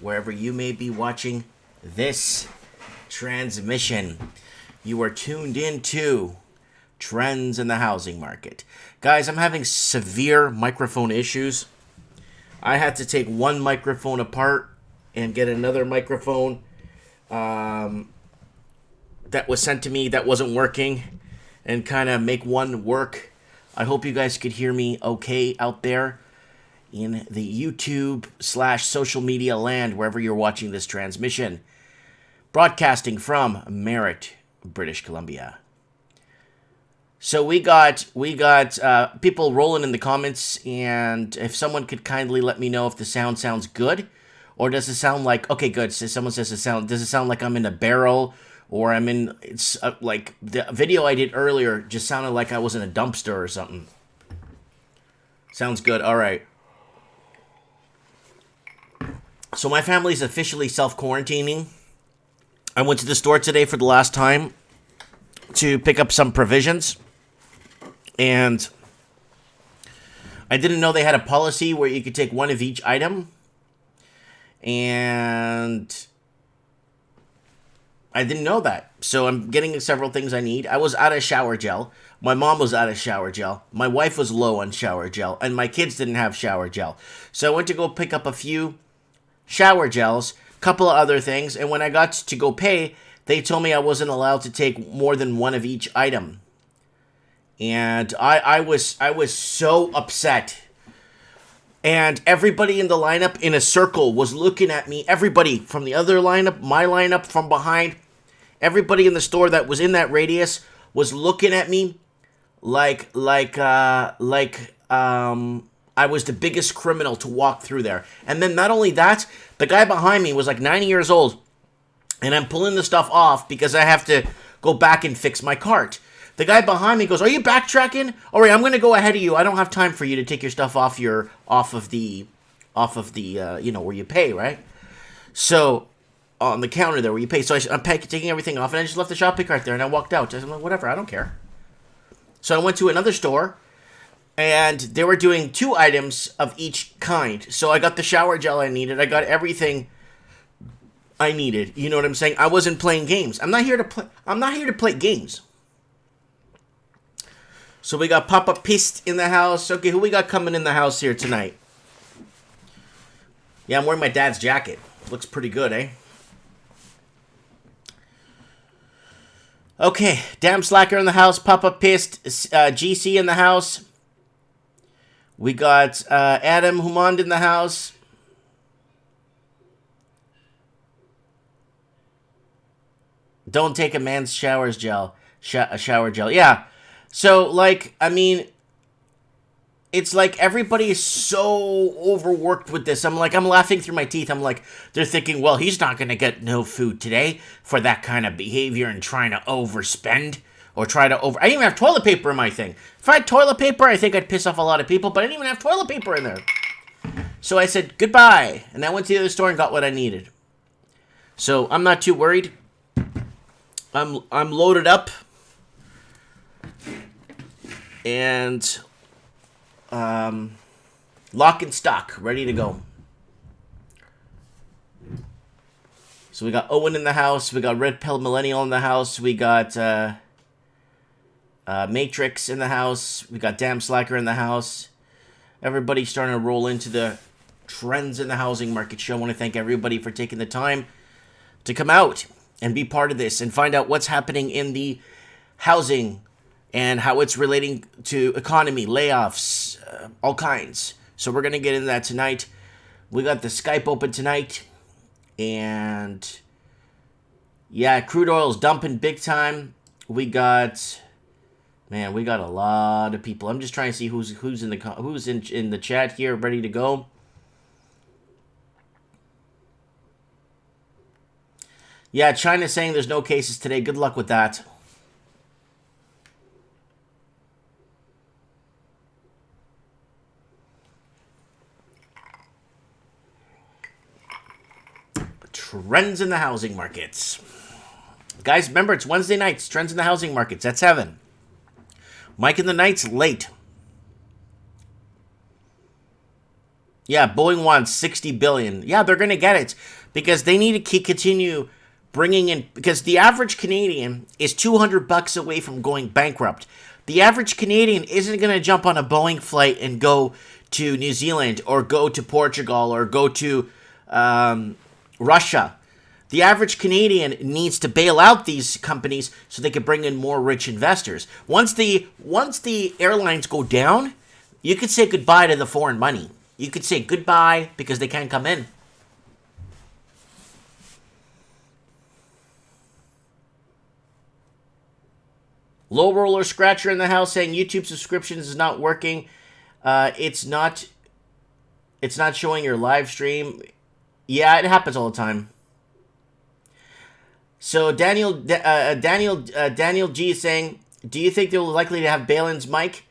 wherever you may be watching this transmission. You are tuned into Trends in the Housing Market. Guys, I'm having severe microphone issues. I had to take one microphone apart and get another microphone that was sent to me that wasn't working and kind of make one work. I hope you guys could hear me okay out there in the YouTube/social media land, wherever you're watching this transmission. Broadcasting from Merritt, British Columbia. So we got people rolling in the comments, and if someone could kindly let me know if the sound sounds good, or does it sound like, okay, good, so someone says does it sound like I'm in a barrel, or I'm in, it's like the video I did earlier just sounded like I was in a dumpster or something. Sounds good, all right. So my family's officially self-quarantining. I went to the store today for the last time to pick up some provisions. And I didn't know they had a policy where you could take one of each item. And I didn't know that. So I'm getting several things I need. I was out of shower gel. My mom was out of shower gel. My wife was low on shower gel. And my kids didn't have shower gel. So I went to go pick up a few shower gels, a couple of other things. And when I got to go pay, they told me I wasn't allowed to take more than one of each item. And I was so upset. And everybody in the lineup in a circle was looking at me. Everybody from the other lineup, my lineup from behind, everybody in the store that was in that radius was looking at me like I was the biggest criminal to walk through there. And then not only that, the guy behind me was like 90 years old. And I'm pulling the stuff off because I have to go back and fix my cart. The guy behind me goes, "Are you backtracking? All right, I'm going to go ahead of you. I don't have time for you to take your stuff off of the where you pay, right?" So on the counter there where you pay. So I'm taking everything off, and I just left the shopping cart there, and I walked out. I was like, whatever, I don't care. So I went to another store, and they were doing 2 items of each kind. So I got the shower gel I needed. I got everything I needed. You know what I'm saying? I wasn't playing games. I'm not here to play games. So we got Papa Pissed in the house. Okay, who we got coming in the house here tonight? Yeah, I'm wearing my dad's jacket. Looks pretty good, eh? Okay, Damn Slacker in the house. Papa Pissed. GC in the house. We got Adam Humond in the house. Don't take a man's shower gel. Shower gel. Yeah. So, like, I mean, it's like everybody is so overworked with this. I'm laughing through my teeth. I'm like, they're thinking, well, he's not going to get no food today for that kind of behavior and trying to overspend or I didn't even have toilet paper in my thing. If I had toilet paper, I think I'd piss off a lot of people, but I didn't even have toilet paper in there. So I said, goodbye. And I went to the other store and got what I needed. So I'm not too worried. I'm loaded up. And lock and stock, ready to go. So we got Owen in the house. We got Red Pill Millennial in the house. We got Matrix in the house. We got Damn Slacker in the house. Everybody's starting to roll into the Trends in the Housing Market show. I want to thank everybody for taking the time to come out and be part of this and find out what's happening in the housing and how it's relating to economy, layoffs, all kinds. So we're going to get into that tonight. We got the Skype open tonight. And yeah, crude oil's dumping big time. We got a lot of people. I'm just trying to see who's in the chat here, ready to go. Yeah, China's saying there's no cases today. Good luck with that. Trends in the housing markets. Guys, remember, it's Wednesday nights. Trends in the housing markets at 7. Mike in the Night's late. Yeah, Boeing wants $60 billion. Yeah, they're going to get it. because they need to continue bringing in, because the average Canadian is $200 away from going bankrupt. The average Canadian isn't going to jump on a Boeing flight and go to New Zealand or go to Portugal or go to Russia. The average Canadian needs to bail out these companies so they can bring in more rich investors. Once the airlines go down, you could say goodbye to the foreign money. You could say goodbye because they can't come in. Low roller scratcher in the house saying YouTube subscriptions is not working. It's not showing your live stream. Yeah, it happens all the time. So Daniel G is saying, do you think they're likely to have bail-ins, Mike?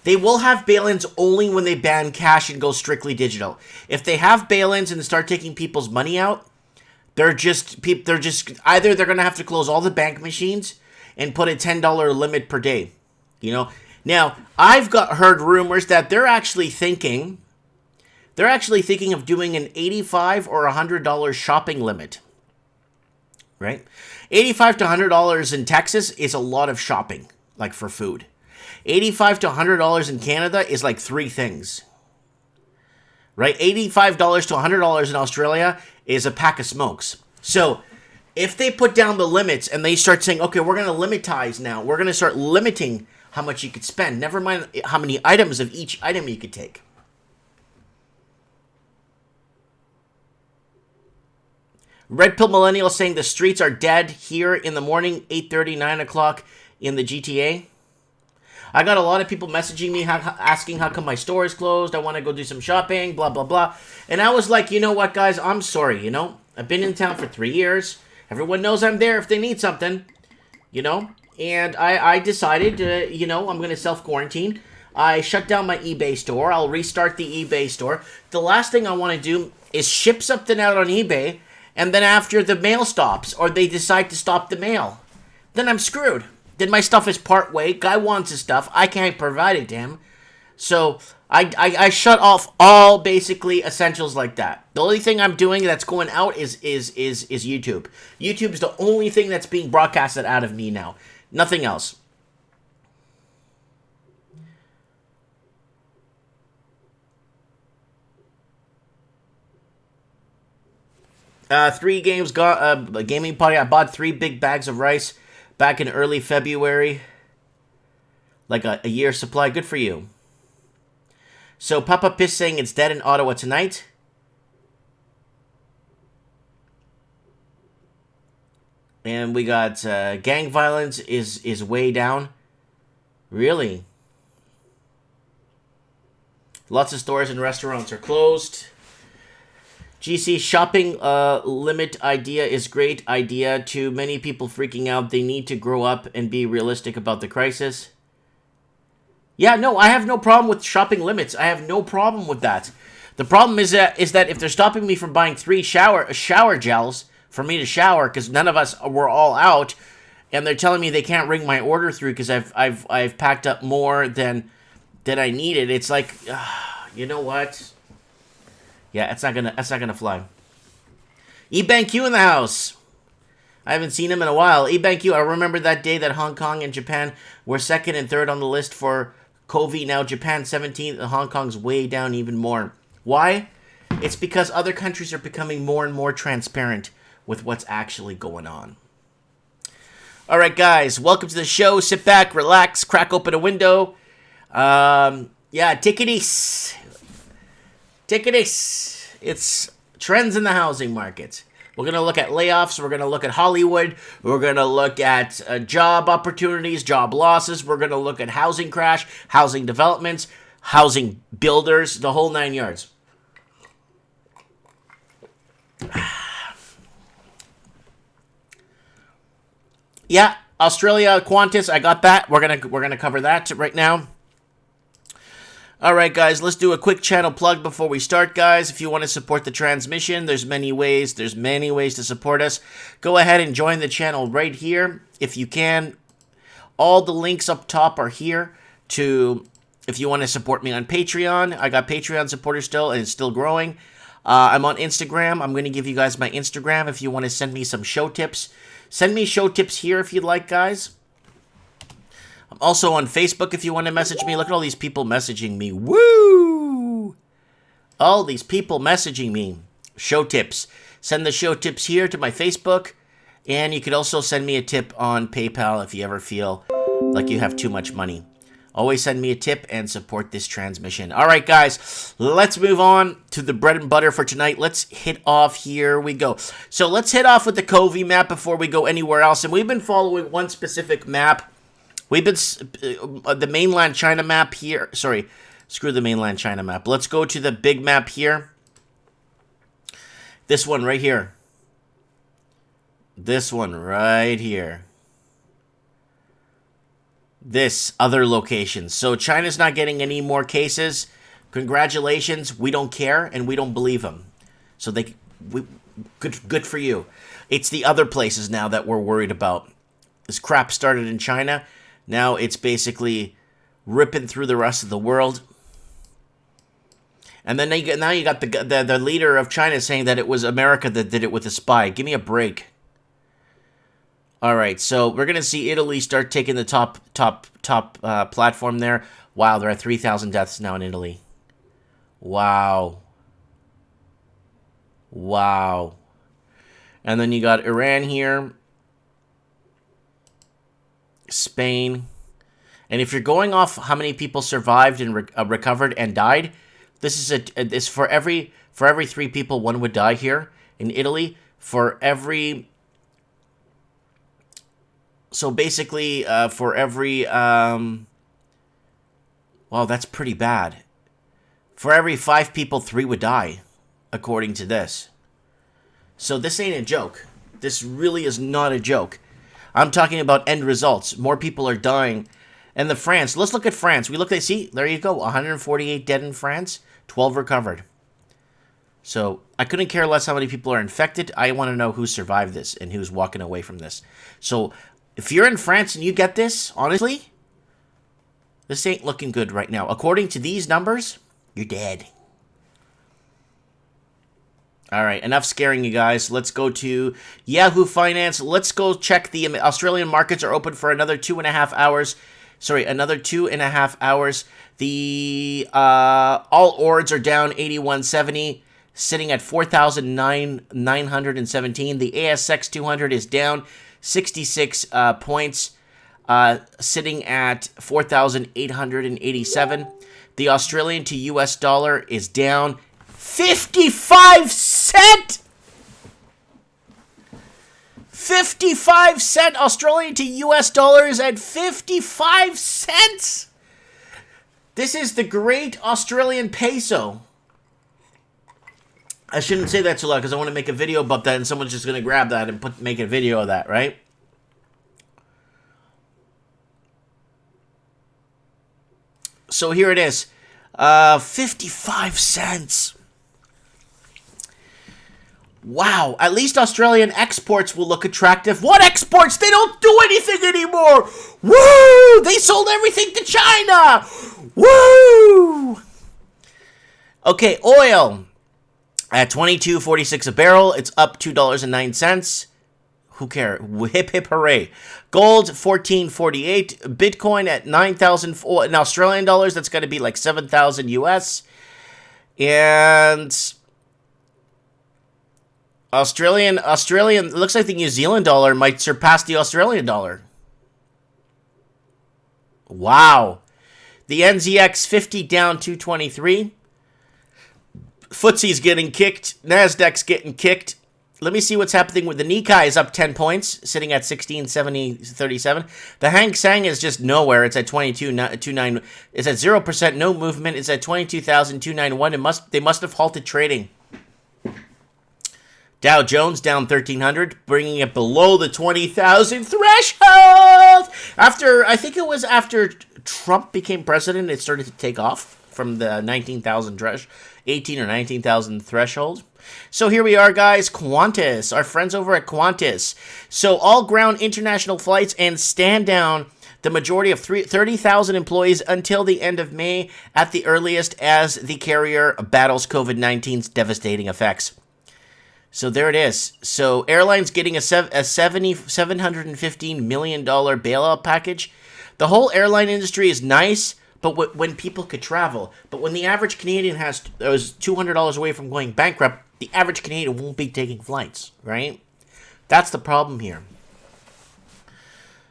They will have bail-ins only when they ban cash and go strictly digital. If they have bail-ins and start taking people's money out, they're just either they're going to have to close all the bank machines and put a $10 limit per day. Now I've heard rumors that they're actually thinking of doing an $85 or $100 shopping limit. Right? $85 to $100 in Texas is a lot of shopping, like for food. $85 to $100 in Canada is like 3 things. Right? $85 to $100 in Australia is a pack of smokes. So if they put down the limits and they start saying, okay, we're going to limitize now. We're going to start limiting how much you could spend. Never mind how many items of each item you could take. Red Pill Millennial saying the streets are dead here in the morning, 8:30, 9 o'clock in the GTA. I got a lot of people messaging me asking how come my store is closed. I want to go do some shopping, blah, blah, blah. And I was like, you know what, guys? I'm sorry, I've been in town for 3 years. Everyone knows I'm there if they need something, And I decided, I'm going to self-quarantine. I shut down my eBay store. I'll restart the eBay store. The last thing I want to do is ship something out on eBay, and then after the mail stops, or they decide to stop the mail, then I'm screwed. Then my stuff is part way. Guy wants his stuff. I can't provide it to him. So I shut off all basically essentials like that. The only thing I'm doing that's going out is YouTube. YouTube's the only thing that's being broadcasted out of me now. Nothing else. Gaming party. I bought 3 big bags of rice back in early February. Like a year's supply. Good for you. So Papa Piss saying it's dead in Ottawa tonight. And we got gang violence is way down. Really? Lots of stores and restaurants are closed. GC, shopping limit idea is great idea. Too many people freaking out. They need to grow up and be realistic about the crisis. Yeah, no, I have no problem with shopping limits. I have no problem with that. The problem is that if they're stopping me from buying 3 shower gels for me to shower, because none of us were all out, and they're telling me they can't ring my order through because I've packed up more than I needed. It's like, you know what? Yeah, that's not gonna fly. eBankU in the house. I haven't seen him in a while. eBankU, I remember that day that Hong Kong and Japan were 2nd and 3rd on the list for COVID. Now Japan 17th and Hong Kong's way down even more. Why? It's because other countries are becoming more and more transparent with what's actually going on. All right, guys, welcome to the show. Sit back, relax, crack open a window. Take it easy. Take it easy. It's trends in the housing market. We're going to look at layoffs. We're going to look at Hollywood. We're going to look at job opportunities, job losses. We're going to look at housing crash, housing developments, housing builders, the whole 9 yards. Yeah, Australia, Qantas, I got that. We're gonna cover that right now. All right, guys, let's do a quick channel plug before we start, guys. If you want to support the transmission, there's many ways. There's many ways to support us. Go ahead and join the channel right here if you can. All the links up top are here if you want to support me on Patreon. I got Patreon supporters still, and it's still growing. I'm on Instagram. I'm going to give you guys my Instagram if you want to send me some show tips. Send me show tips here if you'd like, guys. I'm also on Facebook if you want to message me. Look at all these people messaging me. Woo! All these people messaging me. Show tips. Send the show tips here to my Facebook. And you could also send me a tip on PayPal if you ever feel like you have too much money. Always send me a tip and support this transmission. All right, guys, let's move on to the bread and butter for tonight. Let's hit off. Here we go. So let's hit off with the Covey map before we go anywhere else. And we've been following one specific map. We've been the mainland China map here. Sorry, screw the mainland China map. Let's go to the big map here. This one right here. This one right here. This other location. So China's not getting any more cases. Congratulations. We don't care and we don't believe them. So good for you. It's the other places now that we're worried about. This crap started in China. Now it's basically ripping through the rest of the world. And then now you got the leader of China saying that it was America that did it with a spy. Give me a break. All right, so we're going to see Italy start taking the top platform there. Wow, there are 3,000 deaths now in Italy. Wow. Wow. And then you got Iran here. Spain. And if you're going off how many people survived and recovered and died, this is for every 3 people, 1 would die here in Italy. For every... So basically, for every, well, that's pretty bad. For every 5 people, 3 would die, according to this. So this ain't a joke. This really is not a joke. I'm talking about end results. More people are dying. And the France, let's look at France. See, there you go, 148 dead in France, 12 recovered. So I couldn't care less how many people are infected. I want to know who survived this and who's walking away from this. So... if you're in France and you get this, honestly, this ain't looking good right now. According to these numbers, you're dead. All right, enough scaring you guys. Let's go to Yahoo Finance. Let's go check the Australian markets are open for another 2.5 hours. Sorry, another 2.5 hours. The all ords are down 81.70, sitting at 4,917. The ASX 200 is down 66 points, sitting at 4,887. The Australian to US dollar is down 55 cents. 55 cent Australian to US dollar is at 55 cents. This is the great Australian peso. I shouldn't say that too loud because I want to make a video about that and someone's just going to grab that and make a video of that, right? So here it is. 55 cents. Wow. At least Australian exports will look attractive. What exports? They don't do anything anymore. Woo! They sold everything to China. Woo! Okay, oil. At $22.46 a barrel, it's up $2.09. Who cares? Hip, hip, hooray. Gold, $14.48. Bitcoin at 9,000 in Australian dollars. That's going to be like 7,000 US. And Australian, it looks like the New Zealand dollar might surpass the Australian dollar. Wow. The NZX 50 down 223. FTSE's getting kicked. NASDAQ's getting kicked. Let me see what's happening with the Nikkei is up 10 points, sitting at 16,7037. The Hang Seng is just nowhere. It's at 22.29. It's at 0%, no movement. It's at 22,291. They must have halted trading. Dow Jones down 1,300, bringing it below the 20,000 threshold. I think it was after Trump became president, it started to take off from the 19,000 threshold. 18 or 19,000 threshold. So here we are, guys. Qantas, our friends over at Qantas. So all ground international flights and stand down the majority of 30,000 employees until the end of May at the earliest as the carrier battles COVID-19's devastating effects. So there it is. So airlines getting a $715 million bailout package. The whole airline industry is nice, but when people could travel. But when the average Canadian was $200 away from going bankrupt, the average Canadian won't be taking flights, right? That's the problem here.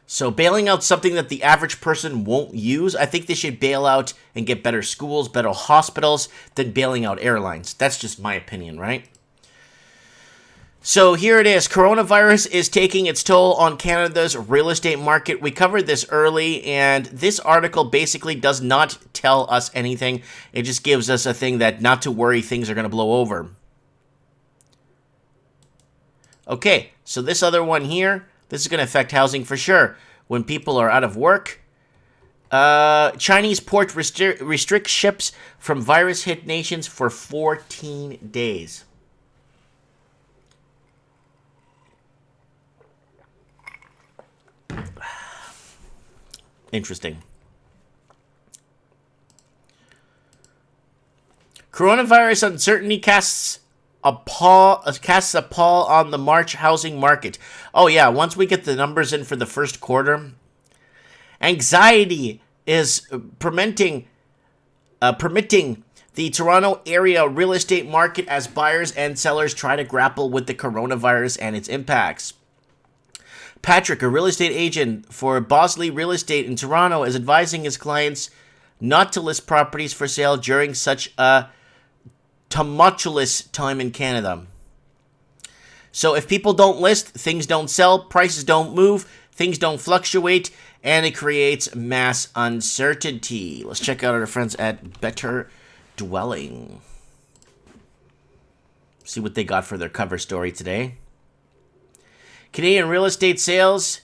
So bailing out something that the average person won't use, I think they should bail out and get better schools, better hospitals, than bailing out airlines. That's just my opinion, right? So here it is. Coronavirus is taking its toll on Canada's real estate market. We covered this early, and this article basically does not tell us anything. It just gives us a thing that not to worry, things are going to blow over. Okay, so this other one here, this is going to affect housing for sure. When people are out of work, Chinese port restrict ships from virus-hit nations for 14 days. Interesting. Coronavirus uncertainty casts a pall on the March housing market. Oh yeah, once we get the numbers in for the first quarter, anxiety is permitting the Toronto area real estate market as buyers and sellers try to grapple with the coronavirus and its impacts. Patrick, a real estate agent for Bosley Real Estate in Toronto, is advising his clients not to list properties for sale during such a tumultuous time in Canada. So if people don't list, things don't sell, prices don't move, things don't fluctuate, and it creates mass uncertainty. Let's check out our friends at Better Dwelling. See what they got for their cover story today. Canadian real estate sales.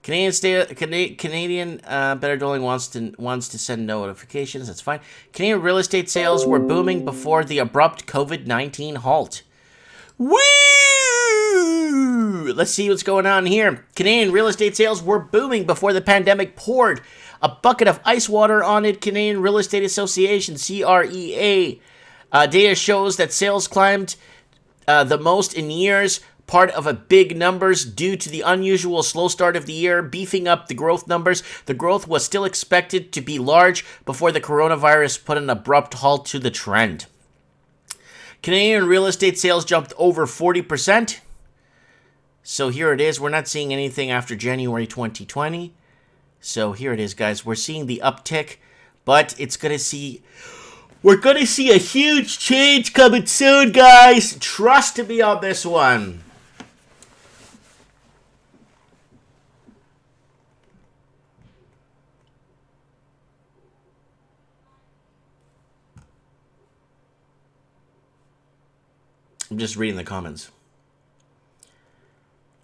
Canadian Better Dwelling wants to send notifications. That's fine. Canadian real estate sales were booming before the abrupt COVID-19 halt. Woo! Let's see what's going on here. Canadian real estate sales were booming before the pandemic poured a bucket of ice water on it. Canadian Real Estate Association (CREA) data shows that sales climbed the most in years. Part of a big numbers due to the unusual slow start of the year, beefing up the growth numbers. The growth was still expected to be large before the coronavirus put an abrupt halt to the trend. Canadian real estate sales jumped over 40%. So here it is. We're not seeing anything after January 2020. So here it is, guys. We're seeing the uptick, but we're going to see a huge change coming soon, guys. Trust me on this one. I'm just reading the comments.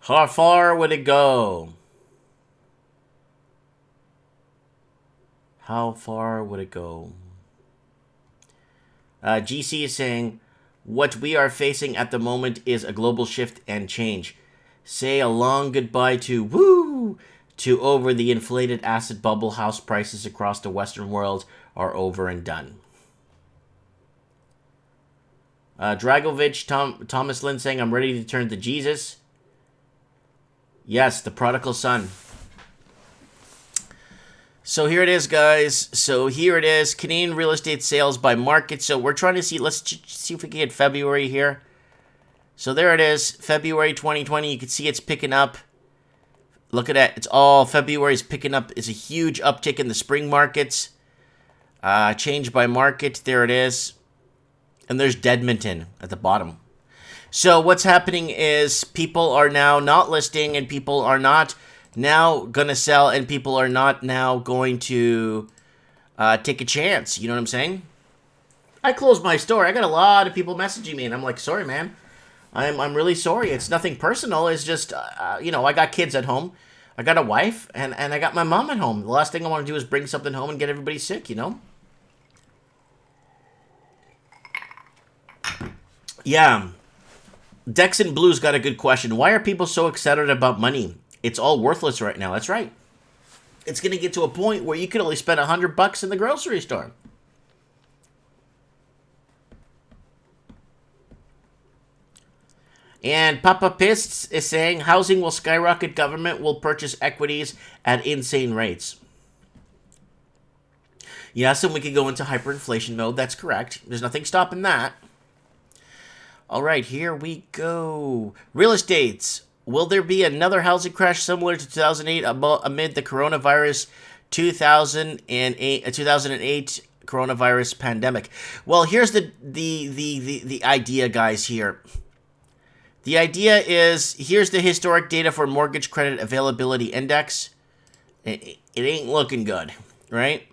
How far would it go? How far would it go? GC is saying, what we are facing at the moment is a global shift and change. Say a long goodbye to over the inflated asset bubble. House prices across the Western world are over and done. Dragovich, Thomas Lynn saying, I'm ready to turn to Jesus. Yes, the prodigal son. So here it is, guys. So here it is. Canadian real estate sales by market. So we're trying to see, let's see if we can get February here. So there it is. February 2020. You can see it's picking up. Look at that. It's all February is picking up. It's a huge uptick in the spring markets. Change by market. There it is. And there's Dedmonton at the bottom. So what's happening is people are now not listing and people are not now going to sell and people are not now going to take a chance. You know what I'm saying? I closed my store. I got a lot of people messaging me and I'm like, sorry, man. I'm really sorry. It's nothing personal. It's just, I got kids at home. I got a wife and I got my mom at home. The last thing I want to do is bring something home and get everybody sick, you know? Yeah. Dex and Blues got a good question. Why are people so excited about money? It's all worthless right now. That's right. it's going to get to a point where you could only spend $100 in the grocery store. And Papa Pist is saying housing will skyrocket, government will purchase equities at insane rates. Yes, and we could go into hyperinflation mode. That's correct. There's nothing stopping that. All right, here we go. Real estates. Will there be another housing crash similar to 2008 amid the coronavirus 2008 coronavirus pandemic? Well, here's the idea, guys, here. The idea is, here's the historic data for mortgage credit availability index. It ain't looking good, right?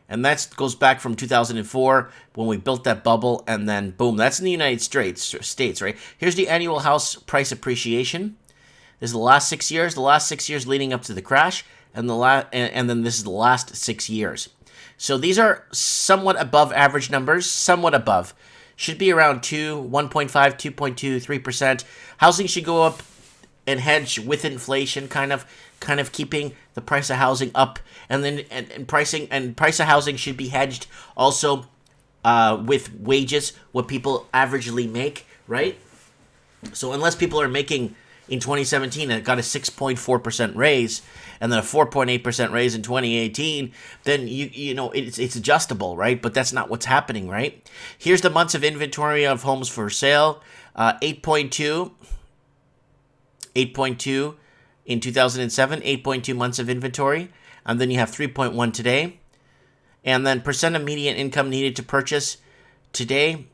And that goes back from 2004 when we built that bubble, and then boom, that's in the United States, right? Here's the annual house price appreciation. This is the last 6 years. The last 6 years leading up to the crash, and then this is the last 6 years. So these are somewhat above average numbers, somewhat above. Should be around 1.5, 2.2, 3%. Housing should go up and hedge with inflation, kind of keeping the price of housing up, and then and price of housing should be hedged also with wages, what people averagely make, right? So unless people are making in 2017 it got a 6.4% raise and then a 4.8% raise in 2018, then you know it's adjustable, right? But that's not what's happening, right? Here's the months of inventory of homes for sale. 8.2 in 2007, 8.2 months of inventory, and then you have 3.1 today. And then percent of median income needed to purchase today,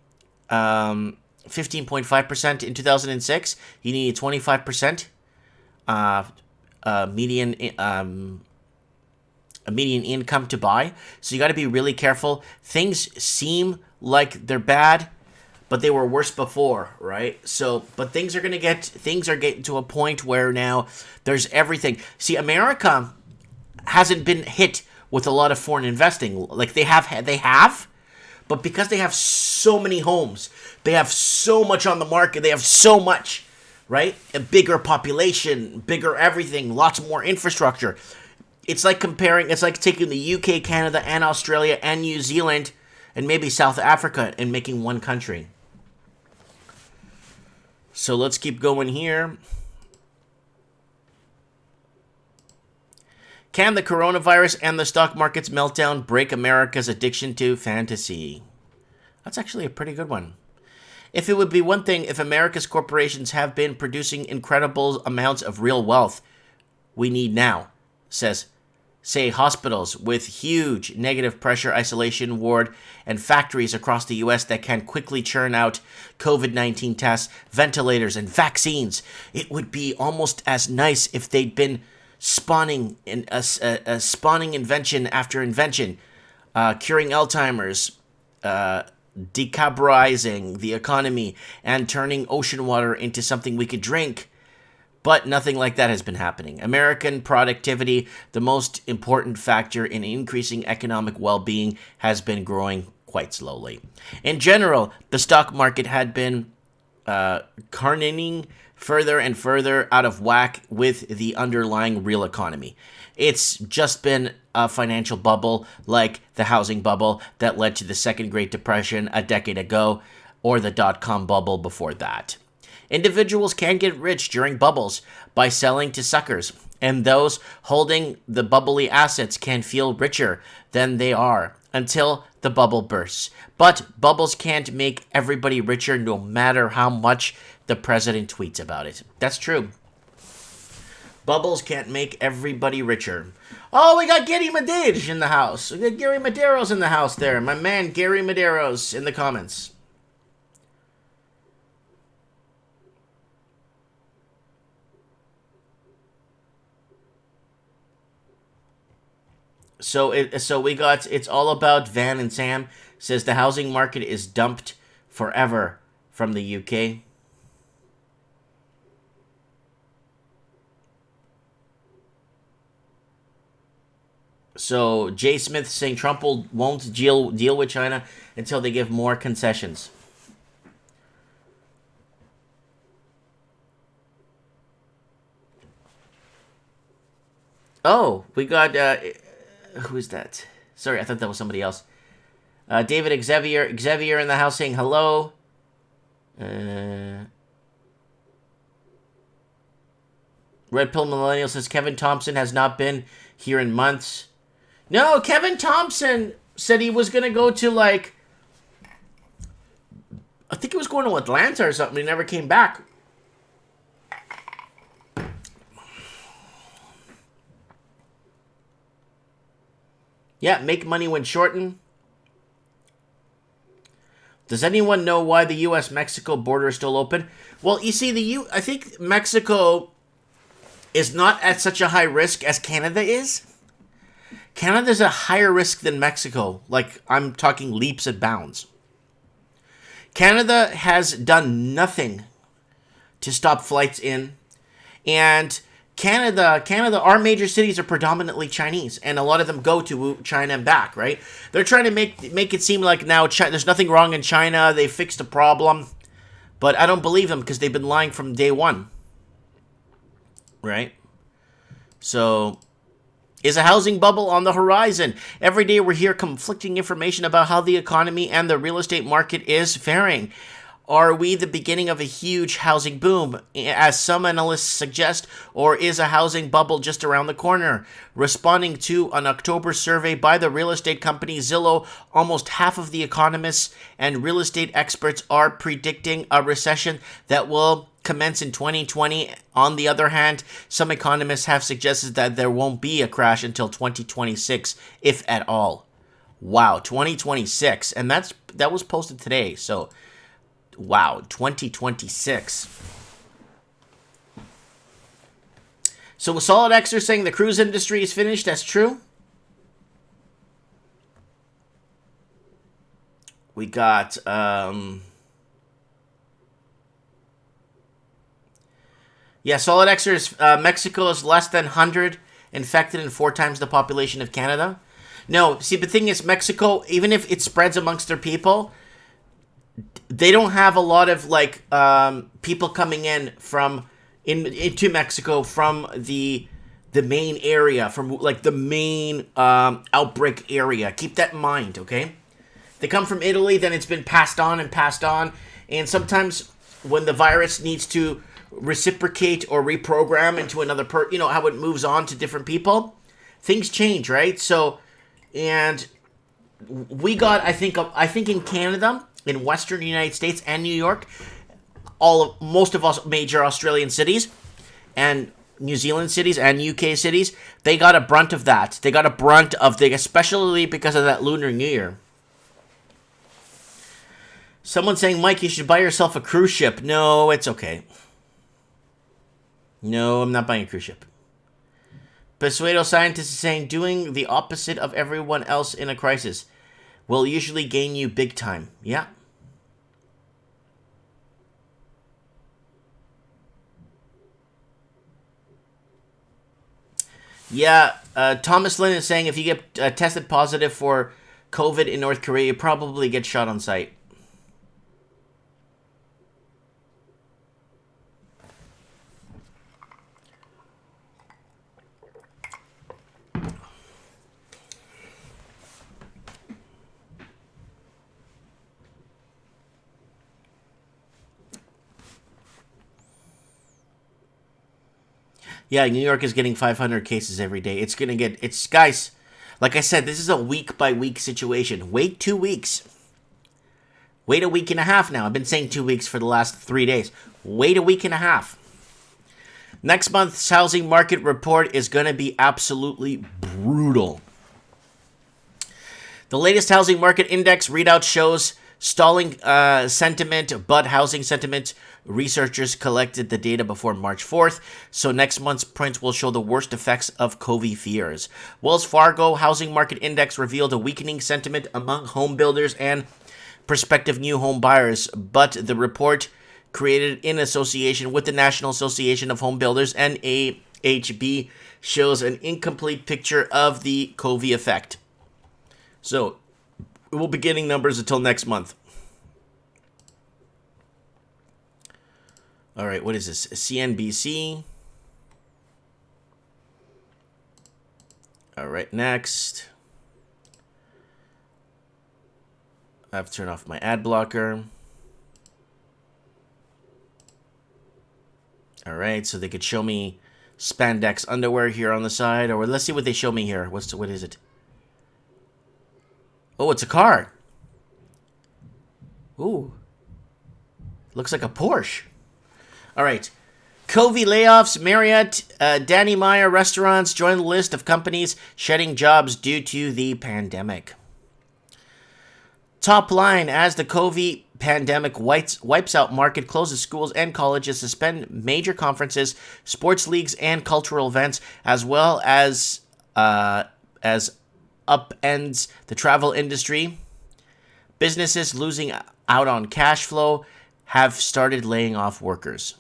15.5% in 2006. You need 25% median income to buy. So you got to be really careful. Things seem like they're bad, but they were worse before, right? So, but things are getting to a point where now there's everything. See, America hasn't been hit with a lot of foreign investing. Like they have, but because they have so many homes, they have so much on the market, they have so much, right? A bigger population, bigger everything, lots more infrastructure. It's like taking the UK, Canada, and Australia, and New Zealand, and maybe South Africa, and making one country. So let's keep going here. Can the coronavirus and the stock market's meltdown break America's addiction to fantasy? That's actually a pretty good one. If it would be one thing if America's corporations have been producing incredible amounts of real wealth we need now, say hospitals with huge negative pressure isolation ward and factories across the U.S. that can quickly churn out COVID-19 tests, ventilators, and vaccines. It would be almost as nice if they'd been spawning invention after invention, curing Alzheimer's, decarburizing the economy, and turning ocean water into something we could drink. But nothing like that has been happening. American productivity, the most important factor in increasing economic well-being, has been growing quite slowly. In general, the stock market had been careening further and further out of whack with the underlying real economy. It's just been a financial bubble like the housing bubble that led to the Second Great Depression a decade ago, or the dot-com bubble before that. Individuals can get rich during bubbles by selling to suckers, and those holding the bubbly assets can feel richer than they are until the bubble bursts. But bubbles can't make everybody richer no matter how much the president tweets about it. That's true. Bubbles can't make everybody richer. Oh, we got Gary Medeiros in the house. We got Gary Medeiros in the house there. My man Gary Medeiros in the comments. So it's all about Van and Sam. Says the housing market is dumped forever from the UK. So Jay Smith saying Trump won't deal with China until they give more concessions. Oh, we got who is that? Sorry, I thought that was somebody else. David Xavier in the house saying hello. Red Pill Millennial says Kevin Thompson has not been here in months. No, Kevin Thompson said he was gonna go to like, I think he was going to Atlanta or something. He never came back. Yeah, make money when shorting. Does anyone know why the U.S.-Mexico border is still open? Well, you see, I think Mexico is not at such a high risk as Canada is. Canada's a higher risk than Mexico. Like, I'm talking leaps and bounds. Canada has done nothing to stop flights in. And Canada, our major cities are predominantly Chinese, and a lot of them go to China and back, right? They're trying to make it seem like now there's nothing wrong in China. They fixed the problem. But I don't believe them because they've been lying from day one. Right? So, is a housing bubble on the horizon? Every day we hear conflicting information about how the economy and the real estate market is faring. Are we the beginning of a huge housing boom, as some analysts suggest, or is a housing bubble just around the corner? Responding to an October survey by the real estate company Zillow, almost half of the economists and real estate experts are predicting a recession that will commence in 2020. On the other hand, some economists have suggested that there won't be a crash until 2026, if at all. Wow, 2026, and that was posted today, so wow, 2026. So Solid X are saying the cruise industry is finished. That's true. We got Solid X is Mexico is less than 100 infected and 4 times the population of Canada. No, see, the thing is, Mexico, even if it spreads amongst their people, they don't have a lot of like people coming in into Mexico from the main area, from like the main outbreak area. Keep that in mind, okay? They come from Italy, then it's been passed on, and sometimes when the virus needs to reciprocate or reprogram into another how it moves on to different people, things change, right? So, and we got, I think in Canada, in Western United States and New York, most of us major Australian cities and New Zealand cities and UK cities, they got a brunt of that. They got a brunt of especially because of that Lunar New Year. Someone saying, Mike, you should buy yourself a cruise ship. No, it's okay. No, I'm not buying a cruise ship. Persuado Scientist is saying, doing the opposite of everyone else in a crisis will usually gain you big time. Yeah. Yeah, Thomas Lynn is saying if you get tested positive for COVID in North Korea, you probably get shot on sight. Yeah, New York is getting 500 cases every day. Guys, like I said, this is a week-by-week situation. Wait 2 weeks. Wait a week and a half now. I've been saying 2 weeks for the last 3 days. Wait a week and a half. Next month's housing market report is going to be absolutely brutal. The latest housing market index readout shows stalling sentiment, but housing sentiment researchers collected the data before March 4th, so next month's print will show the worst effects of COVID fears. Wells Fargo Housing Market Index revealed a weakening sentiment among home builders and prospective new home buyers, but the report, created in association with the National Association of Home Builders and AHB, shows an incomplete picture of the COVID effect. So, we'll be getting numbers until next month. All right, what is this? CNBC. All right, next. I have to turn off my ad blocker. All right, so they could show me spandex underwear here on the side, or let's see what they show me here. What is it? Oh, it's a car. Ooh. Looks like a Porsche. All right. Covey layoffs, Marriott, Danny Meyer restaurants join the list of companies shedding jobs due to the pandemic. Top line, as the Covey pandemic wipes out market, closes schools and colleges, suspend major conferences, sports leagues, and cultural events, as well as upends the travel industry. Businesses losing out on cash flow have started laying off workers.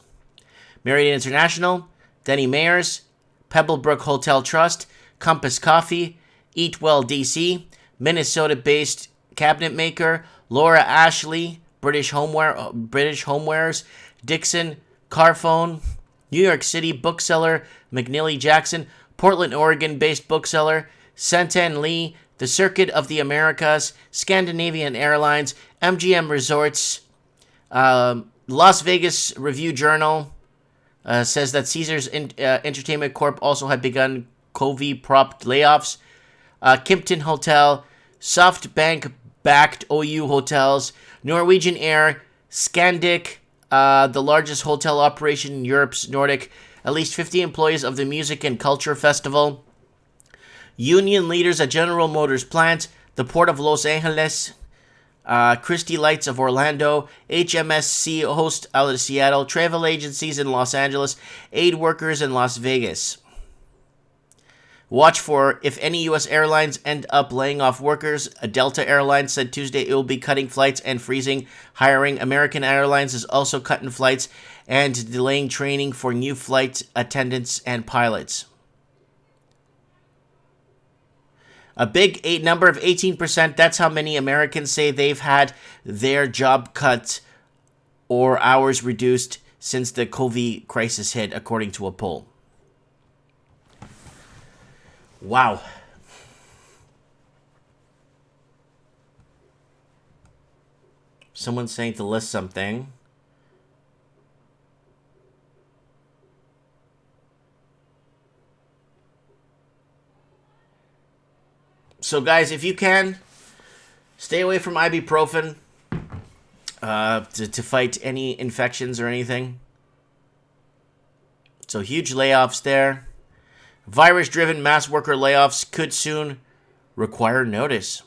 Marriott International, Denny Mayers, Pebblebrook Hotel Trust, Compass Coffee, Eat Well DC, Minnesota-based cabinet maker Laura Ashley, British Homewares, Dixon, Carphone, New York City bookseller McNeely Jackson, Portland, Oregon-based bookseller Santan Lee, the Circuit of the Americas, Scandinavian Airlines, MGM Resorts, Las Vegas Review-Journal says that Caesars Entertainment Corp. Also had begun Covey-propped layoffs. Kimpton Hotel, SoftBank-backed OU Hotels, Norwegian Air, Scandic, the largest hotel operation in Europe's Nordic, at least 50 employees of the Music and Culture Festival, union leaders at General Motors plant, the Port of Los Angeles, Christie Lights of Orlando, HMSC host out of Seattle, travel agencies in Los Angeles, aid workers in Las Vegas. Watch for if any U.S. airlines end up laying off workers. Delta Airlines said Tuesday it will be cutting flights and freezing hiring. American Airlines is also cutting flights and delaying training for new flight attendants and pilots. A big number of 18%, that's how many Americans say they've had their job cut or hours reduced since the COVID crisis hit, according to a poll. Wow. Someone's saying to list something. So, guys, if you can, stay away from ibuprofen to fight any infections or anything. So, huge layoffs there. Virus-driven mass worker layoffs could soon require notice.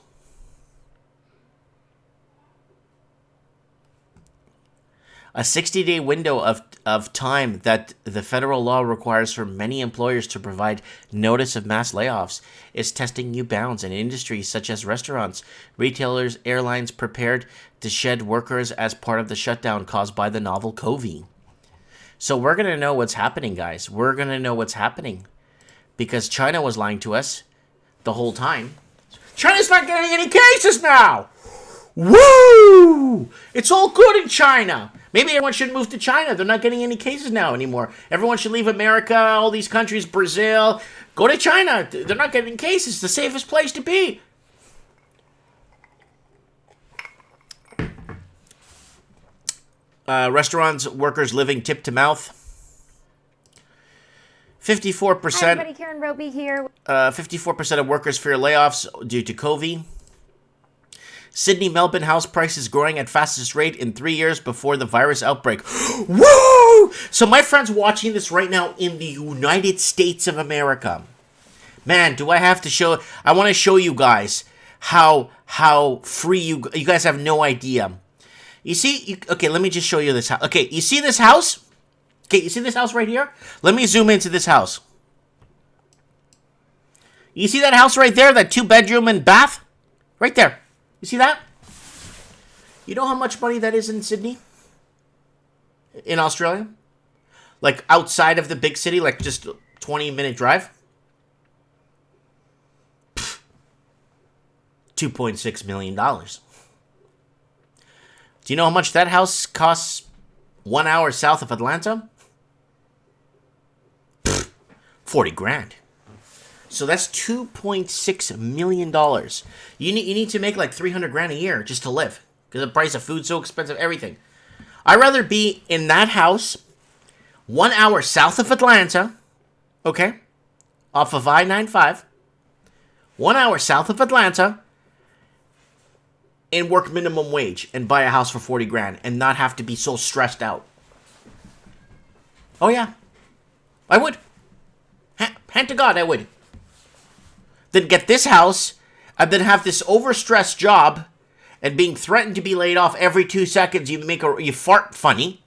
A 60-day window of time that the federal law requires for many employers to provide notice of mass layoffs is testing new bounds in industries such as restaurants, retailers, airlines prepared to shed workers as part of the shutdown caused by the novel COVID. So we're going to know what's happening, guys. We're going to know what's happening because China was lying to us the whole time. China's not getting any cases now! Woo! It's all good in China. Maybe everyone should move to China. They're not getting any cases now anymore. Everyone should leave America, all these countries, Brazil. Go to China. They're not getting cases. It's the safest place to be. Restaurants, workers living tip to mouth. 54%. Hi everybody, Karen Roby here. 54% of workers fear layoffs due to COVID. Sydney Melbourne house prices growing at fastest rate in 3 years before the virus outbreak. Woo! So my friend's watching this right now in the United States of America. Man, do I have to show... I want to show you guys how free you guys have no idea. You see... okay, let me just show you this house. Okay, you see this house? Okay, you see this house right here? Let me zoom into this house. You see that house right there? That 2-bedroom and bath? Right there. You see that? You know how much money that is in Sydney? In Australia? Like outside of the big city, like just 20-minute drive? $2.6 million. Do you know how much that house costs 1 hour south of Atlanta? 40 grand. So that's $2.6 million. You need to make like 300 grand a year just to live. Because the price of food's so expensive, everything. I'd rather be in that house 1 hour south of Atlanta, okay, off of I-95, 1 hour south of Atlanta, and work minimum wage and buy a house for 40 grand and not have to be so stressed out. Oh yeah, I would. Hand to God, I would. Then get this house and then have this overstressed job and being threatened to be laid off every 2 seconds. You fart funny.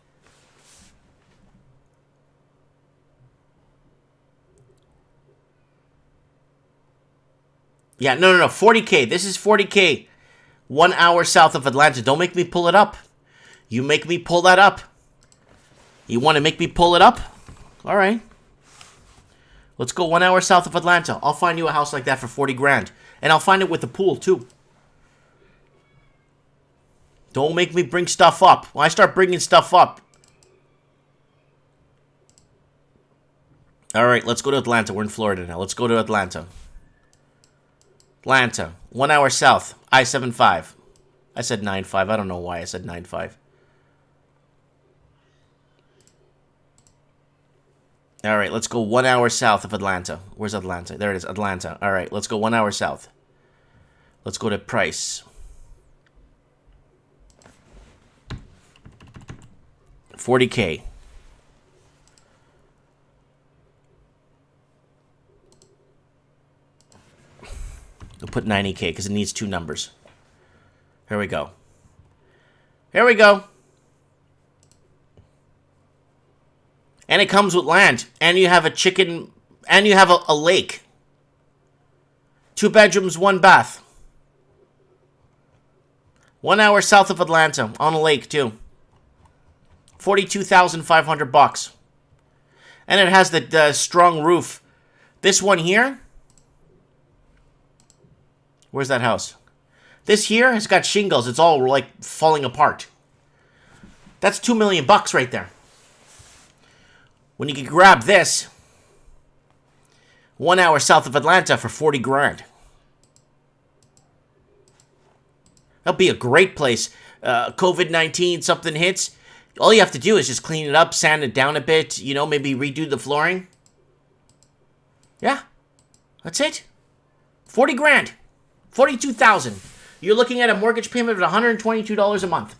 Yeah, no, 40K. This is 40K. 1 hour south of Atlanta. Don't make me pull it up. You make me pull that up. You want to make me pull it up? All right. Let's go 1 hour south of Atlanta. I'll find you a house like that for 40 grand. And I'll find it with a pool, too. Don't make me bring stuff up. When I start bringing stuff up. All right, let's go to Atlanta. We're in Florida now. Let's go to Atlanta. Atlanta. 1 hour south. I-75. I said 9.5. I don't know why I said 9.5. All right, let's go 1 hour south of Atlanta. Where's Atlanta? There it is, Atlanta. All right, let's go 1 hour south. Let's go to price. 40K. We'll put 90K because it needs two numbers. Here we go. Here we go. And it comes with land. And you have a chicken. And you have a lake. 2 bedrooms, 1 bath. 1 hour south of Atlanta. On a lake, too. $42,500. And it has the strong roof. This one here. Where's that house? This here has got shingles. It's all like falling apart. That's $2 million right there. When you can grab this 1 hour south of Atlanta for 40 grand. That'll be a great place. COVID-19, something hits. All you have to do is just clean it up, sand it down a bit, you know, maybe redo the flooring. Yeah, that's it. 40 grand. 42,000. You're looking at a mortgage payment of $122 a month.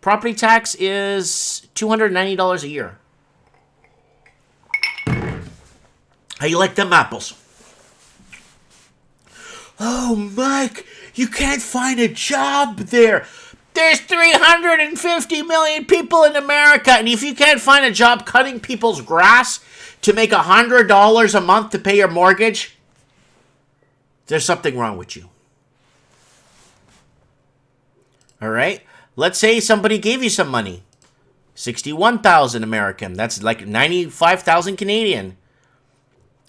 Property tax is $290 a year. How you like them apples? Oh, Mike, you can't find a job there. There's 350 million people in America, and if you can't find a job cutting people's grass to make $100 a month to pay your mortgage, there's something wrong with you. All right? Let's say somebody gave you some money. 61,000 American. That's like 95,000 Canadian.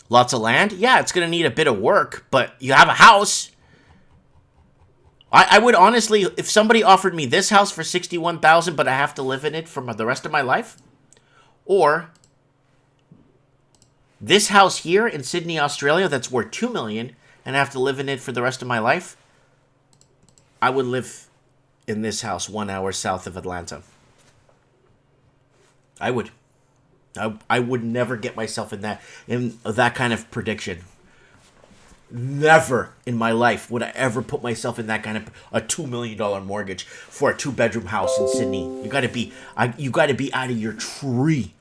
Lots of land? Yeah, it's going to need a bit of work, but you have a house. I would honestly, if somebody offered me this house for 61,000, but I have to live in it for the rest of my life, or this house here in Sydney, Australia, that's worth $2 million, and I have to live in it for the rest of my life, I would live in this house 1 hour south of Atlanta. I would. I would never get myself in that kind of prediction. Never in my life would I ever put myself in that kind of a $2 million mortgage for a 2-bedroom house in Sydney. You got to be out of your tree.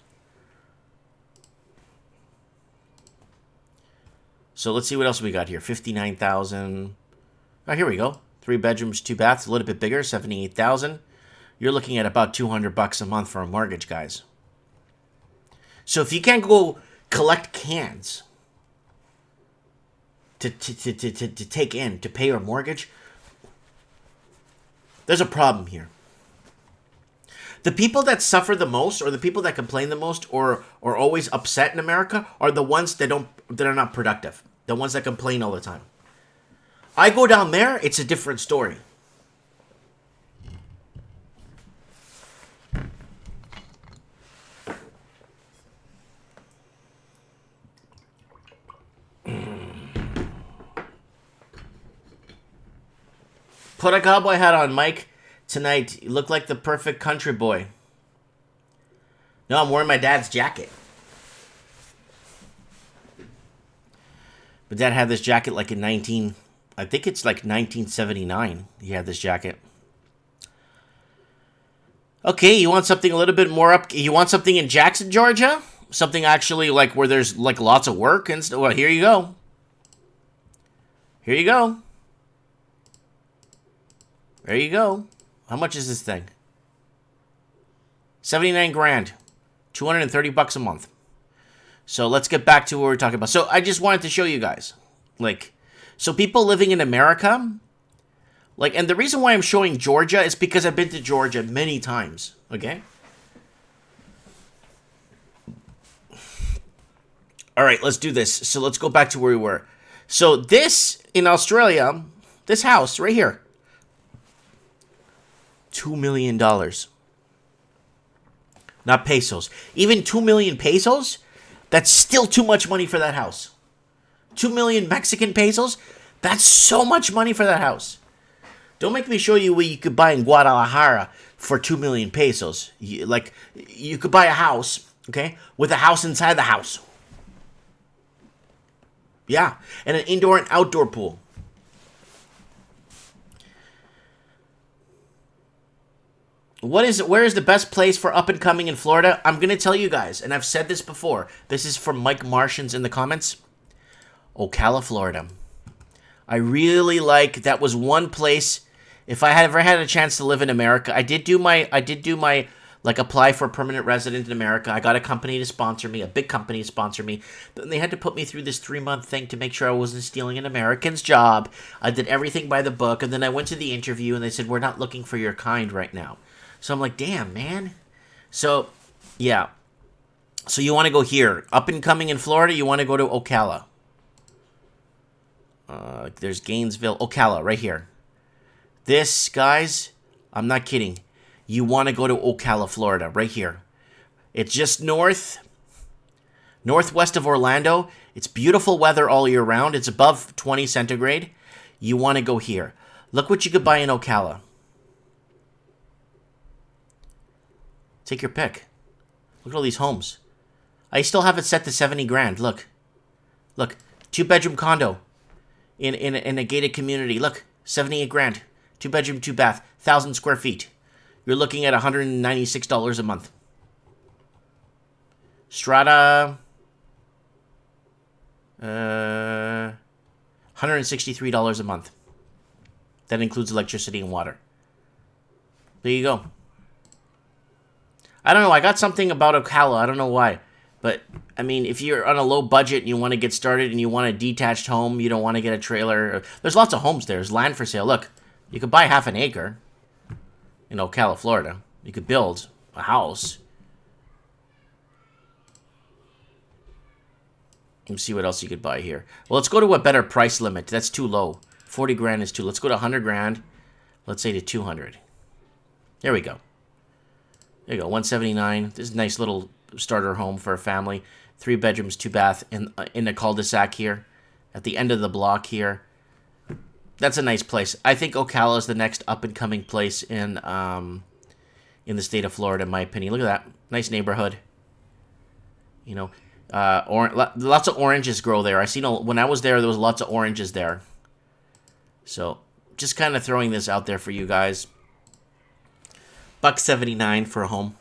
So let's see what else we got here. 59,000. Oh, here we go. 3 bedrooms, 2 baths, a little bit bigger, 78,000. You're looking at about $200 a month for a mortgage, guys. So if you can't go collect cans to take in, to pay your mortgage, there's a problem here. The people that suffer the most, or the people that complain the most, or are always upset in America, are the ones that are not productive. The ones that complain all the time. I go down there, it's a different story. Put a cowboy hat on, Mike. Tonight, you look like the perfect country boy. No, I'm wearing my dad's jacket. But Dad had this jacket like in I think it's like 1979. He had this jacket. Okay, you want something a little bit more up? You want something in Jackson, Georgia? Something actually like where there's like lots of work and stuff? Well, here you go. Here you go. There you go. How much is this thing? 79 grand. 230 bucks a month. So let's get back to what we're talking about. So I just wanted to show you guys. Like, so people living in America, like, and the reason why I'm showing Georgia is because I've been to Georgia many times, okay? All right, let's do this. So let's go back to where we were. So this, in Australia, this house right here, $2 million. Not pesos. Even 2 million pesos, that's still too much money for that house. 2 million Mexican pesos, that's so much money for that house. Don't make me show you what you could buy in Guadalajara for 2 million pesos. You could buy a house, okay, with a house inside the house. Yeah, and an indoor and outdoor pool. Where is the best place for up and coming in Florida? I'm going to tell you guys, and I've said this before. This is from Mike Martians in the comments. Ocala, Florida. I really like, that was one place, if I had ever had a chance to live in America, I did do my, like, apply for a permanent resident in America. I got a company to sponsor me, a big company to sponsor me. Then they had to put me through this 3-month thing to make sure I wasn't stealing an American's job. I did everything by the book, and then I went to the interview, and they said, we're not looking for your kind right now. So I'm like, damn, man. So, yeah. So you want to go here. Up and coming in Florida, you want to go to Ocala. There's Gainesville. Ocala, right here. This, guys, I'm not kidding. You want to go to Ocala, Florida, right here. It's just northwest of Orlando. It's beautiful weather all year round. It's above 20 centigrade. You want to go here. Look what you could buy in Ocala. Take your pick. Look at all these homes. I still have it set to 70 grand. Look. Look. 2-bedroom condo in a gated community. Look. 78 grand. 2-bedroom, 2-bath. 1,000 square feet. You're looking at $196 a month. Strata. $163 a month. That includes electricity and water. There you go. I don't know. I got something about Ocala. I don't know why. But, I mean, if you're on a low budget and you want to get started and you want a detached home, you don't want to get a trailer. There's lots of homes there. There's land for sale. Look, you could buy half an acre in Ocala, Florida. You could build a house. Let's see what else you could buy here. Well, let's go to a better price limit. That's too low. 40 grand is too. Let's go to 100 grand. Let's say to 200. There we go. There you go, 179. This is a nice little starter home for a family. 3 bedrooms, 2-bath in the cul-de-sac here. At the end of the block here. That's a nice place. I think Ocala is the next up-and-coming place in the state of Florida, in my opinion. Look at that. Nice neighborhood. You know, lots of oranges grow there. When I was there was lots of oranges there. So, just kind of throwing this out there for you guys. $179 for a home.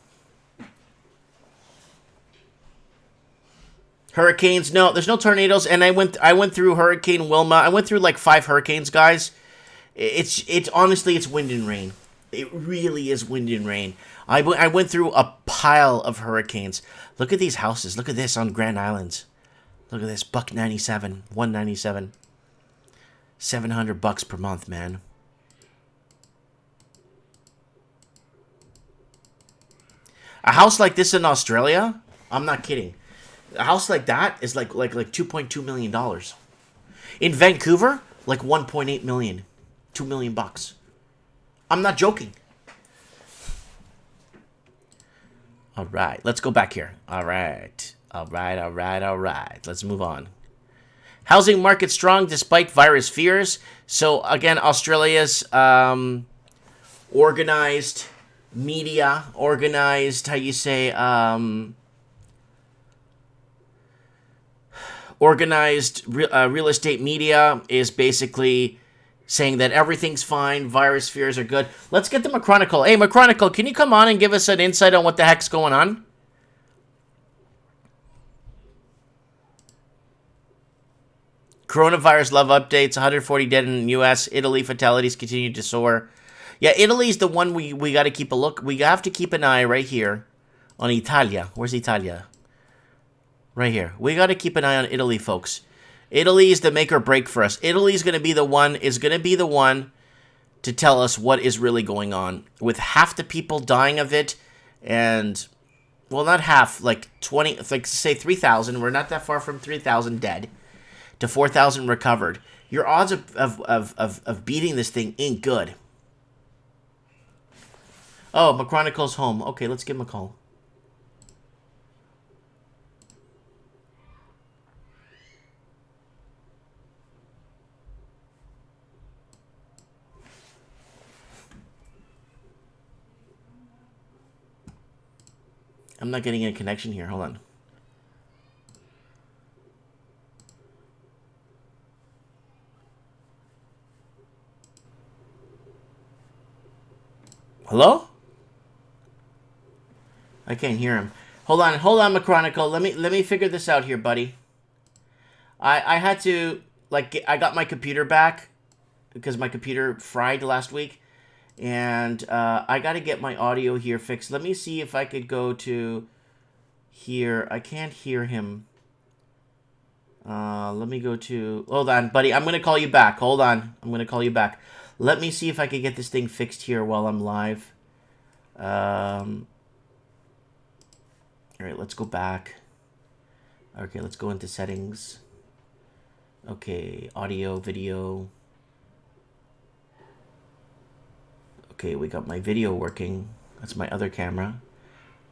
Hurricanes, no, there's no tornadoes. And I went through Hurricane Wilma. I went through like 5 hurricanes, guys. It's honestly, it's wind and rain. It really is wind and rain. I went through a pile of hurricanes. Look at these houses. Look at this on Grand Islands. Look at this, $197, $197, $700 per month, man. A house like this in Australia, I'm not kidding. A house like that is like $2.2 million. In Vancouver, like 1.8 million. $2 million bucks. I'm not joking. All right, let's go back here. All right. Let's move on. Housing market strong despite virus fears. So again, Australia's organized media, organized real estate media is basically saying that everything's fine, virus fears are good. Let's get the McChronicle. Hey, McChronicle, can you come on and give us an insight on what the heck's going on? Coronavirus love updates, 140 dead in the U.S. Italy fatalities continue to soar. Yeah, Italy's the one we got to keep a look. We have to keep an eye right here on Italia. Where's Italia? Right here. We got to keep an eye on Italy, folks. Italy is the make or break for us. Italy's going to be the one to tell us what is really going on. With half the people dying of it, and well, not half, like 20, like say 3,000. We're not that far from 3,000 dead to 4,000 recovered. Your odds of beating this thing ain't good. Oh, McChronicle's home. Okay, let's give him a call. I'm not getting any connection here. Hold on. Hello? I can't hear him. Hold on, McChronicle. Let me figure this out here, buddy. I had to I got my computer back because my computer fried last week, and I got to get my audio here fixed. Let me see if I could go to here. I can't hear him. Let me go to. Hold on, buddy. I'm gonna call you back. Hold on. I'm gonna call you back. Let me see if I can get this thing fixed here while I'm live. All right, let's go back. Okay, let's go into settings. Okay, audio, video. Okay, we got my video working. That's my other camera.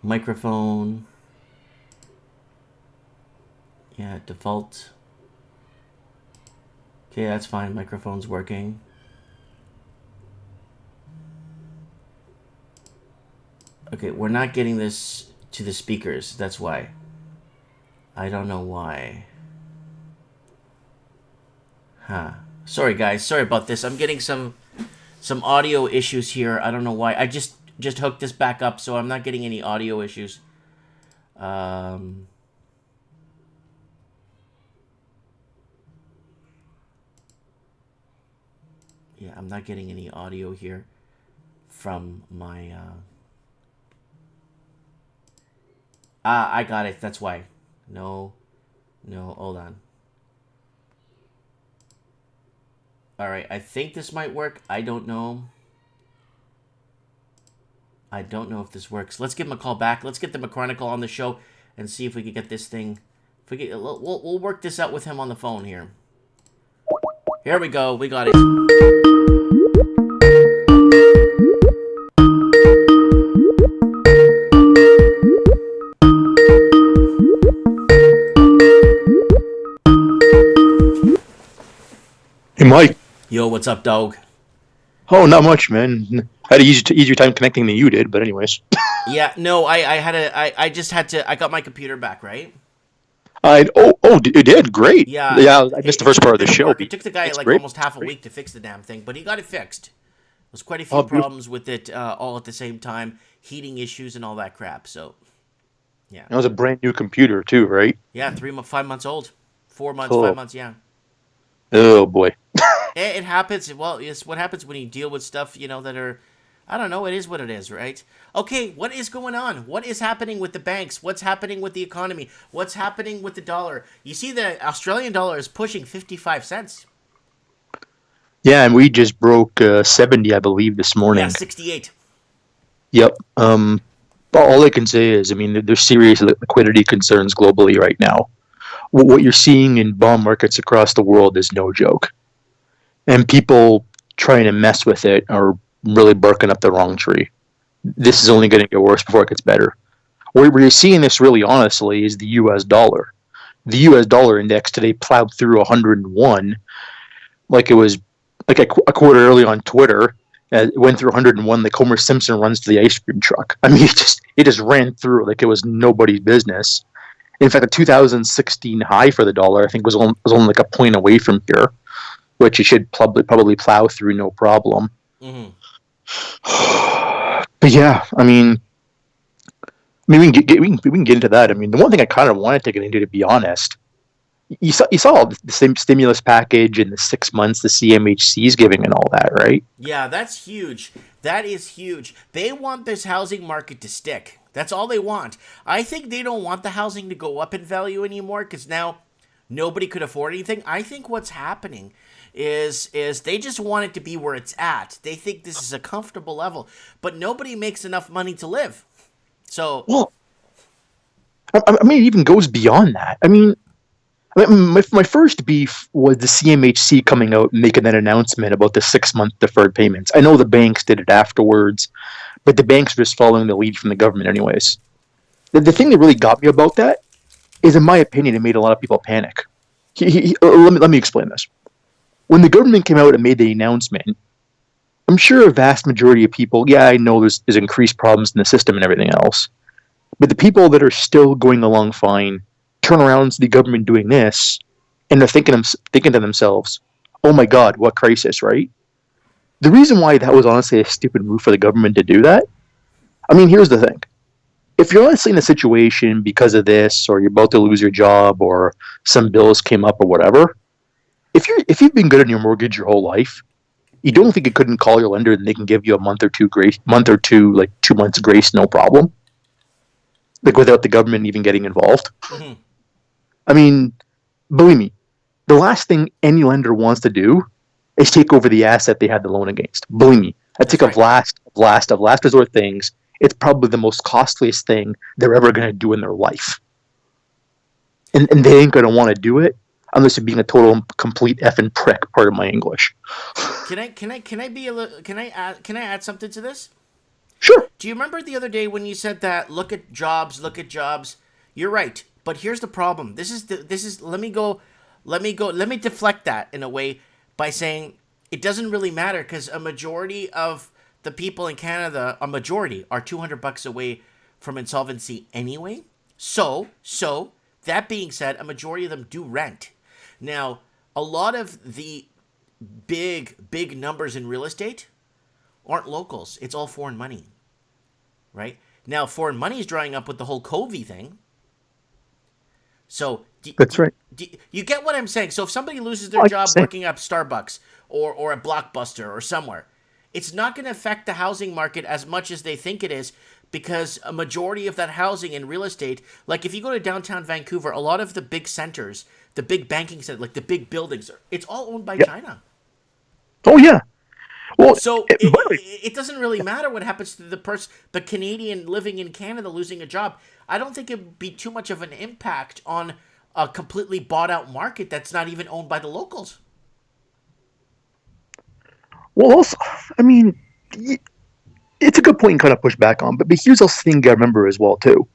Microphone. Yeah, default. Okay, that's fine. Microphone's working. Okay, we're not getting this to the speakers. That's why. I don't know why. Huh. Sorry, guys. Sorry about this. I'm getting some audio issues here. I don't know why. I just hooked this back up, so I'm not getting any audio issues. Yeah, I'm not getting any audio here from my... I got it. That's why. No, hold on. All right, I think this might work. I don't know. I don't know if this works. Let's give him a call back. Let's get the McChronicle on the show and see if we can get this thing. If we get, we'll work this out with him on the phone here. Here we go. We got it. Hey, Mike. Yo, what's up, dog? Oh, not much, man. I had an easier time connecting than you did, but anyways. Yeah, no, I just had to. I got my computer back, right? It did great. Yeah, I missed the first part of the show. It took the guy almost half a week to fix the damn thing, but he got it fixed. There's quite a few problems with it all at the same time, heating issues and all that crap. So, yeah. That was a brand new computer too, right? Yeah, 5 months old, 4 months, 5 months. Yeah. Oh boy. It happens. Well, it's what happens when you deal with stuff, that are, I don't know, it is what it is, right? Okay, what is going on? What is happening with the banks? What's happening with the economy? What's happening with the dollar? You see the Australian dollar is pushing 55 cents. Yeah, and we just broke 70, I believe, this morning. Yeah, 68. Yep. All I can say is, there's serious liquidity concerns globally right now. What you're seeing in bond markets across the world is no joke. And people trying to mess with it are really barking up the wrong tree. This is only going to get worse before it gets better. Where you're seeing this really honestly is the U.S. dollar. the U.S. dollar index today plowed through 101 like it was like a quarter early on Twitter. It went through 101 like Homer Simpson runs to the ice cream truck. I mean, it just ran through like it was nobody's business. In fact, the 2016 high for the dollar, I think, was only like a point away from here, which it should probably plow through no problem. Mm-hmm. But yeah, I mean, we can get into that. I mean, the one thing I kind of wanted to get into, to be honest, you saw the same stimulus package in the 6 months the CMHC is giving and all that, right? Yeah, that's huge. That is huge. They want this housing market to stick. That's all they want. I think they don't want the housing to go up in value anymore because now nobody could afford anything. I think what's happening is they just want it to be where it's at. They think this is a comfortable level, but nobody makes enough money to live. So, Well, I mean, it even goes beyond that. My first beef was the CMHC coming out and making that announcement about the 6 month deferred payments. I know the banks did it afterwards, but the banks are just following the lead from the government, anyways. The thing that really got me about that is, in my opinion, it made a lot of people panic. Let me explain this. When the government came out and made the announcement, I'm sure a vast majority of people, yeah, I know there's increased problems in the system and everything else, but the people that are still going along fine turn around and see the government doing this, and they're thinking to themselves, "Oh my God, what crisis!" Right? The reason why that was honestly a stupid move for the government to do that. I mean, here's the thing: if you're honestly in a situation because of this, or you're about to lose your job, or some bills came up, or whatever, if you've been good on your mortgage your whole life, you don't think you couldn't call your lender and they can give you a month or two, like 2 months grace, no problem, like without the government even getting involved. mm-hmm. I mean, believe me, the last thing any lender wants to do is take over the asset they had the loan against. Believe me, I think That's of right. last resort things. It's probably the most costliest thing they're ever going to do in their life, and they ain't going to want to do it unless you're being a total complete effing prick. Part of my English. Can I be a little, can I add something to this? Sure. Do you remember the other day when you said that look at jobs? You're right. But here's the problem. This is let me deflect that in a way by saying it doesn't really matter because a majority of the people in Canada, a majority are $200 away from insolvency anyway. So that being said, a majority of them do rent. Now, a lot of the big numbers in real estate aren't locals. It's all foreign money, right? Now, foreign money is drying up with the whole COVID thing. So, That's right. you get what I'm saying? So, if somebody loses their Oh, I job say. working at Starbucks or at Blockbuster or somewhere, it's not going to affect the housing market as much as they think it is because a majority of that housing in real estate, like if you go to downtown Vancouver, a lot of the big centers, the big banking centers, like the big buildings, it's all owned by Yep. China. Oh yeah. Well, So by the way, it doesn't really matter what happens to the Canadian living in Canada losing a job. I don't think it would be too much of an impact on a completely bought out market that's not even owned by the locals. well, also, I mean, it's a good point you kind of push back on, but here's the thing you got to remember as well too: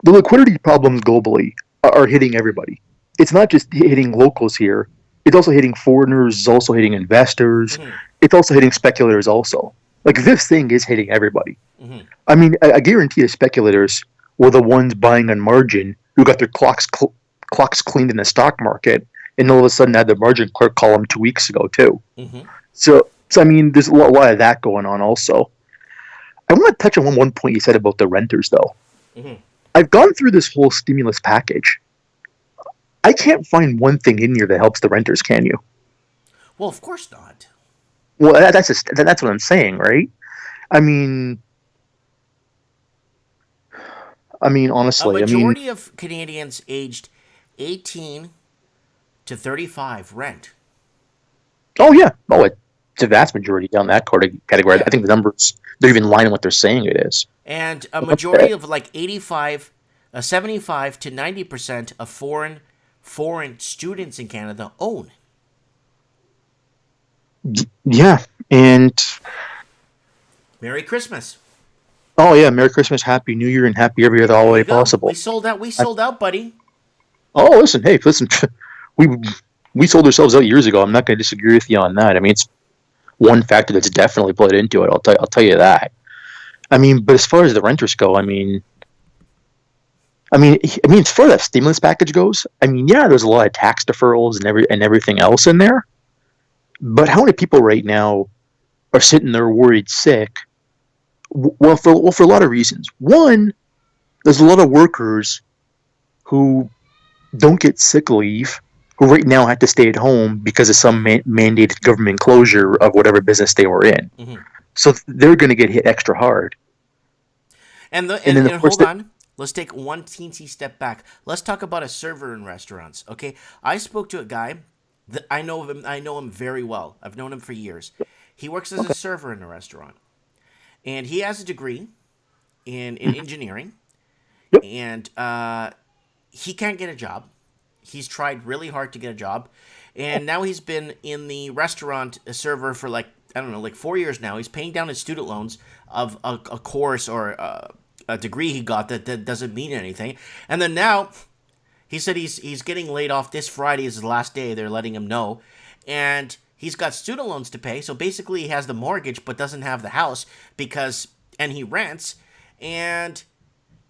the liquidity problems globally are hitting everybody. It's not just hitting locals here; it's also hitting foreigners. It's also hitting investors. Mm-hmm. It's also hitting speculators. Also, like this thing is hitting everybody. Mm-hmm. I mean, I guarantee the speculators were the ones buying on margin who got their clocks cleaned in the stock market, and all of a sudden had their margin clerk call them 2 weeks ago too. Mm-hmm. So I mean, there's a lot of that going on also. I want to touch on one point you said about the renters, though. Mm-hmm. I've gone through this whole stimulus package. I can't find one thing in here that helps the renters. Can you? Well, of course not. Well, that's what I'm saying, right? I mean, A honestly, majority of Canadians aged 18 to 35 rent. oh yeah, it's a vast majority down that category. Yeah. I think the numbers they're even lying what they're saying it is. And a majority of like 75 to 90% of foreign students in Canada own. Yeah, and Merry Christmas. oh yeah, Merry Christmas, Happy New Year, and Happy every other There holiday you go. possible. We sold out. We I, sold out, buddy. Oh, listen. We we sold ourselves out years ago. I'm not going to disagree with you on that. I mean, it's one factor that's definitely played into it. I'll tell you that. I mean, but as far as the renters go, as far as that stimulus package goes, I mean, yeah, there's a lot of tax deferrals and everything else in there. But how many people right now are sitting there worried sick? For a lot of reasons. One, there's a lot of workers who don't get sick leave, who right now have to stay at home because of some mandated government closure of whatever business they were in. Mm-hmm. So they're going to get hit extra hard. And the And then of and course hold that on. Let's take one teensy step back. Let's talk about a server in restaurants. Okay, I spoke to a guy that I know of him. I know him very well. I've known him for years. He works as a okay, server in a restaurant, and he has a degree in engineering, yep, and he can't get a job. He's tried really hard to get a job, and now he's been in the restaurant server for like I don't know, like 4 years now. He's paying down his student loans of a course or a degree he got that doesn't mean anything, and then now he said he's getting laid off this Friday is his last day. They're letting him know, and he's got student loans to pay. So basically, he has the mortgage but doesn't have the house because and he rents, and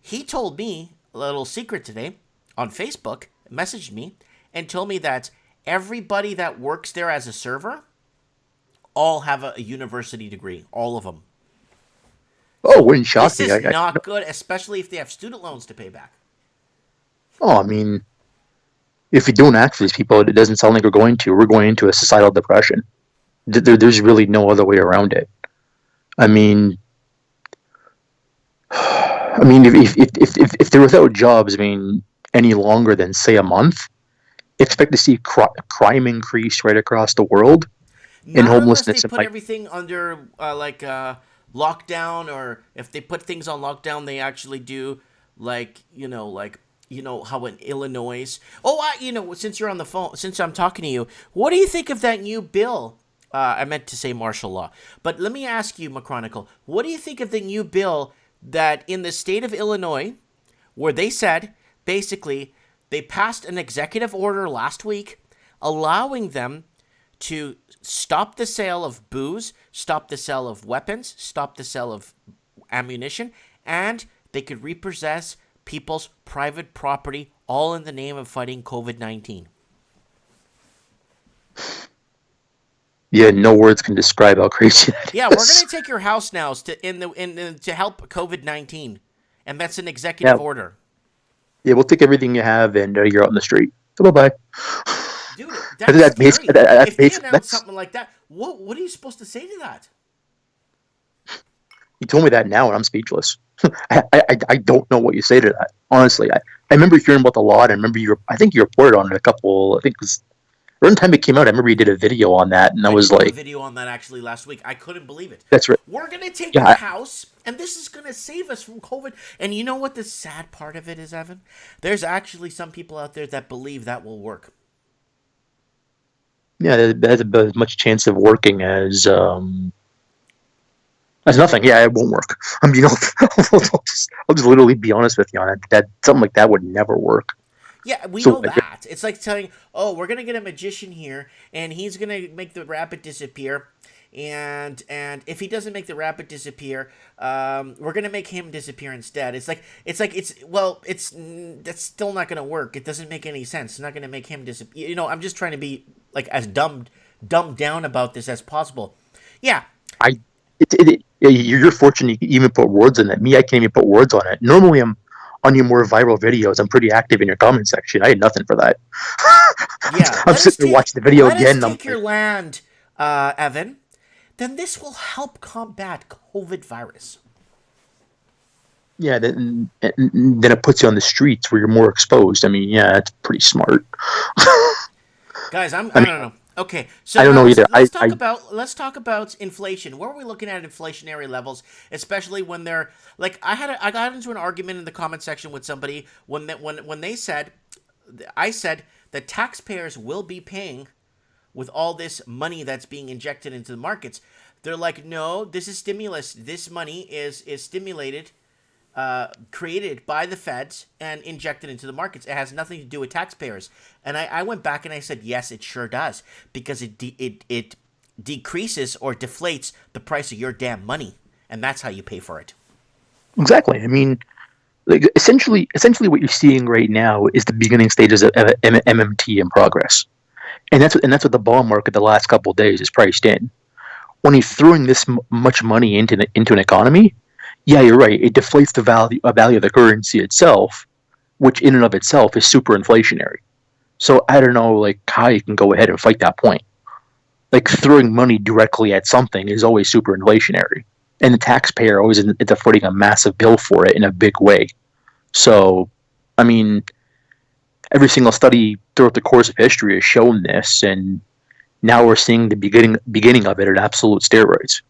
he told me a little secret today on Facebook, messaged me, and told me that everybody that works there as a server all have a university degree. All of them. oh, So wouldn't shock this me. is not good, especially if they have student loans to pay back. Oh, I mean, if you don't act for these people, it doesn't sound like we're going to. We're going into a societal depression. There's really no other way around it. I mean, if they're without jobs, any longer than say a month, expect to see crime increase right across the world and Not unless they homelessness. And put everything under lockdown, or if they put things on lockdown, they actually do how in Illinois. Oh, since you're on the phone, since I'm talking to you, what do you think of that new bill? I meant to say martial law, but let me ask you, McChronicle, what do you think of the new bill that in the state of Illinois, where they said basically they passed an executive order last week allowing them to stop the sale of booze, stop the sale of weapons, stop the sale of ammunition, and they could repossess people's private property, all in the name of fighting COVID-19. yeah, no words can describe how crazy that Yeah, we're is. gonna take your house now to help COVID-19, and that's an Yeah, executive order, yeah, we'll take everything you have and you're out in the street. So bye bye. dude. I think That's scary. that's If they basically announce that's. something like that, what are you supposed to say to that? You told me that now, and I'm speechless. I don't know what you say to that. Honestly, I remember hearing about the law, and I remember I think you reported on it a couple. I think it was around the time it came out. I remember you did a video on that, and I I was did do a like, video on that actually last week. I couldn't believe it. "That's right." We're gonna take Yeah, your house, and this is gonna save us from COVID. And you know what the sad part of it is, Evan? There's actually some people out there that believe that will work. yeah, that has about as much chance of working as nothing. Yeah, it won't work. I'll just literally be honest with you on it. That something like that would never work. Yeah, we So know that. It's like telling, oh, we're gonna get a magician here, and he's gonna make the rabbit disappear, and if he doesn't make the rabbit disappear, we're gonna make him disappear instead. That's still not gonna work. It doesn't make any sense. It's not gonna make him disappear. I'm just trying to be like as dumbed down about this as possible. Yeah, I, yeah, you're fortunate you can even put words in it. Me, I can't even put words on it. Normally, I'm on your more viral videos. I'm pretty active in your comment section. I had nothing for that. yeah. I'm sitting there watching the video Let us again, and I'm take your like, land, Evan. Then this will help combat COVID virus. yeah. Then it puts you on the streets where you're more exposed. I mean, yeah, it's pretty smart. Guys, I I mean, don't know. Okay, so I don't now know either. let's talk about inflation. Where are we looking at inflationary levels, especially when they're like I got into an argument in the comment section with somebody when they said I said that taxpayers will be paying with all this money that's being injected into the markets. They're like, no, this is stimulus. This money is stimulated created by the feds and injected into the markets. It has nothing to do with taxpayers. And I went back and I said, yes, it sure does, because it decreases or deflates the price of your damn money, and that's how you pay for it. Exactly. I mean, like essentially, what you're seeing right now is the beginning stages of MMT in progress, and that's what the bond market the last couple of days is priced in. When you're throwing this much money into an economy, yeah, you're right. It deflates the value of the currency itself, which in and of itself is super inflationary. So I don't know, like how you can go ahead and fight that point. Like throwing money directly at something is always super inflationary, and the taxpayer always ends up footing a massive bill for it in a big way. So, I mean, every single study throughout the course of history has shown this, and now we're seeing the beginning of it at absolute steroids.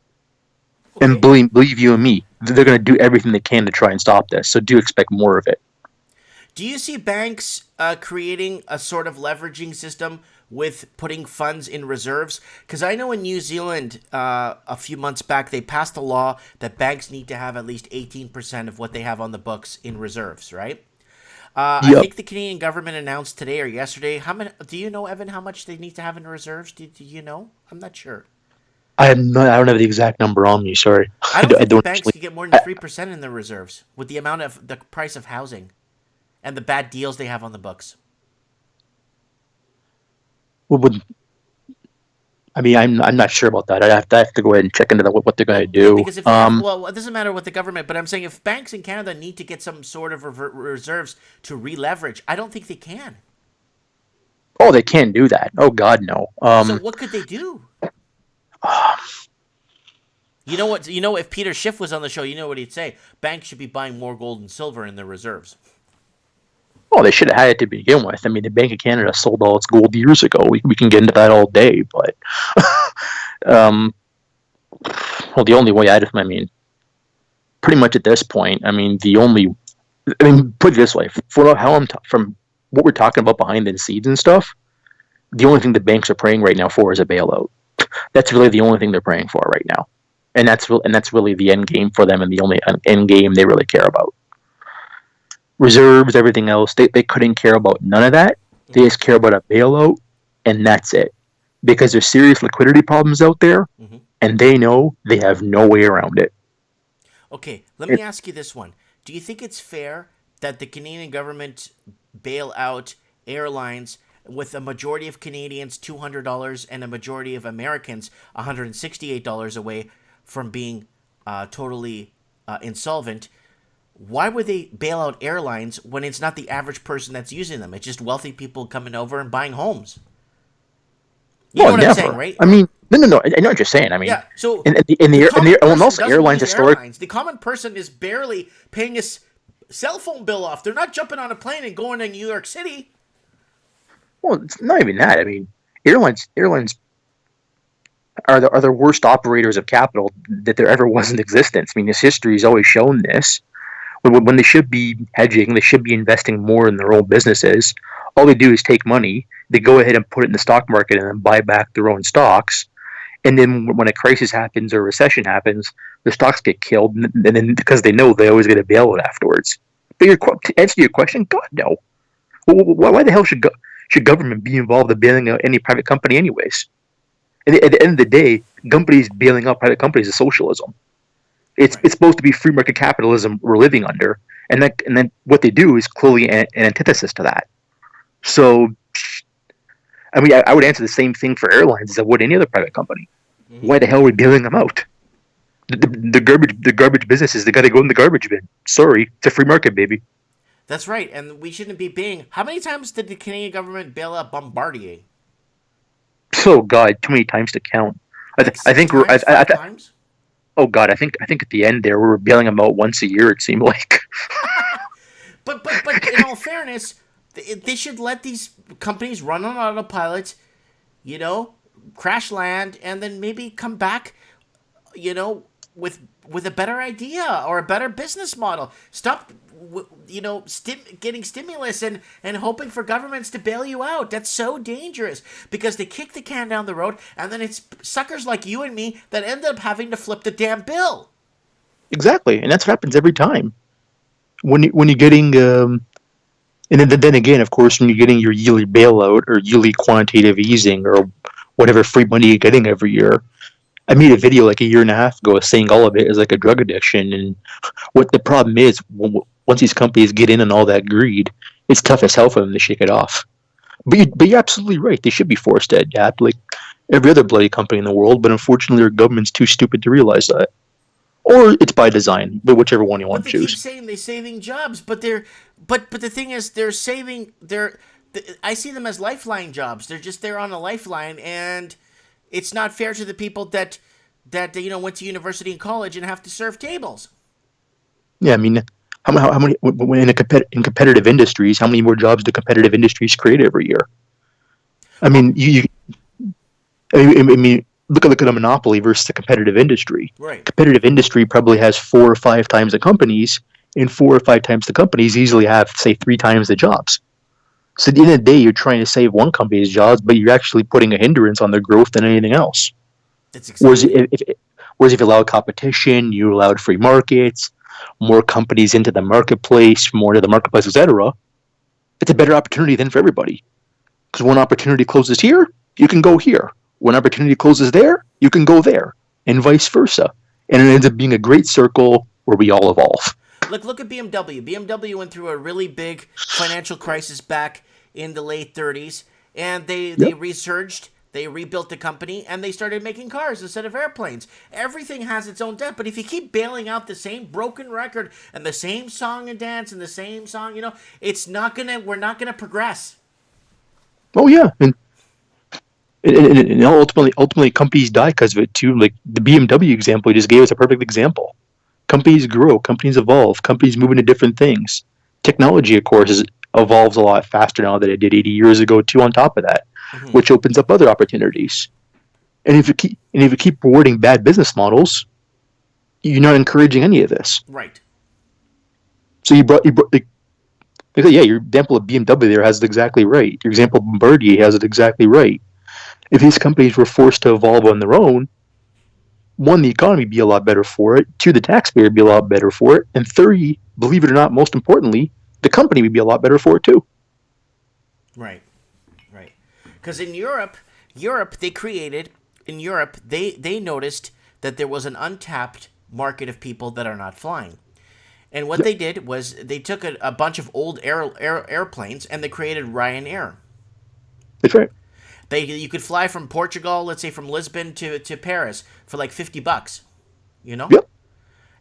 And Okay. believe you and me, they're going to do everything they can to try and stop this. So do expect more of it. Do you see banks creating a sort of leveraging system with putting funds in reserves? Because I know in New Zealand, a few months back, they passed a law that banks need to have at least 18% of what they have on the books in reserves, right? I Yep. think the Canadian government announced today or yesterday. How many? Do you know, Evan, how much they need to have in reserves? Do you know? I'm not sure. I don't have the exact number on me. Sorry, I don't I think the don't banks actually. can get more than I, 3% in their reserves with the amount of the price of housing and the bad deals they have on the books. would I mean, I'm not sure about that. I have to go ahead and check into what they're going to Well, yeah, do. because if they have, well, it doesn't matter what the government, but I'm saying if banks in Canada need to get some sort of reserves to re-leverage, I don't think they can. Oh, they can't do that. Oh God, no. So what could they do? You know what? You know, if Peter Schiff was on the show, you know what he'd say: banks should be buying more gold and silver in their reserves. Well, they should have had it to begin with. I mean, the Bank of Canada sold all its gold years ago. We can get into that all day, but um, well, the only way I mean, pretty much at this point, I mean, put it this way, from what we're talking about behind the scenes and stuff, the only thing the banks are praying right now for is a bailout. That's really the only thing they're praying for right now, and that's really the end game for them, and the only end game they really care about. Reserves, everything else, they couldn't care about none of that. They Mm-hmm. just care about a bailout, and that's it. Because there's serious liquidity problems out there, Mm-hmm. and they know they have no way around it. Okay, let me it ask you this one: do you think it's fair that the Canadian government bail out airlines with a majority of Canadians $200 and a majority of Americans $168 away from being totally insolvent? Why would they bail out airlines when it's not the average person that's using them? It's just wealthy people coming over and buying homes. You know well, what I'm saying, never. right? I mean, no. I know what you're saying. I mean, Yeah. So in the common and person also doesn't airlines use historic. airlines. The common person is barely paying his cell phone bill off. They're not jumping on a plane and going to New York City. Well, it's not even that. I mean, airlines are the worst operators of capital that there ever was in existence. I mean, this history has always shown this. When they should be hedging, they should be investing more in their own businesses. All they do is take money, they go ahead and put it in the stock market and then buy back their own stocks. And then when a crisis happens or a recession happens, the stocks get killed, and then because they know they always get a bailout afterwards. But to answer your question, God no. Why the hell should government be involved in bailing out any private company, anyways? At the end of the day, companies bailing out private companies is socialism. Right. It's supposed to be free market capitalism we're living under, and then what they do is clearly an antithesis to that. So, I mean, I would answer the same thing for airlines as I would any other private company. Mm-hmm. Why the hell are we bailing them out? The garbage businesses, they got to go in the garbage bin. Sorry, it's a free market, baby. That's right. And we shouldn't be paying. How many times did the Canadian government bail out Bombardier? Oh God, too many times to count. Like I six think we're. times, five times? Oh God, I think at the end there we were bailing them out once a year. It seemed like. But in all fairness, they should let these companies run on autopilot, you know, crash land, and then maybe come back, you know, with a better idea or a better business model. Stop, getting stimulus and hoping for governments to bail you out. That's so dangerous because they kick the can down the road, and then it's suckers like you and me that end up having to flip the damn bill. Exactly, and that's what happens every time. when you're getting and then again, of course, when you're getting your yearly bailout or yearly quantitative easing or whatever free money you're getting every year. I made a video like a year and a half ago saying all of it is like a drug addiction, and what the problem is once these companies get in on all that greed, it's tough as hell for them to shake it off. But you're absolutely right. They should be forced to adapt like every other bloody company in the world. But unfortunately, our government's too stupid to realize that, or it's by design. But whichever one you But want they to keep choose. saying they're saving jobs, but but the thing is they're saving I see them as lifeline jobs. They're just there on a lifeline, and it's not fair to the people that went to university and college and have to serve tables. Yeah, I mean, how many in competitive industries? How many more jobs do competitive industries create every year? I Well, mean, I mean, look at a monopoly versus a competitive industry. right. Competitive industry probably has 4 or 5 times the companies, and 4 or 5 times the companies easily have, say, 3 times the jobs. So at the end of the day, you're trying to save one company's jobs, but you're actually putting a hindrance on their growth than anything else. That's Whereas exactly. if you allow competition, you allowed free markets, more companies into the marketplace, more to the marketplace, etc., it's a better opportunity then for everybody. Because when opportunity closes here, you can go here. When opportunity closes there, you can go there, and vice versa. And it ends up being a great circle where we all evolve. Look at BMW. BMW went through a really big financial crisis back in the late 30s, and they Yep. resurged. They rebuilt the company, and they started making cars instead of airplanes. Everything has its own depth, but if you keep bailing out the same broken record and the same song and dance and the same song, it's not gonna. We're not gonna progress. Oh yeah, and ultimately companies die because of it too. Like the BMW example you just gave us a perfect example. Companies grow, companies evolve, companies move into different things. Technology, of course, evolves a lot faster now than it did 80 years ago too. On top of that, Hmm. which opens up other opportunities. And if you keep rewarding bad business models, you're not encouraging any of this. Right. So like, yeah, your example of BMW there has it exactly right. Your example of Bombardier has it exactly right. If these companies were forced to evolve on their own, one, the economy would be a lot better for it. Two, the taxpayer would be a lot better for it. And three, believe it or not, most importantly, the company would be a lot better for it too. Right. Right. Because in Europe they created in Europe they noticed that there was an untapped market of people that are not flying. And what Yep, they did was they took a bunch of old airplanes and they created Ryanair. that's right. You could fly from Portugal, let's say from Lisbon to Paris for like $50, you know? Yep,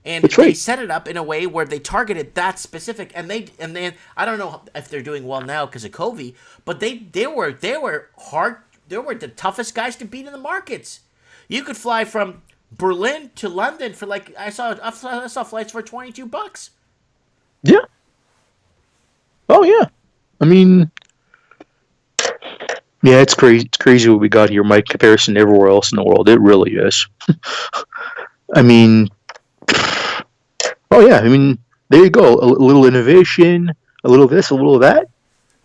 And that's they right. set it up in a way where they targeted that specific and then I don't know if they're doing well now because of COVID, but they were hard they were the toughest guys to beat in the markets. You could fly from Berlin to London for like I saw flights for $22. Yeah. Oh yeah. I mean, yeah, it's crazy. It's crazy what we got here, Mike. Comparison to everywhere else in the world, it really is. I mean, oh yeah. I mean, there you go. A little innovation, a little this, a little that,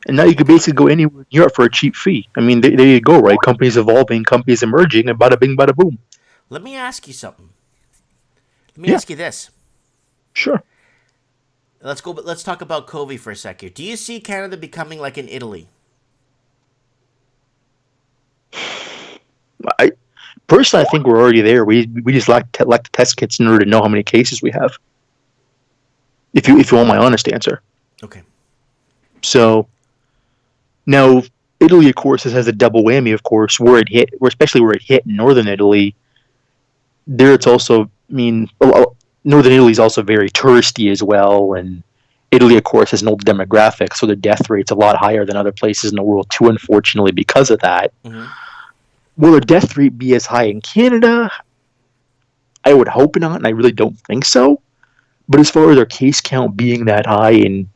and now you could basically go anywhere in Europe for a cheap fee. I mean, there you go, right? Companies evolving, companies emerging, and bada bing, bada boom. Let me ask you something. Let me Yeah, ask you this. sure. Let's talk about COVID for a second. Do you see Canada becoming like an Italy? I personally, I think we're already there. We just lack the test kits in order to know how many cases we have. If you want my honest answer. Okay. So now Italy, of course, has a double whammy. Of course, especially where it hit in northern Italy. There, it's also. I mean, northern Italy is also very touristy as well, and Italy, of course, has an older demographic, so the death rate's a lot higher than other places in the world too. Unfortunately, because of that, Mm-hmm. will the death rate be as high in Canada? I would hope not, and I really don't think so. But as far as our case count being that high, and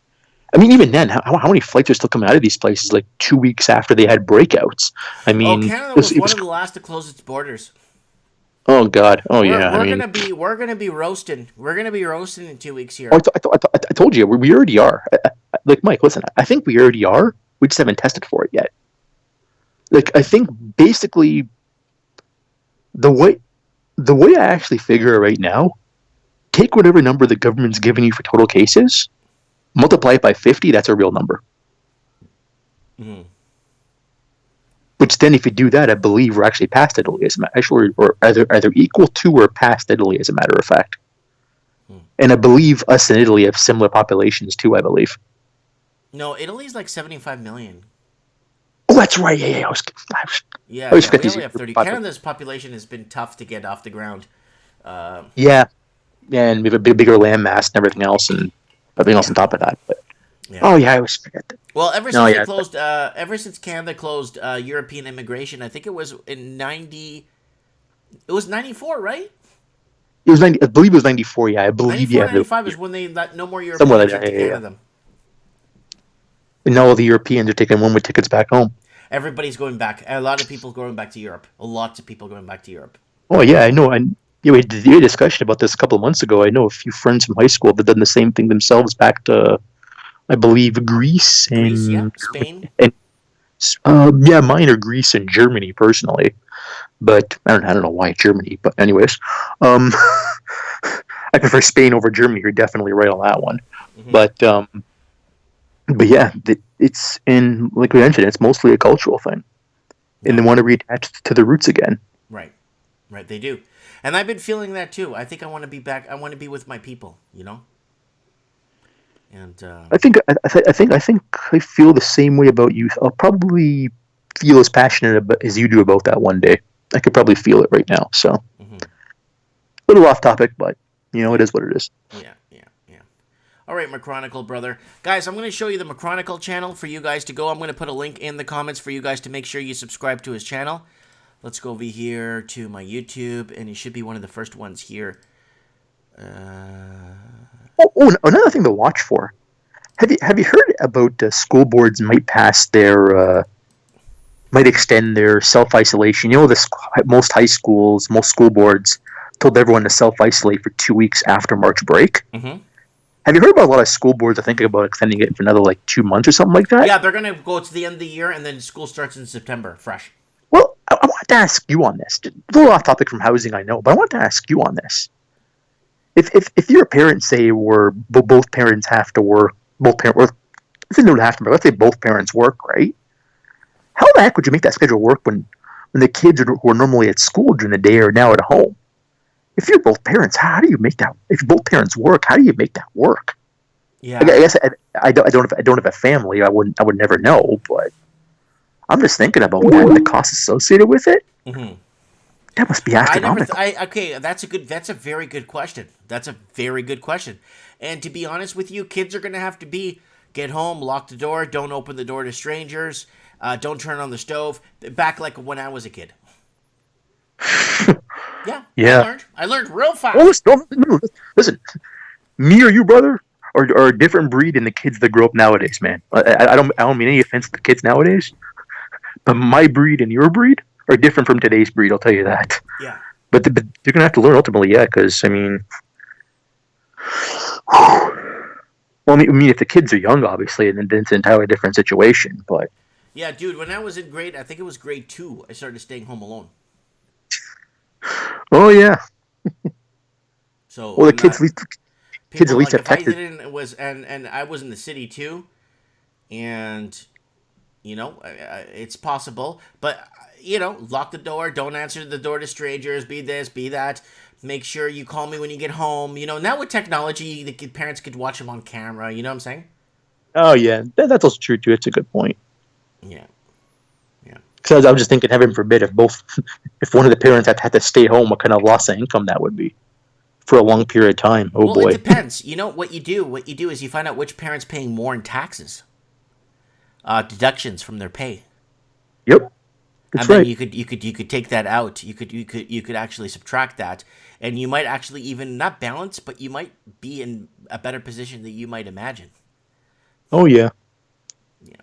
I mean, even then, how many flights are still coming out of these places like 2 weeks after they had breakouts? I Oh, mean, Canada was it one was of the last to close its borders. oh god, oh We're yeah. I we're mean, gonna be we're gonna be roasting. We're gonna be roasting in 2 weeks oh, here. I told you we already are. Like Mike, listen, I think we already are. We just haven't tested for it yet. Like I think basically the way the way I actually figure it right now, take whatever number the government's giving you for total cases, Multiply it by 50, that's a real number. Mm-hmm. Which then, if you do that, I believe we're actually past Italy, or either equal to or past Italy, as a matter of fact. Hmm. And I believe us and Italy have similar populations too. I believe. No, Italy's like 75 million. Oh, that's right. Yeah. I Yeah, always yeah. forget We these. only have 30. Canada's population has been tough to get off the ground. Uh, Yeah, and we have a bigger land mass and everything else yeah, on top of that. But yeah. oh yeah, I always forget that. Well, ever No, since they yeah, closed, ever since Canada closed European immigration, I think it was in 90. It was 94, right? it was 90. I believe it was 94. Yeah, I believe 94, yeah, 95 is when they let no more somewhere like Europeans that. into Yeah. Canada. And now all the Europeans are taking one-way tickets back home. Everybody's going back. A lot of people going back to Europe. Lots of people going back to Europe. Oh yeah, I know. And yeah, we had a discussion about this a couple of months ago. I know a few friends from high school that done the same thing themselves back to, I believe, Greece Greece, yeah. and Spain. and yeah, mine are Greece and Germany personally, but I don't know why Germany. But anyways, um, I prefer Spain over Germany. You're definitely right on that one. Hmm. But yeah, it's in like we mentioned, it's mostly a cultural thing, and Yeah, they want to reattach to the roots again. right. Right, they do. And I've been feeling that too. I think I want to be back. I want to be with my people, you know? And I think I feel the same way about youth. I'll probably feel as passionate as you do about that one day. I could probably feel it right now. So a mhm. little off topic, but it Yeah, is what it is. yeah, yeah, yeah. All right, McChronicle brother. Guys, I'm going to show you the McChronicle channel for you guys to go. I'm going to put a link in the comments for you guys to make sure you subscribe to his channel. Let's go over here to my YouTube, and it should be one of the first ones here. Another thing to watch for. Have you heard about school boards might extend their self isolation? Most high schools, most school boards told everyone to self isolate for 2 weeks after March break. Mm-hmm. Have you heard about a lot of school boards are thinking about extending it for another like 2 months or something like that? Yeah, they're going to go to the end of the year, and then school starts in September, fresh. Well, I want to ask you on this. A little off topic from housing, I know, but I want to ask you on this. If you're a parent, say, where both parents have to work, let's say they don't have to work, let's say both parents work, right? How the heck would you make that schedule work when the kids who are normally at school during the day are now at home? If you're both parents, how do you make that? If both parents work, how do you make that work? I Yeah. guess I don't have a family. I would never know, but I'm just thinking about that. The costs associated with it. Mm-hmm. That must be I never. astronomical. Okay. That's a very good question. That's a very good question. And to be honest with you, kids are gonna have to get home, lock the door, don't open the door to strangers, don't turn on the stove. Back like when I was a kid. Yeah, I Yeah. learned. I learned real Well, fast. listen. Me or you, brother, are a different breed than the kids that grow up nowadays, man. I don't mean any offense to the kids nowadays, but my breed and your breed are different from today's breed. I'll tell you that. Yeah. But they're gonna have to learn ultimately, yeah. Because I mean, well, if the kids are young, obviously, then it's an entirely different situation. But Yeah, dude. When I was in grade, I think it was grade 2, I started staying home alone. oh yeah, So well the I'm kids not at least kids at people least like have if I tech. didn't it was and I was in the city too, and it's possible, but lock the door, don't answer the door to strangers, be this, be that. Make sure you call me when you get home. Now with technology, parents could watch them on camera. You know what I'm saying? Oh yeah, that's also true too. It's a good point. Yeah, yeah. Because I was just thinking, heaven forbid, if one of the parents had to stay home, what kind of loss of income that would be for a long period of time. Oh Well, it boy. depends. What you do. What you do is you find out which parent's paying more in taxes, deductions from their pay, Yep, and that's then right. you could take that out. You could actually subtract that, and you might actually even not balance, but you might be in a better position than you might imagine. Oh yeah. Yeah.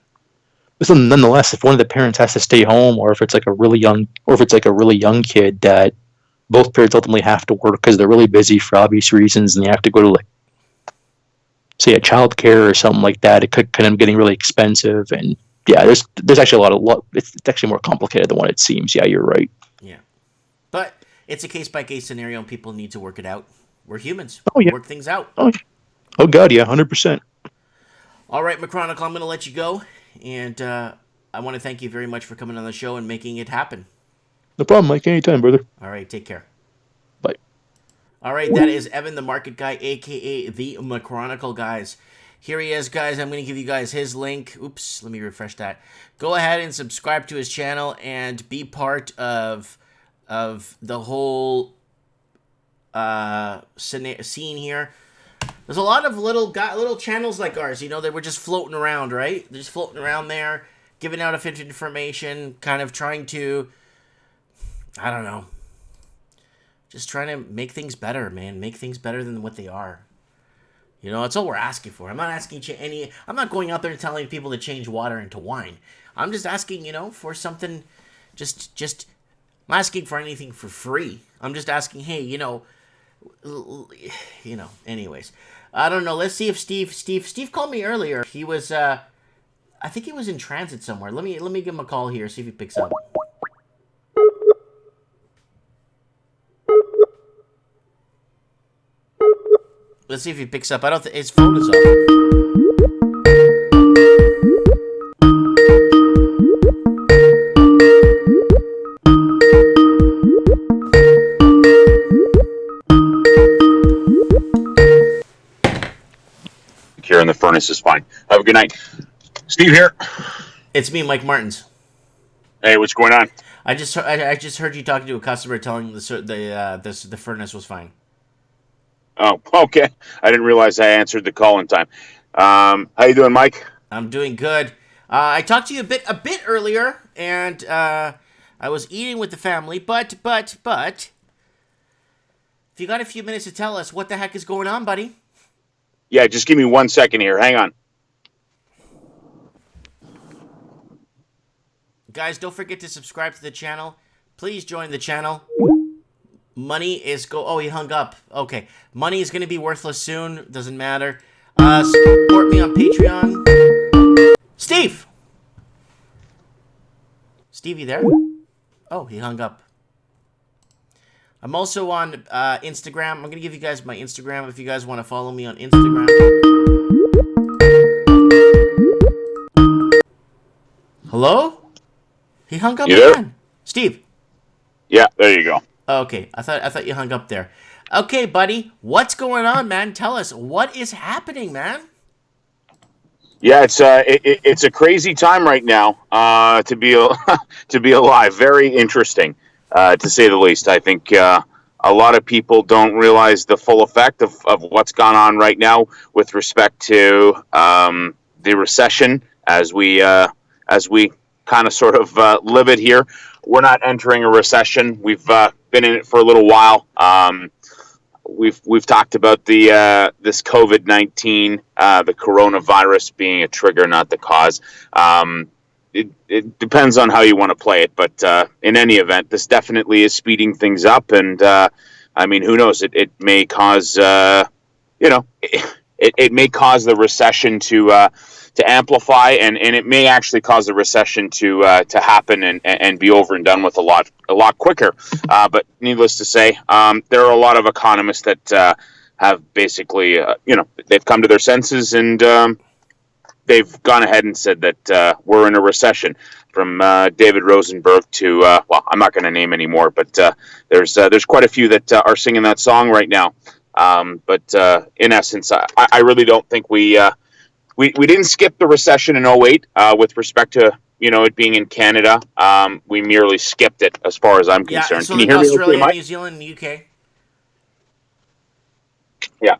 But so nonetheless, if one of the parents has to stay home, or if it's like a really young kid that both parents ultimately have to work because they're really busy for obvious reasons, and they have to go to like say a child care or something like that, it could end up getting really expensive. And yeah, there's actually it's actually more complicated than what it seems. Yeah, you're right. Yeah. But it's a case by case scenario, and people need to work it out. We're humans. Oh We yeah. work things out. Oh, oh god, yeah, 100%. All right, McChronicle, I'm going to let you go. And I want to thank you very much for coming on the show and making it happen. No problem, Mike. Anytime, brother. All right, take care. Bye. All right, that is Evan the Market Guy, a.k.a. the McChronicle, guys. Here he is, guys. I'm going to give you guys his link. Oops, let me refresh that. Go ahead and subscribe to his channel and be part of the whole scene here. There's a lot of little channels like ours, you know, they were just floating around, right? They're just floating around there, giving out information, kind of trying to, I don't know, just trying to make things better, man. Make things better than what they are. You know, that's all we're asking for. I'm not asking I'm not going out there and telling people to change water into wine. I'm just asking, you know, for something, I'm asking for anything for free. I'm just asking, hey, you know, anyways. I don't know. Let's see if Steve called me earlier. He was, I think he was in transit somewhere. Let me give him a call here, see if he picks up. Let's see if he picks up. I don't think his phone is off. Here in the furnace is fine. Have a good night. Steve here. It's me, Mike Martins. Hey, what's going on? I just heard you talking to a customer telling the furnace was fine. Oh, okay. I didn't realize I answered the call in time. How you doing, Mike? I'm doing good. I talked to you a bit earlier, and I was eating with the family. But, if you got a few minutes to tell us what the heck is going on, buddy. Yeah, just give me 1 second here. Hang on. Guys, don't forget to subscribe to the channel. Please join the channel. Money is Oh, he hung up. Okay. Money is going to be worthless soon. Doesn't matter. Support me on Patreon. Steve! Steve, you there? Oh, he hung up. I'm also on Instagram. I'm going to give you guys my Instagram if you guys want to follow me on Instagram. Hello? He hung up again. Steve. Yeah, there you go. Okay, I thought you hung up there. Okay, buddy, what's going on, man? Tell us, what is happening, man? Yeah, it's a crazy time right now to be to be alive. Very interesting, to say the least. I think a lot of people don't realize the full effect of what's gone on right now with respect to the recession as we kind of sort of live it here. We're not entering a recession. We've been in it for a little while. We've talked about the this COVID-19, the coronavirus being a trigger, not the cause. It depends on how you want to play it, but in any event, this definitely is speeding things up, and I mean, who knows? It may cause it may cause the recession to amplify, and it may actually cause the recession to happen and be over and done with a lot quicker. But needless to say, there are a lot of economists that have basically, they've come to their senses and they've gone ahead and said that we're in a recession. From David Rosenberg to, well, I'm not going to name any more, but there's quite a few that are singing that song right now. But in essence, I really don't think we didn't skip the recession in '08 with respect to it being in Canada. We merely skipped it as far as I'm concerned. So Can you hear me? Australia, Okay, New Zealand, and UK. Yeah.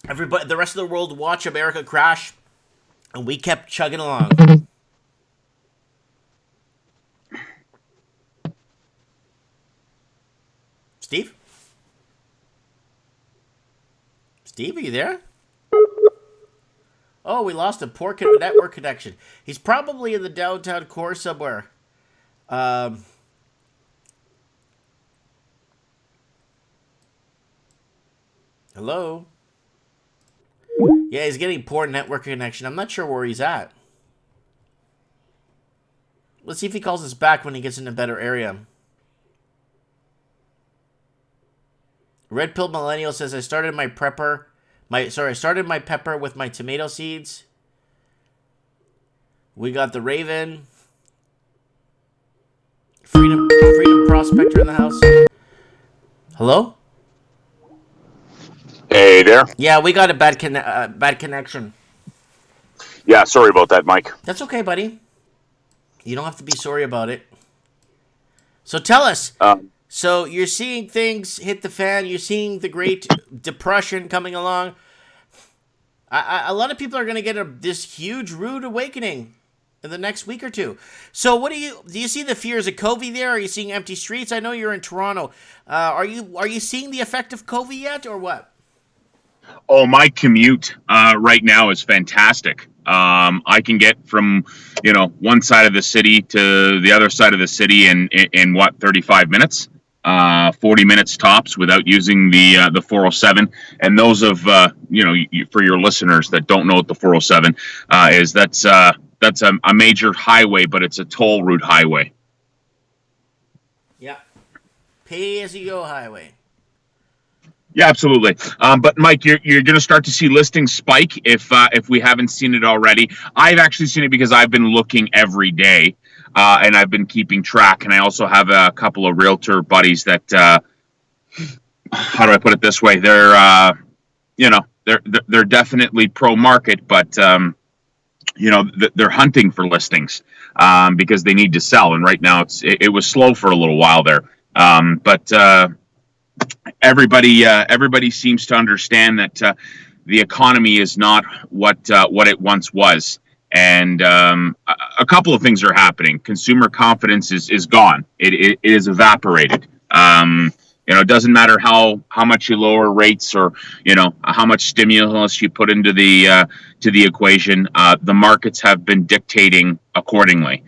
Everybody, the rest of the world watched America crash, and we kept chugging along. Steve? Steve, are you there? Oh, we lost a poor network connection. He's probably in the downtown core somewhere. Hello? Yeah, he's getting poor network connection. I'm not sure where he's at. Let's see if he calls us back when he gets in a better area. Red Pill Millennial says, I started my prepper I started my pepper with my tomato seeds. We got the Raven. Freedom Prospector in the house. Hello? Hey there. Yeah, we got a bad connection. Yeah, sorry about that, Mike. That's okay, buddy. You don't have to be sorry about it. So tell us. Um, So you're seeing things hit the fan. You're seeing the Great Depression coming along. A lot of people are going to get this huge rude awakening in the next week or two. So what do you see the fears of COVID there? Are you seeing empty streets? I know you're in Toronto. Are you seeing the effect of COVID yet, or what? Oh, my commute right now is fantastic. I can get from, one side of the city to the other side of the city in what, 35 minutes? 40 minutes tops without using the 407. And those of, for your listeners that don't know what the 407 is, that's a major highway, but it's a toll route highway. Yeah. Pay as you go highway. Yeah, absolutely. But Mike, you're going to start to see listings spike if we haven't seen it already. I've actually seen it because I've been looking every day, and I've been keeping track. And I also have a couple of realtor buddies that, how do I put it this way? They're definitely pro market, but they're hunting for listings because they need to sell. And right now it was slow for a little while there, but. Everybody seems to understand that the economy is not what it once was, and a couple of things are happening. Consumer confidence is gone. It is evaporated. It doesn't matter how much you lower rates or how much stimulus you put into the equation. The markets have been dictating accordingly.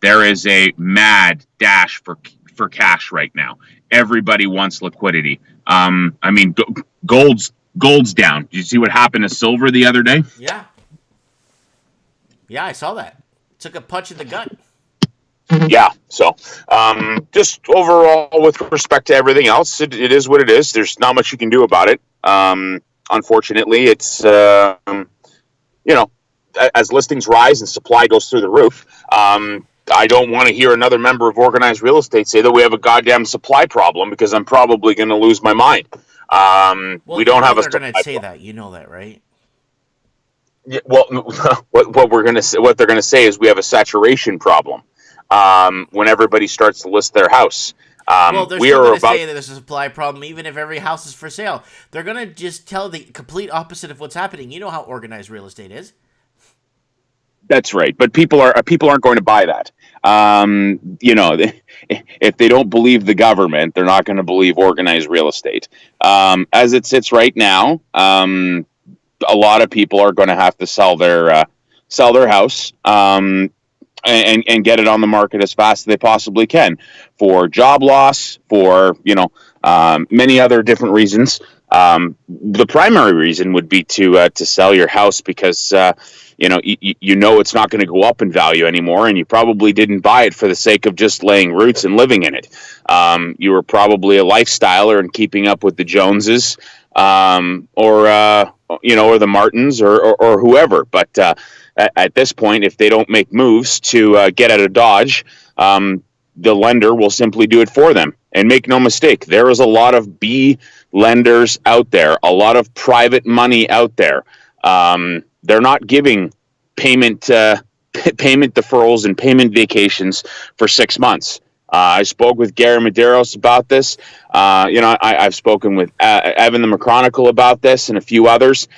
There is a mad dash for cash right now. Everybody wants liquidity. Gold's down. Did you see what happened to silver the other day? Yeah. Yeah, I saw that. Took a punch in the gut. Yeah. So, just overall, with respect to everything else, it is what it is. There's not much you can do about it. Unfortunately, it's as listings rise and supply goes through the roof. I don't want to hear another member of organized real estate say that we have a goddamn supply problem, because I'm probably going to lose my mind. Well, we don't have a. They're going to say that. You know that, right? Yeah, well, what they're going to say is we have a saturation problem. When everybody starts to list their house. Well, they're still going to say that there's a supply problem, even if every house is for sale. They're going to just tell the complete opposite of what's happening. You know how organized real estate is. That's right, but people aren't going to buy that. If they don't believe the government, they're not going to believe organized real estate. As it sits right now, a lot of people are going to have to sell their house. And get it on the market as fast as they possibly can, for job loss, for many other different reasons. The primary reason would be to sell your house because it's not going to go up in value anymore, and you probably didn't buy it for the sake of just laying roots and living in it. You were probably a lifestyler and keeping up with the Joneses, or the Martins, or whoever, but. At this point, if they don't make moves to get out of Dodge, the lender will simply do it for them. And make no mistake, there is a lot of B lenders out there, a lot of private money out there. They're not giving payment deferrals and payment vacations for 6 months. I spoke with Gary Medeiros about this. I've spoken with Evan the McChronicle about this, and a few others.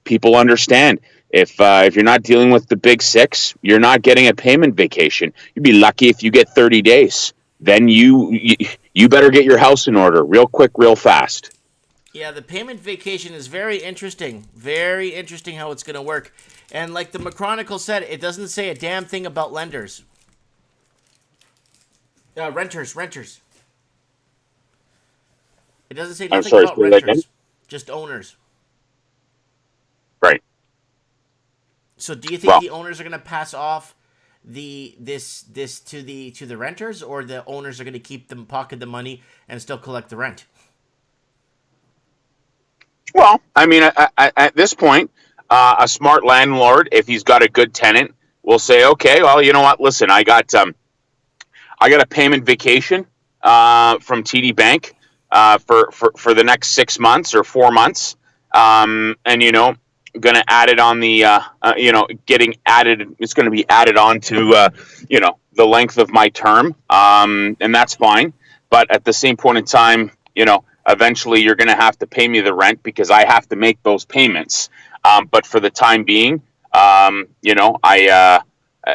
People understand if you're not dealing with the big six, you're not getting a payment vacation. You'd be lucky if you get 30 days. Then you better get your house in order real quick, real fast. Yeah, the payment vacation is very interesting. Very interesting how it's going to work. And like the McChronicle said, it doesn't say a damn thing about lenders. Renters. It doesn't say anything about renters, just owners. Right. So do you think the owners are going to pass off this to the renters, or the owners are going to pocket the money and still collect the rent? Well, I mean, at this point, a smart landlord, if he's got a good tenant, will say, okay, well, you know what? Listen, I got a payment vacation from TD Bank for the next 6 months or 4 months, and going to add it on the getting added. It's going to be added on to the length of my term, and that's fine. But at the same point in time, eventually you're going to have to pay me the rent because I have to make those payments. But for the time being, I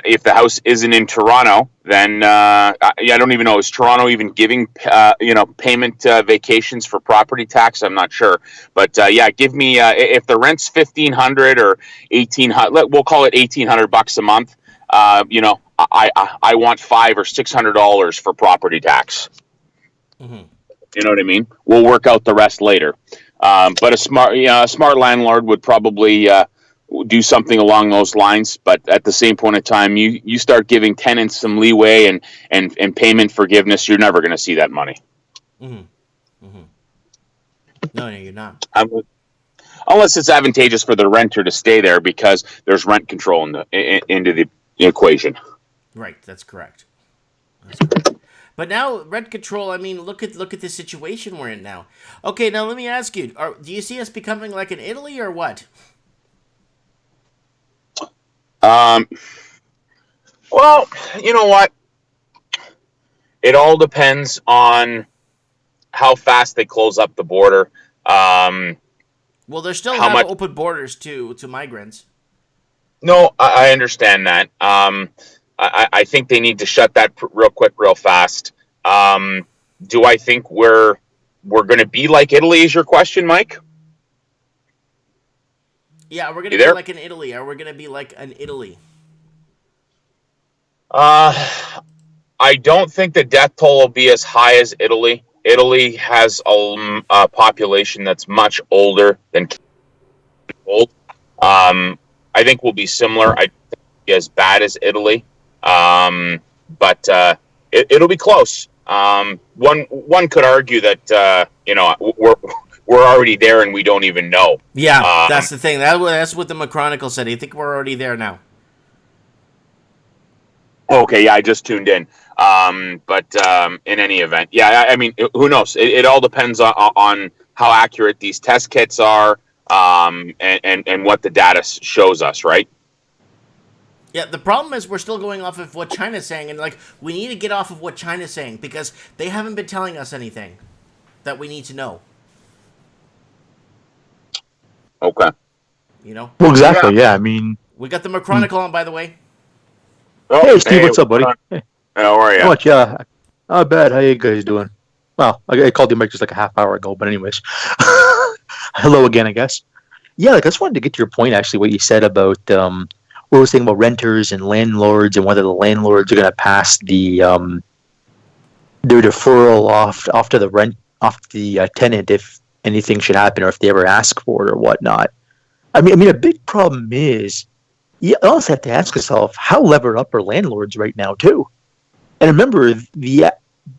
if the house isn't in Toronto, then I don't even know. Is Toronto even giving payment vacations for property tax? I'm not sure, but give me if the rent's $1,500 or $1,800. We'll call it $1,800 a month. I want $500 or $600 for property tax. Mm-hmm. You know what I mean? We'll work out the rest later. But a smart landlord would probably do something along those lines. But at the same point in time, you start giving tenants some leeway and payment forgiveness, you're never going to see that money. Mm-hmm. Mm-hmm. No, you're not. Unless it's advantageous for the renter to stay there because there's rent control into the equation. Right, that's correct. That's correct. But now rent control. I mean, look at the situation we're in now. Okay, now let me ask you: do you see us becoming like in Italy or what? Well, you know what? It all depends on how fast they close up the border. Well, they still have open borders to migrants. No, I understand that. I think they need to shut that real quick, real fast. Do I think we're going to be like Italy? Is your question, Mike? Yeah, we're going to be like in Italy. Or we're going to be like an Italy. I don't think the death toll will be as high as Italy. Italy has a population that's much older than old. I think we'll be similar. I don't think it'll be as bad as Italy, but it'll be close. One could argue that we're already there and we don't even know. Yeah, that's the thing. That's what the McChronicle said. I think we're already there now. Okay, yeah, I just tuned in. But in any event, yeah, I mean, who knows? It all depends on how accurate these test kits are, and what the data shows us, right? Yeah, the problem is we're still going off of what China's saying, and we need to get off of what China's saying because they haven't been telling us anything that we need to know. Okay. Well, exactly. Yeah, I mean, we got the McChronicle on, by the way. Oh, hey, Steve, what's up, buddy? Hey. How are you? What? Yeah, not bad. How you guys doing? Well, I called you Mike just like a half hour ago, but anyways, hello again, I guess. Yeah, I just wanted to get to your point, actually, what you said about what we were saying about renters and landlords and whether the landlords are going to pass their deferral off to the tenant if anything should happen or if they ever ask for it or whatnot. I mean, a big problem is. You also have to ask yourself, how levered up are landlords right now, too? And remember,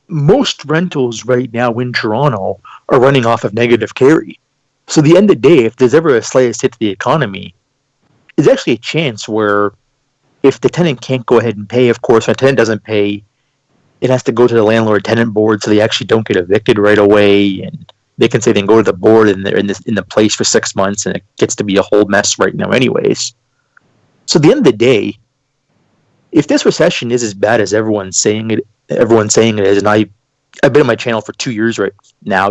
most rentals right now in Toronto are running off of negative carry. So at the end of the day, if there's ever a slightest hit to the economy, there's actually a chance where if the tenant can't go ahead and pay, of course, when a tenant doesn't pay, it has to go to the landlord-tenant board so they actually don't get evicted right away. And they can say they can go to the board and they're in the place for 6 months, and it gets to be a whole mess right now anyways. So at the end of the day, if this recession is as bad as everyone's saying it is, and I've been on my channel for 2 years right now,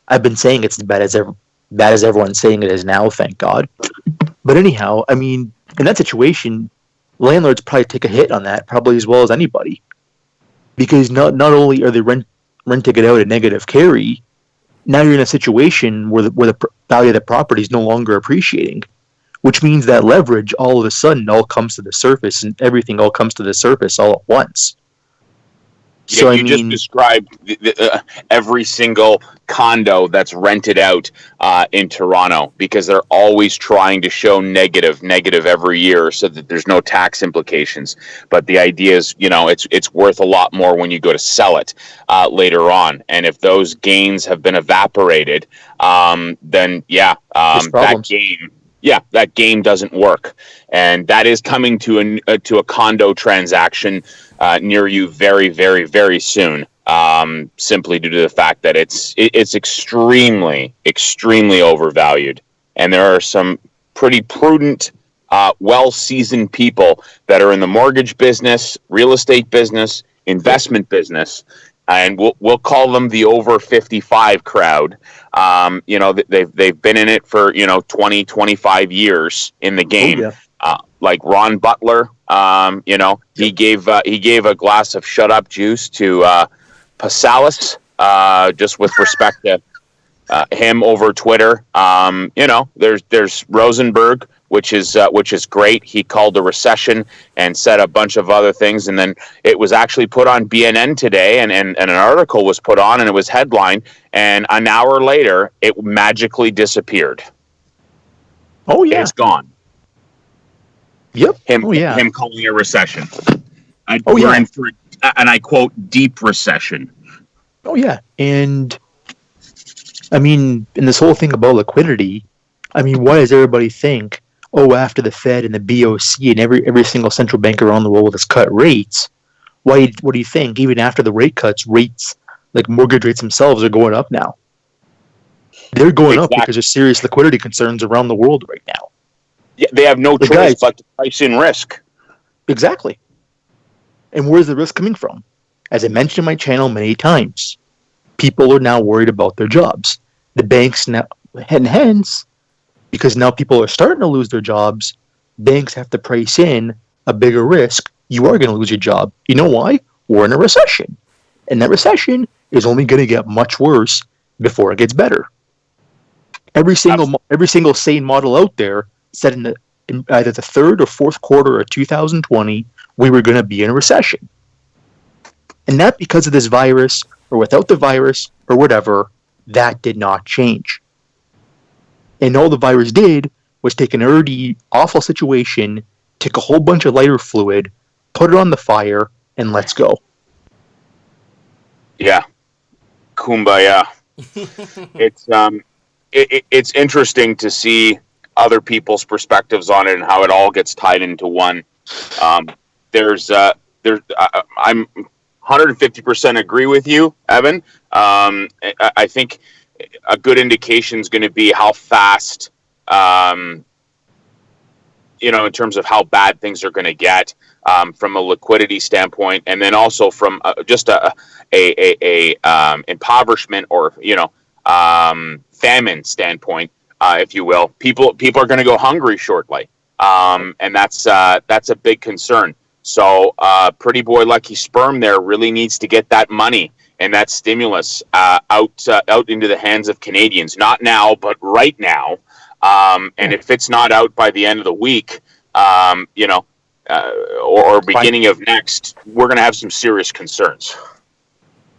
I've been saying it's as bad as everyone's saying it is now, thank God. But anyhow, I mean, in that situation, landlords probably take a hit on that probably as well as anybody. Because not only are they renting it out at negative carry, now you're in a situation where the value of the property is no longer appreciating. Which means that leverage all of a sudden all comes to the surface and everything all comes to the surface all at once. Yeah, So I you just mean, described every single condo that's rented out in Toronto because they're always trying to show negative every year so that there's no tax implications. But the idea is, it's worth a lot more when you go to sell it later on. And if those gains have been evaporated, then there's problems. that game doesn't work, and that is coming to a condo transaction near you very, very, very soon. Simply due to the fact that it's extremely, extremely overvalued, and there are some pretty prudent, well-seasoned people that are in the mortgage business, real estate business, investment business, and we'll call them the over 55 crowd. They've been in it for 20, 25 years in the Oh game. yeah. Like Ron Butler, he Yep. gave a glass of shut up juice to Pasalis, just with respect to him over Twitter. There's Rosenberg, which is great. He called a recession and said a bunch of other things, and then it was actually put on BNN today, and an article was put on, and it was headlined, and an hour later, it magically disappeared. Oh yeah. It's gone. Yep. Him Oh yeah. him calling a recession. Oh We're yeah. in for, and I quote, deep recession. Oh yeah. And I mean, in this whole thing about liquidity, I mean, why does everybody think, oh, after the Fed and the BOC and every single central bank around the world has cut rates? Why? What do you think? Even after the rate cuts, rates like mortgage rates themselves are going up now. They're going up because Exactly. there's serious liquidity concerns around the world right now. Yeah, they have no The choice guys, but to price in risk. exactly. And where's the risk coming from? As I mentioned in my channel many times, people are now worried about their jobs. The banks now, and hence, because now people are starting to lose their jobs, banks have to price in a bigger risk. You are going to lose your job. You know why? We're in a recession. And that recession is only going to get much worse before it gets better. Every single sane model out there said in either the third or fourth quarter of 2020 we were going to be in a recession, and not because of this virus or without the virus or whatever. That did not change, and all the virus did was take an already awful situation, take a whole bunch of lighter fluid, put it on the fire, and let's go. Yeah, kumbaya. It's interesting to see other people's perspectives on it and how it all gets tied into one. Um, I'm 150% agree with you, Evan. I think a good indication is going to be how fast, in terms of how bad things are going to get from a liquidity standpoint, and then also from just a impoverishment or famine standpoint, if you will. People are going to go hungry shortly, and that's a big concern. So, Pretty Boy Lucky Sperm there really needs to get that money and that stimulus out into the hands of Canadians. Not now, but right now. And if it's not out by the end of the week, or Fine. beginning of next, we're going to have some serious concerns.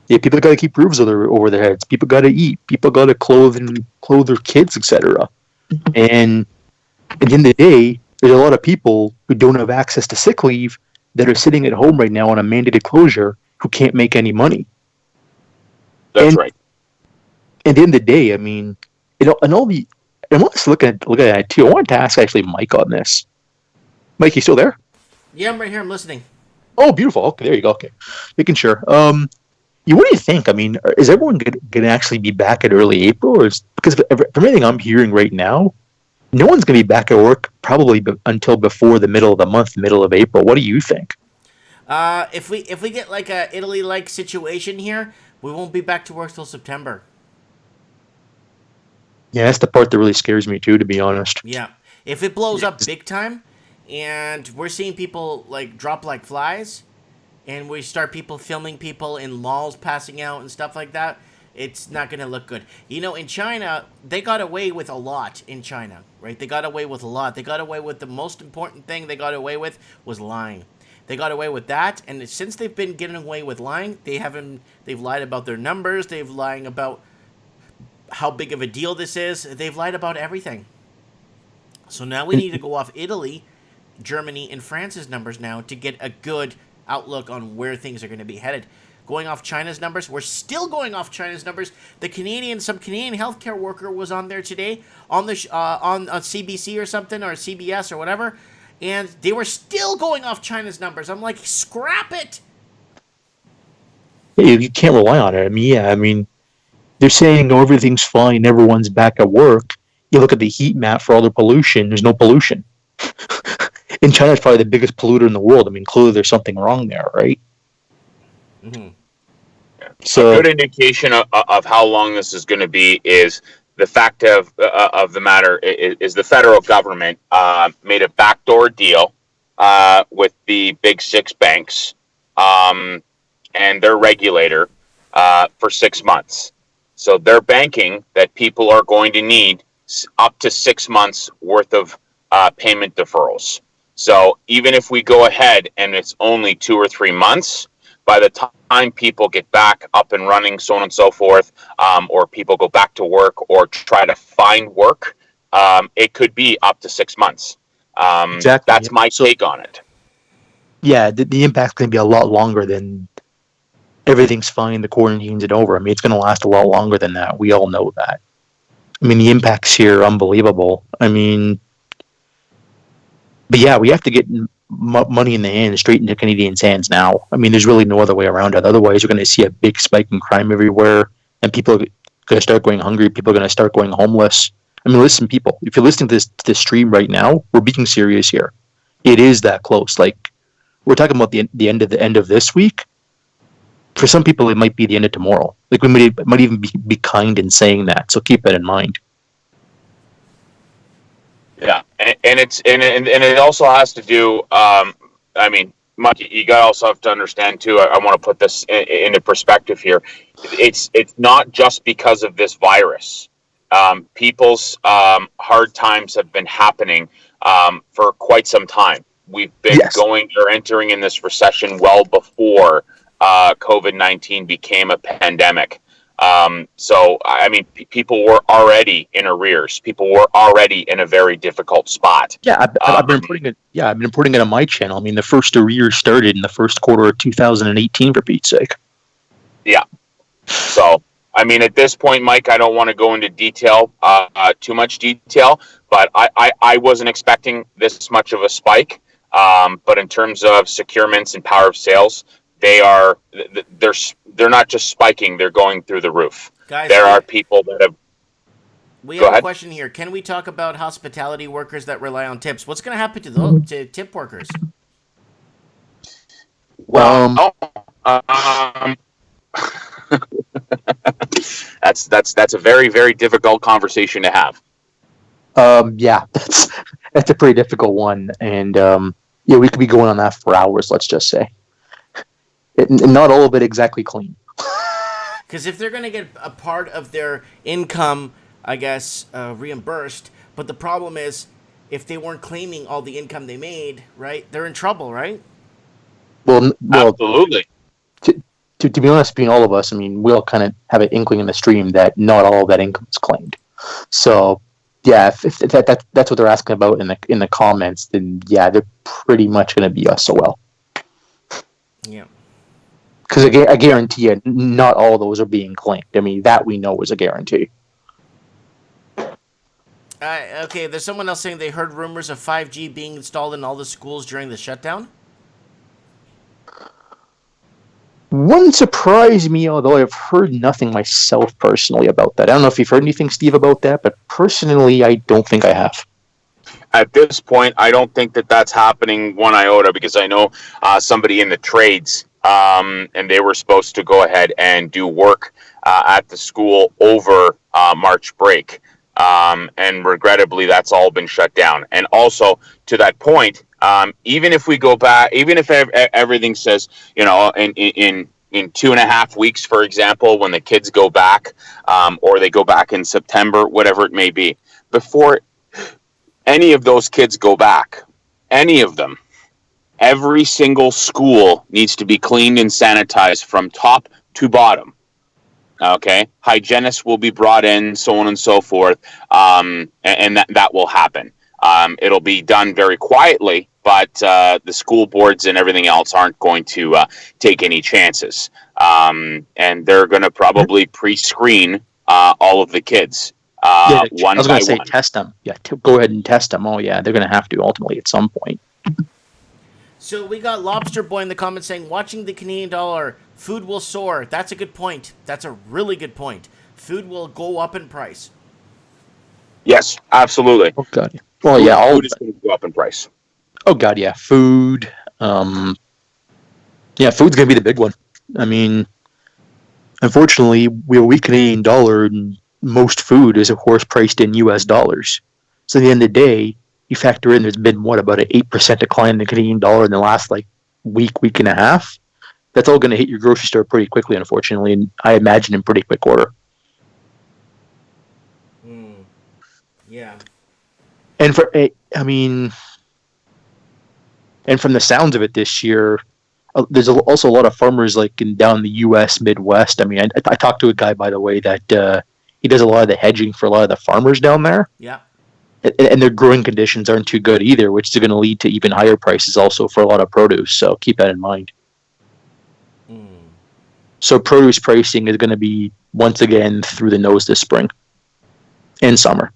Yeah, people got to keep roofs over their heads. People got to eat. People got to clothe their kids, etc. And at the end of the day, there's a lot of people who don't have access to sick leave that are sitting at home right now on a mandated closure who can't make any money. That's And right. at the end of the day, I mean, and all the, I want to look at that too. I wanted to ask actually Mike on this. Mike, you still there? Yeah, I'm right here. I'm listening. Oh, beautiful. Okay, there you go. Okay, making sure. What do you think? I mean, is everyone going to actually be back at early April, or because from everything I'm hearing right now, no one's going to be back at work probably until before the middle of the month, middle of April. What do you think? If we get like a Italy-like situation here, we won't be back to work till September. Yeah, that's the part that really scares me too, to be honest. Yeah. If it blows up big time, and we're seeing people like drop like flies, and we start people filming people in malls passing out and stuff like that, it's not going to look good. In China, they got away with a lot in China, right? They got away with a lot. They got away with the most important thing they got away with was lying. They got away with that, and since they've been getting away with lying, they've lied about their numbers, they've lying about how big of a deal this is, they've lied about everything. So now we need to go off Italy, Germany, and France's numbers now to get a good outlook on where things are going to be headed. Going off China's numbers, we're still going off China's numbers. Some Canadian healthcare worker was on there today on the on CBC or something, or CBS or whatever, and they were still going off China's numbers. I'm like, scrap it. Yeah, you can't rely on it. I mean, they're saying, oh, everything's fine, everyone's back at work. You look at the heat map for all the pollution, there's no pollution. And China's probably the biggest polluter in the world. I mean, clearly there's something wrong there, right? Mm-hmm. So, a good indication of how long this is going to be is the fact of the matter is the federal government made a backdoor deal with the big six banks and their regulator for 6 months. So they're banking that people are going to need up to 6 months worth of payment deferrals. So even if we go ahead and it's only 2 or 3 months, by the time people get back up and running, so on and so forth, or people go back to work or try to find work, it could be up to 6 months. Exactly. That's my take on it. Yeah, the impact's going to be a lot longer than everything's fine, the quarantine's over. I mean, it's going to last a lot longer than that. We all know that. I mean, the impacts here are unbelievable. I mean, but yeah, we have to get money in the hand straight into Canadians' hands now. I mean, there's really no other way around it. Otherwise, you're going to see a big spike in crime everywhere, and people are going to start going hungry. People are going to start going homeless. I mean, listen, people, if you're listening to this stream right now, we're being serious here. It is that close. Like, we're talking about the end of this week. For some people, it might be the end of tomorrow. Like, we might even be kind in saying that. So keep that in mind. Yeah, and it also has to do. I mean, Mike, you got also have to understand too. I want to put this into perspective here. It's not just because of this virus. People's hard times have been happening for quite some time. We've been going or entering in this recession well before COVID-19 became a pandemic. So, I mean, people were already in arrears. People were already in a very difficult spot. Yeah, I've been putting it. Yeah, I've been putting it on my channel. I mean, the first arrears started in the first quarter of 2018, for Pete's sake. Yeah. So, I mean, at this point, Mike, I don't want to go into detail, too much detail, but I wasn't expecting this much of a spike. But in terms of securements and power of sales, they're not just spiking, they're going through the roof. Guys, there are people that have... We have a question here. Can we talk about hospitality workers that rely on tips? What's going to happen to those to tip workers? Well, that's a very, very difficult conversation to have. Yeah, that's a pretty difficult one, and yeah, we could be going on that for hours. Let's just say, not all of it exactly clean. Because if they're going to get a part of their income, I guess, reimbursed, but the problem is, if they weren't claiming all the income they made, right, they're in trouble, right? Well, absolutely. To be honest, between all of us, I mean, we all kind of have an inkling in the stream that not all of that income is claimed. So, yeah, if that's what they're asking about in the comments, then yeah, they're pretty much going to be SOL. Yeah. Because I guarantee you, not all those are being claimed. I mean, that we know is a guarantee. Okay, there's someone else saying they heard rumors of 5G being installed in all the schools during the shutdown. Wouldn't surprise me, although I've heard nothing myself personally about that. I don't know if you've heard anything, Steve, about that, but personally, I don't think I have. At this point, I don't think that that's happening one iota, because I know somebody in the trades, and they were supposed to go ahead and do work at the school over March break. And regrettably, that's all been shut down. And also, to that point, even if we go back, even if everything says, you know, in 2.5 weeks, for example, when the kids go back, or they go back in September, whatever it may be, before any of those kids go back, any of them, every single school needs to be cleaned and sanitized from top to bottom. Okay, hygienists will be brought in, so on and so forth, and that will happen. It'll be done very quietly, but the school boards and everything else aren't going to take any chances, and they're going to probably pre-screen all of the kids Yeah, I one was going by to say one. test them. Yeah, go ahead and test them. Oh yeah, they're going to have to ultimately at some point. So we got Lobster Boy in the comments saying, watching the Canadian dollar, food will soar. That's a good point. That's a really good point. Food will go up in price. Yes, absolutely. Oh god. Yeah. Well, yeah. Food is going to go up in price. Oh god, yeah. Food. Yeah, food's going to be the big one. I mean, unfortunately, we have a weak Canadian dollar, and most food is, of course, priced in U.S. dollars. So at the end of the day, you factor in there's been about an 8% decline in the Canadian dollar in the last week and a half. That's all going to hit your grocery store pretty quickly, unfortunately, and I imagine in pretty quick order. Yeah. And and from the sounds of it this year, there's also a lot of farmers down in the U.S. Midwest. I mean, I talked to a guy, by the way, that he does a lot of the hedging for a lot of the farmers down there. Yeah. And their growing conditions aren't too good either, which is going to lead to even higher prices also for a lot of produce. So keep that in mind. So produce pricing is going to be, once again, through the nose this spring and summer.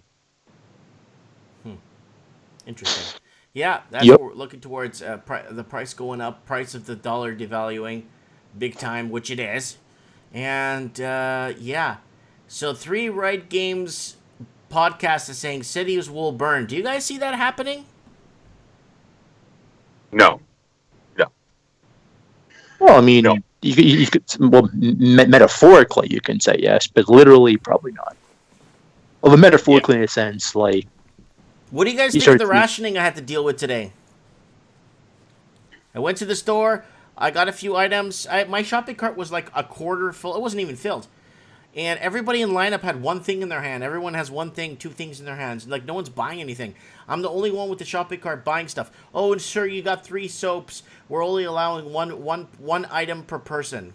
Interesting. Yeah, that's Yep. what we're looking towards, the price going up, price of the dollar devaluing big time, which it is. And, yeah. So 3 Right Games podcast is saying cities will burn. Do you guys see that happening? No. Well, I mean, you could, metaphorically you can say yes, but literally probably not. Well, but metaphorically in a sense, What do you guys think of the rationing I had to deal with today? I went to the store. I got a few items. My shopping cart was like a quarter full. It wasn't even filled. And everybody in lineup had one thing in their hand. Everyone has one thing, 2 things in their hands. Like, no one's buying anything. I'm the only one with the shopping cart buying stuff. Oh, and sir, you got 3 soaps. We're only allowing one item per person.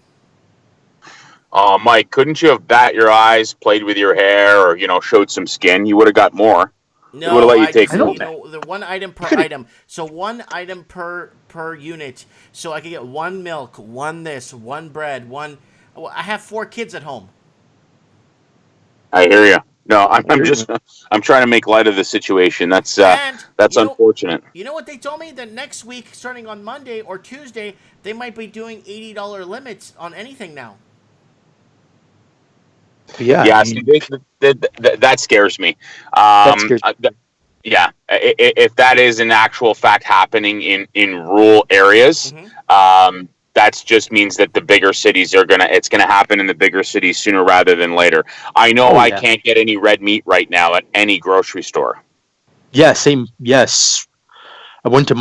Mike, couldn't you have bat your eyes, played with your hair, or showed some skin? You would have got more. No, They would have let you take just, the 1 item per item. So 1 item per unit. So I could get 1 milk, 1 this, 1 bread, 1. I have 4 kids at home. I hear you. No, I'm trying to make light of the situation. That's unfortunate. You know what they told me? That next week, starting on Monday or Tuesday, they might be doing $80 limits on anything now. Yeah. Yeah, that scares me. Yeah, if that is an actual fact happening in rural areas, that just means that the bigger cities it's gonna happen in the bigger cities sooner rather than later. I know I can't get any red meat right now at any grocery store. Yeah, same. Yes, I went to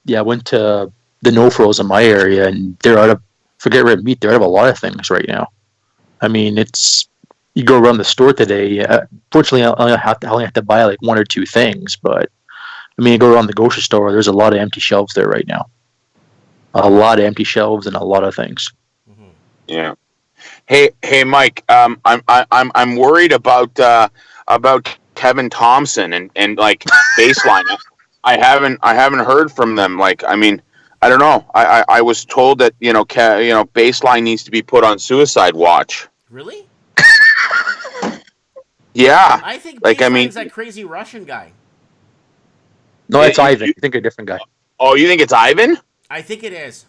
the No Frills in my area, and they're out of, forget red meat, they're out of a lot of things right now. I mean, you go around the store today. Fortunately, I only have to buy 1 or 2 things, but I mean, you go around the grocery store, there's a lot of empty shelves there right now. A lot of empty shelves and a lot of things. Yeah. Hey, Mike. I'm worried about Kevin Thompson and Baseline. I haven't heard from them. I mean, I don't know. I was told that Baseline needs to be put on suicide watch. Really? Yeah. I think Baseline's that crazy Russian guy. No, it's Ivan. I think a different guy. Oh, you think it's Ivan? I think it is.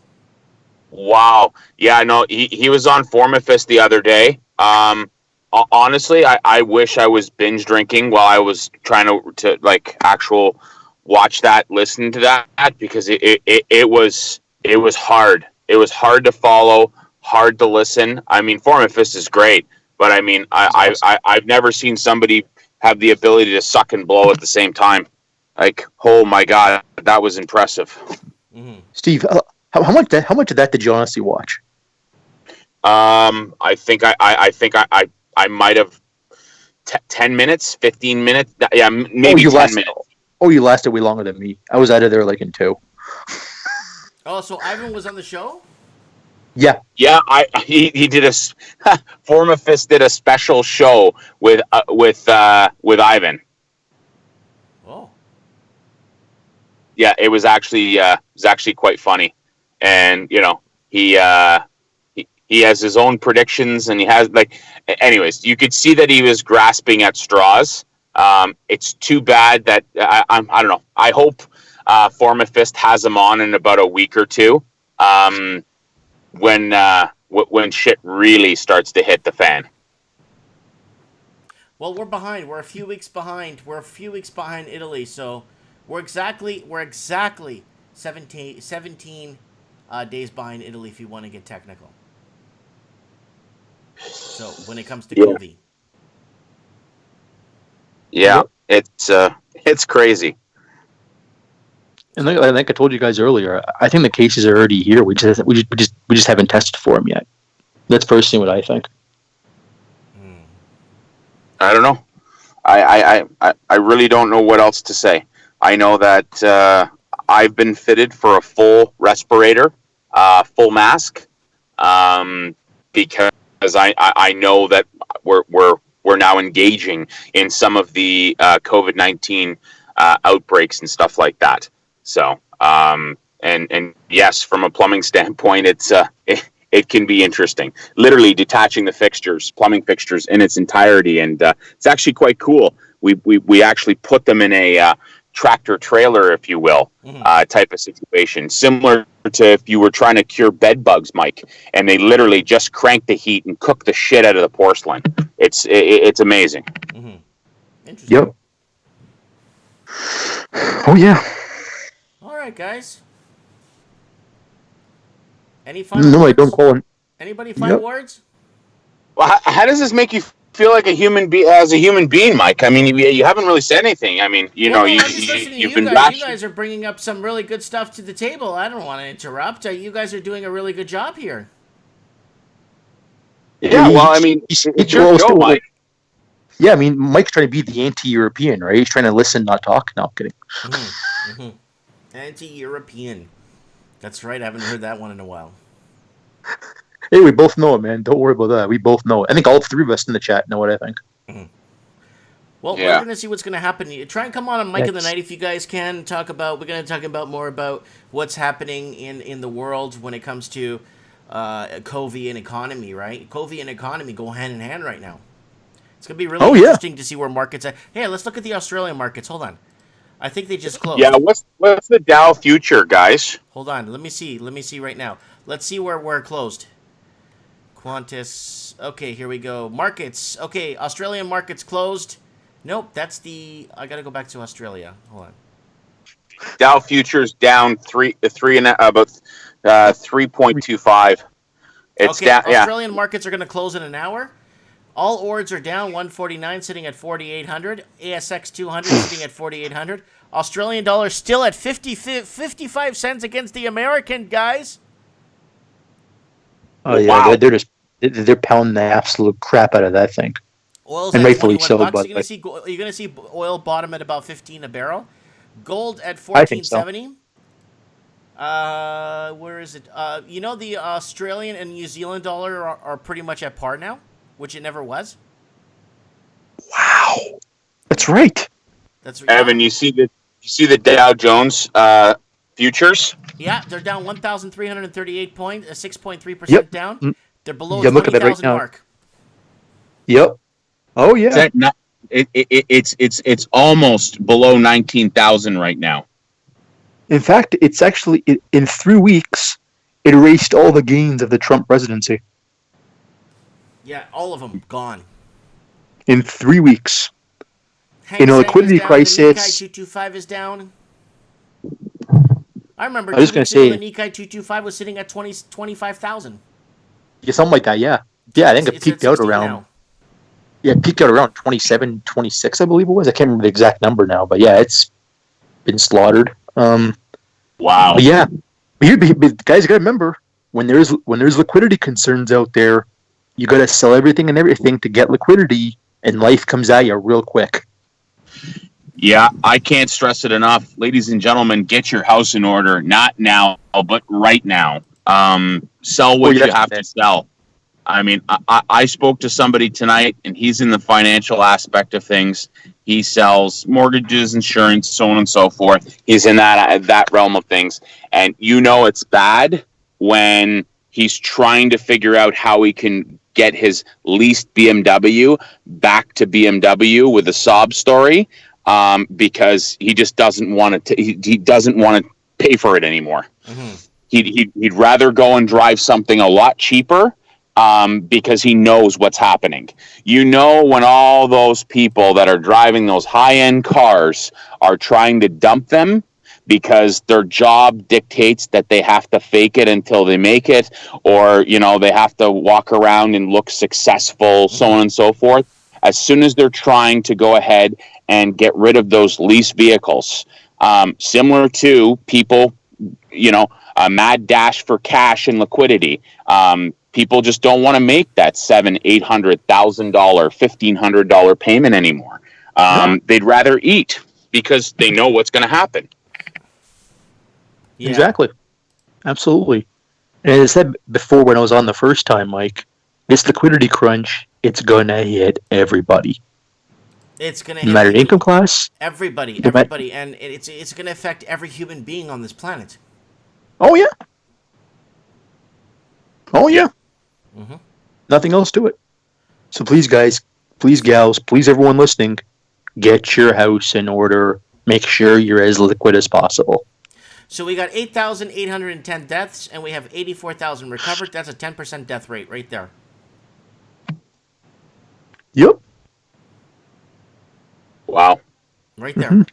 Wow. Yeah, no, he was on Formifist the other day. Honestly, I wish I was binge drinking while I was trying to actual watch that, listen to that, because it was hard. It was hard to follow, hard to listen. I mean, Formifist is great, but I mean, I've never seen somebody have the ability to suck and blow at the same time. Oh my God, that was impressive. Steve, how much of that did you honestly watch? I think I might have 10 minutes, 15 minutes. Yeah, maybe 10 minutes. Oh, you lasted way longer than me. I was out of there in 2. Oh, so Ivan was on the show? Yeah. Yeah, he did Formafist did a special show with Ivan. Oh. Yeah, it was actually quite funny, and he has his own predictions, and he has anyways, you could see that he was grasping at straws. It's too bad that I don't know. I hope Formafist has him on in about a week or two, when shit really starts to hit the fan. Well, we're behind. We're a few weeks behind. We're a few weeks behind Italy, so we're exactly 17 days behind Italy if you want to get technical. So when it comes to Yeah, COVID. yeah, Yep. it's crazy. And like I told you guys earlier, I think the cases are already here. We just haven't tested for them yet. That's personally what I think. I don't know. I really don't know what else to say. I know that I've been fitted for a full respirator, full mask, because I know that we're now engaging in some of the COVID-19 outbreaks and stuff like that. So and yes, from a plumbing standpoint, it can be interesting. Literally detaching the fixtures, plumbing fixtures in its entirety, and it's actually quite cool. We actually put them in a tractor trailer, if you will, type of situation, similar to if you were trying to cure bed bugs, Mike, and they literally just crank the heat and cook the shit out of the porcelain. It's amazing. Mm-hmm. Interesting. Yep. Oh yeah. All right, guys. Any final No, I words? don't call it. Anybody final Yep. words? Well, how does this make you feel like as a human being, Mike? I mean, you haven't really said anything. I mean, Well, no, I'm just listening to you've you been guys. You rational. guys are bringing up some really good stuff to the table. I don't want to interrupt. You guys are doing a really good job here. Yeah, well, I mean, it's your show, Mike. Yeah, I mean, Mike's trying to be the anti-European, right? He's trying to listen, not talk. No, I'm kidding. Anti-European. That's right. I haven't heard that one in a while. Hey, we both know it, man. Don't worry about that. We both know it. I think all three of us in the chat know what I think. Well, Yeah. we're going to see what's going to happen. Try and come on Mike in the Yes. Night if you guys can. We're going to talk about more about what's happening in the world when it comes to COVID and economy, right? COVID and economy go hand in hand right now. It's going to be really interesting to see where markets are. Hey, let's look at the Australian markets. Hold on. I think they just closed. Yeah, what's the Dow future, guys? Hold on. Let me see right now. Let's see where we're closed. Qantas. Okay, here we go. Markets. Okay, Australian markets closed. Nope, that's the. I gotta go back to Australia. Hold on. Dow futures down about 3.25. It's Okay, down. Yeah. Australian markets are gonna close in an hour. All orders are down 149, sitting at 4,800. ASX 200 sitting at 4,800. Australian dollar still at 55 cents against the American, guys. Oh yeah, Wow. they're pounding the absolute crap out of that thing. Oil's And at rightfully 21 so, bucks. but You're gonna see oil bottom at about 15 a barrel. Gold at I think so. 1470. Where is it? The Australian and New Zealand dollar are pretty much at par now, which it never was. Wow, that's right. That's Evan. You see the Dow Jones futures? Yeah, they're down 1,338 points, 6.3% down. They're below the 20,000 mark. Yep. Oh yeah. It's almost below 19,000 right now. In fact, it's actually in 3 weeks it erased all the gains of the Trump presidency. Yeah, all of them gone. In 3 weeks. In a liquidity crisis. The Nikkei 225 is down. I remember 2 weeks ago the Nikkei 225 was sitting at 25,000. Yeah, something like that, yeah. Yeah, I think it peaked out around now. Yeah, it peaked out around 27, 26, I believe it was. I can't remember the exact number now, but yeah, it's been slaughtered. Wow. But yeah. But guys, you gotta remember, when there's liquidity concerns out there, you gotta sell everything and everything to get liquidity, and life comes at you real quick. Yeah, I can't stress it enough. Ladies and gentlemen, get your house in order. Not now, but right now. Sell Oh what you yes, have man. to sell. I mean, I spoke to somebody tonight, and he's in the financial aspect of things. He sells mortgages, insurance, so on and so forth. He's in that realm of things, and it's bad when he's trying to figure out how he can get his leased BMW back to BMW with a sob story, because he just doesn't want to. He doesn't want to pay for it anymore. Mm-hmm. He'd rather go and drive something a lot cheaper, because he knows what's happening. When all those people that are driving those high-end cars are trying to dump them because their job dictates that they have to fake it until they make it, or they have to walk around and look successful, so Mm-hmm. on and so forth. As soon as they're trying to go ahead and get rid of those lease vehicles, similar to people, a mad dash for cash and liquidity. People just don't want to make that $700,000, $800,000, $1,500 payment anymore. No, They'd rather eat because they know what's going to happen. Yeah. exactly. Absolutely. And as I said before when I was on the first time, Mike, this liquidity crunch, it's gonna hit everybody. It's gonna No hit matter income class. everybody, No matter, everybody, and it's gonna affect every human being on this planet. oh yeah. Oh Yeah. yeah. Mm-hmm. Nothing else to it. So please guys, please gals, please everyone listening, get your house in order. Make sure you're as liquid as possible. So we got 8,810 deaths, and we have 84,000 recovered. That's a 10% death rate right there. Yep. Wow. Right there.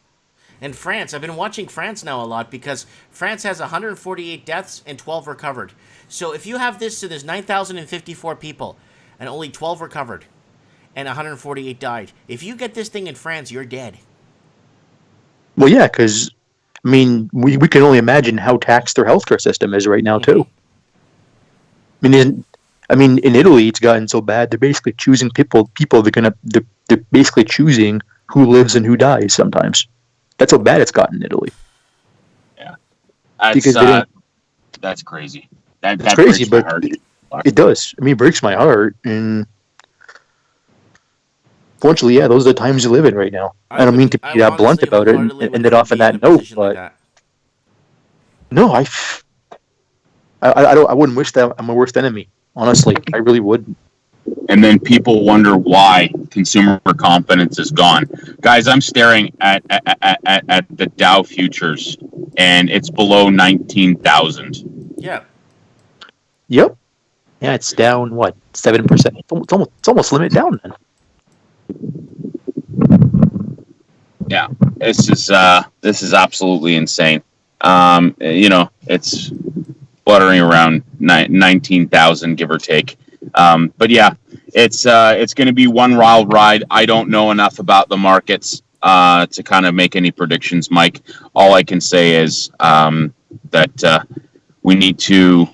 And France, I've been watching France now a lot because France has 148 deaths and 12 recovered. So if you have this, so there's 9,054 people and only 12 recovered and 148 died. If you get this thing in France, you're dead. Well yeah, because I mean we can only imagine how taxed their healthcare system is right now Mm-hmm. too. In Italy it's gotten so bad they're basically choosing people they're basically choosing who lives and who dies sometimes. That's how bad it's gotten in Italy. Yeah. That's Because they didn't. that's crazy. It's That crazy, breaks my but heart. it does. I mean, it breaks my heart. And fortunately, yeah, those are the times you live in right now. I don't mean to I be that blunt honestly, about it and wholeheartedly would end it never off on be in a that note, position like but that. no, I don't. I wouldn't wish that I'm my worst enemy. Honestly, I really would. And then people wonder why consumer confidence is gone. Guys, I'm staring at the Dow futures, and it's below 19,000. Yeah. Yep. Yeah, it's down what 7%. It's almost limit down then. Yeah, this is absolutely insane. It's fluttering around 19,000, give or take. But yeah, it's going to be one wild ride. I don't know enough about the markets to kind of make any predictions, Mike. All I can say is that we need to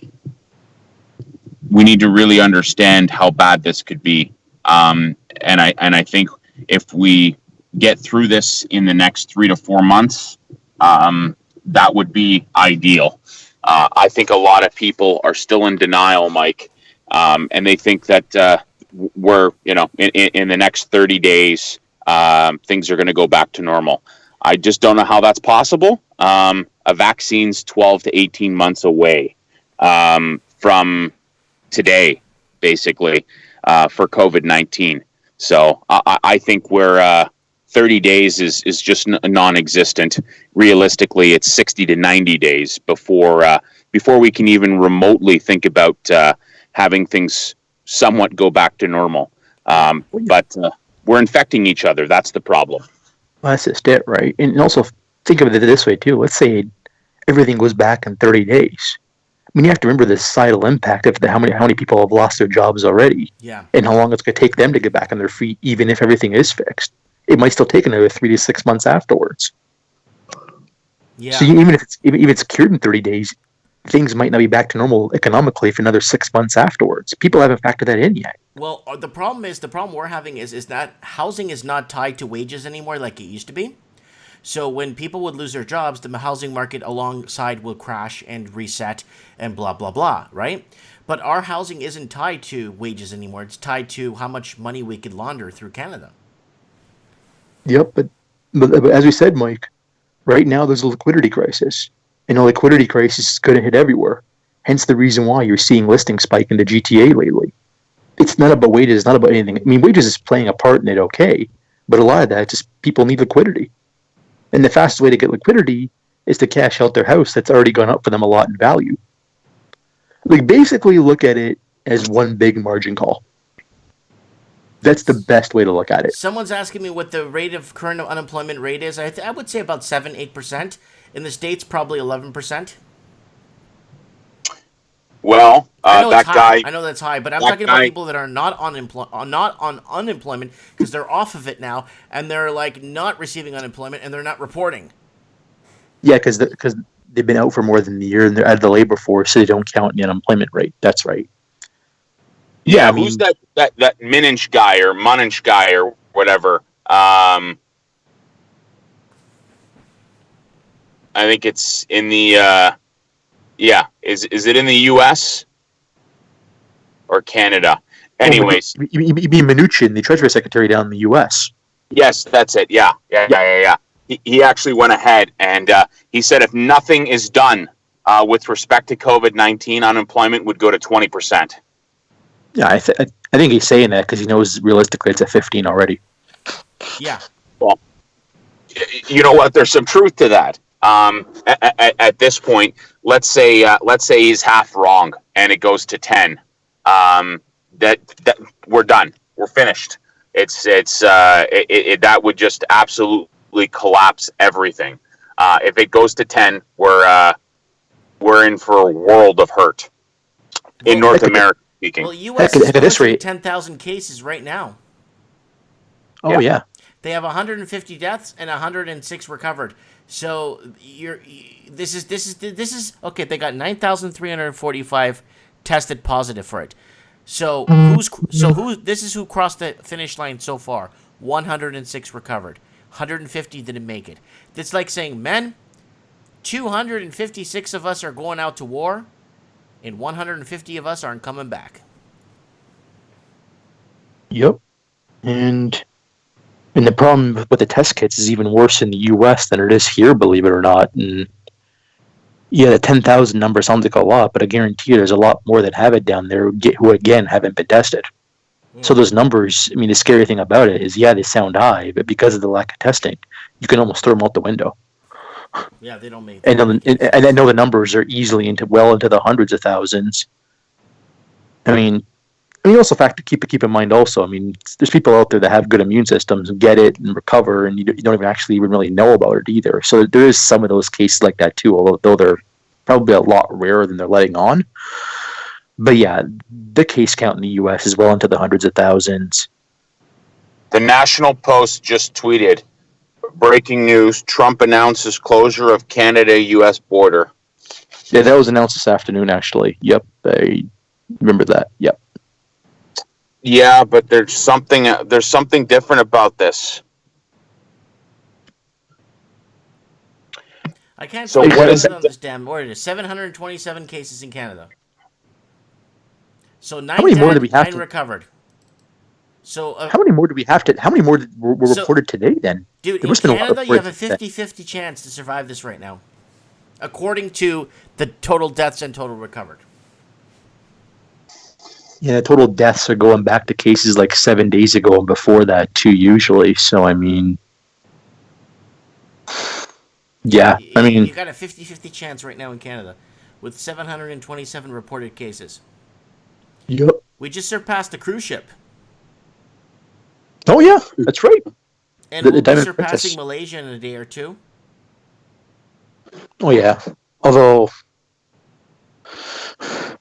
really understand how bad this could be. And I think if we get through this in the next 3 to 4 months, that would be ideal. I think a lot of people are still in denial, Mike, and they think that we're, in the next 30 days, things are going to go back to normal. I just don't know how that's possible. A vaccine's 12 to 18 months away from today, basically, for COVID-19. So I think we're 30 days is just non-existent. Realistically, it's 60 to 90 days before we can even remotely think about having things somewhat go back to normal. But we're infecting each other. That's the problem. Well, that's just it, right? And also think of it this way too. Let's say everything goes back in 30 days. I mean, you have to remember the societal impact of how many people have lost their jobs already, Yeah. and how long it's going to take them to get back on their feet, even if everything is fixed. It might still take another 3 to 6 months afterwards. Yeah. So even if it's cured in 30 days, things might not be back to normal economically for another 6 months afterwards. People haven't factored that in yet. Well, the problem we're having is that housing is not tied to wages anymore like it used to be. So when people would lose their jobs, the housing market alongside will crash and reset and blah, blah, blah, right? But our housing isn't tied to wages anymore. It's tied to how much money we could launder through Canada. Yep, but as we said, Mike, right now there's a liquidity crisis, and a liquidity crisis is going to hit everywhere. Hence the reason why you're seeing listings spike in the GTA lately. It's not about wages, it's not about anything. I mean, wages is playing a part in it, okay, but a lot of that just people need liquidity, and the fastest way to get liquidity is to cash out their house that's already gone up for them a lot in value. Like basically, look at it as one big margin call. That's the best way to look at it. Someone's asking me what the rate of current unemployment rate is. I would say about 7-8%. In the States, probably 11%. Well, I know that it's high. guy. I know that's high, but I'm that talking about guy- people that are not on unemployment because they're off of it now and they're like not receiving unemployment and they're not reporting. Yeah, because they've been out for more than a year and they're out of the labor force, so they don't count in the unemployment rate. That's right. Yeah, I mean, who's that Mininch guy or Munich guy or whatever? I think it's in the yeah. Is it in the U.S. or Canada? Anyways, you mean Mnuchin, the Treasury Secretary down in the U.S. yes, that's it. Yeah. He actually went ahead and he said if nothing is done with respect to COVID-19, unemployment would go to 20%. Yeah, I think he's saying that because he knows realistically it's at 15 already. Yeah. Well, you know what? There's some truth to that. At this point, let's say he's half wrong and it goes to 10. That we're done. We're finished. That would just absolutely collapse everything. If it goes to 10, we're in for a world of hurt in North America speaking. Well, U.S. is going through 10,000 cases right now. Oh yeah. They have 150 deaths and 106 recovered. So this is okay. They got 9,345 tested positive for it. So this is who crossed the finish line so far. 106 recovered. 150 didn't make it. It's like saying, men, 256 of us are going out to war, and 150 of us aren't coming back. Yep. And the problem with the test kits is even worse in the U.S. than it is here, believe it or not. And yeah, the 10,000 number sounds like a lot, but I guarantee you there's a lot more that have it down there who again, haven't been tested. So those numbers, I mean, the scary thing about it is, yeah, they sound high, but because of the lack of testing, you can almost throw them out the window. Yeah, they don't make. And I know the numbers are easily into the hundreds of thousands. I mean, also keep in mind also. I mean, there's people out there that have good immune systems and get it and recover, and you don't even actually even really know about it either. So there is some of those cases like that too, although they're probably a lot rarer than they're letting on. But yeah, the case count in the U.S. is well into the hundreds of thousands. The National Post just tweeted, breaking news, Trump announces closure of Canada-U.S. border. Yeah, that was announced this afternoon, actually. Yep, I remember that. Yep. Yeah, but there's something different about this. I can't So find what is on this damn board. It is 727 cases in Canada. So 9 How many more do we have 9 to recovered. So how many more do we have to? How many more were reported today? Then, dude, there in Canada, you have a today. 50-50 chance to survive this right now, according to the total deaths and total recovered. Yeah, total deaths are going back to cases like 7 days ago and before that too, usually. So I mean, yeah, I mean, you got a 50-50 chance right now in Canada, with 727 reported cases. yep. We just surpassed the cruise ship, Oh yeah, that's right. and The we'll be Diamond surpassing Princess. Malaysia in a day or two. Oh yeah. Although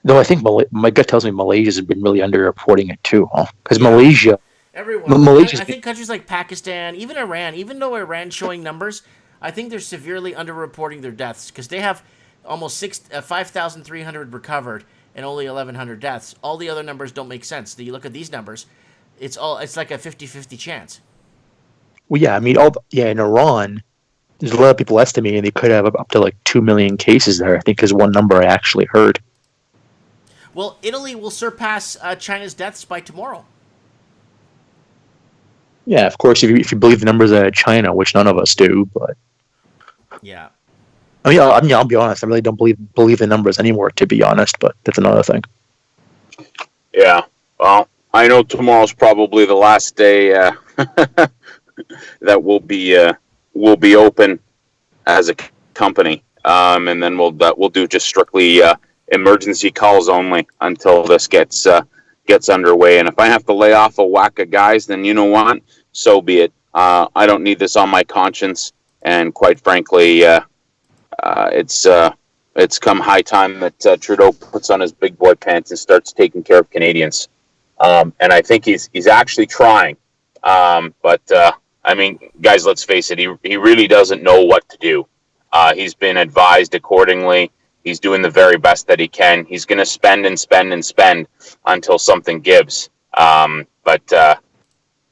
I think my gut tells me Malaysia's been really underreporting it too, huh? Because Malaysia, Everyone. Malaysia's I think countries like Pakistan, even Iran, even though Iran's showing numbers, I think they're severely underreporting their deaths because they have almost 5,300 recovered and only 1,100 deaths. All the other numbers don't make sense. You look at these numbers, it's like a 50-50 chance. well, yeah, I mean, in Iran, there's a lot of people estimating they could have up to like 2 million cases there. I think is one number I actually heard. Well, Italy will surpass China's deaths by tomorrow. Yeah, of course, if you believe the numbers out of China, which none of us do, but Yeah. I'll be honest, I really don't believe the numbers anymore, to be honest. But that's another thing. Yeah. Well, I know tomorrow's probably the last day that will be open as a company, and then we'll do just strictly emergency calls only until this gets underway. And if I have to lay off a whack of guys, then you know what? So be it. I don't need this on my conscience, and quite frankly, it's come high time that Trudeau puts on his big boy pants and starts taking care of Canadians. And I think he's actually trying. But I mean, guys, let's face it. He really doesn't know what to do. He's been advised accordingly. He's doing the very best that he can. He's going to spend and spend and spend until something gives. But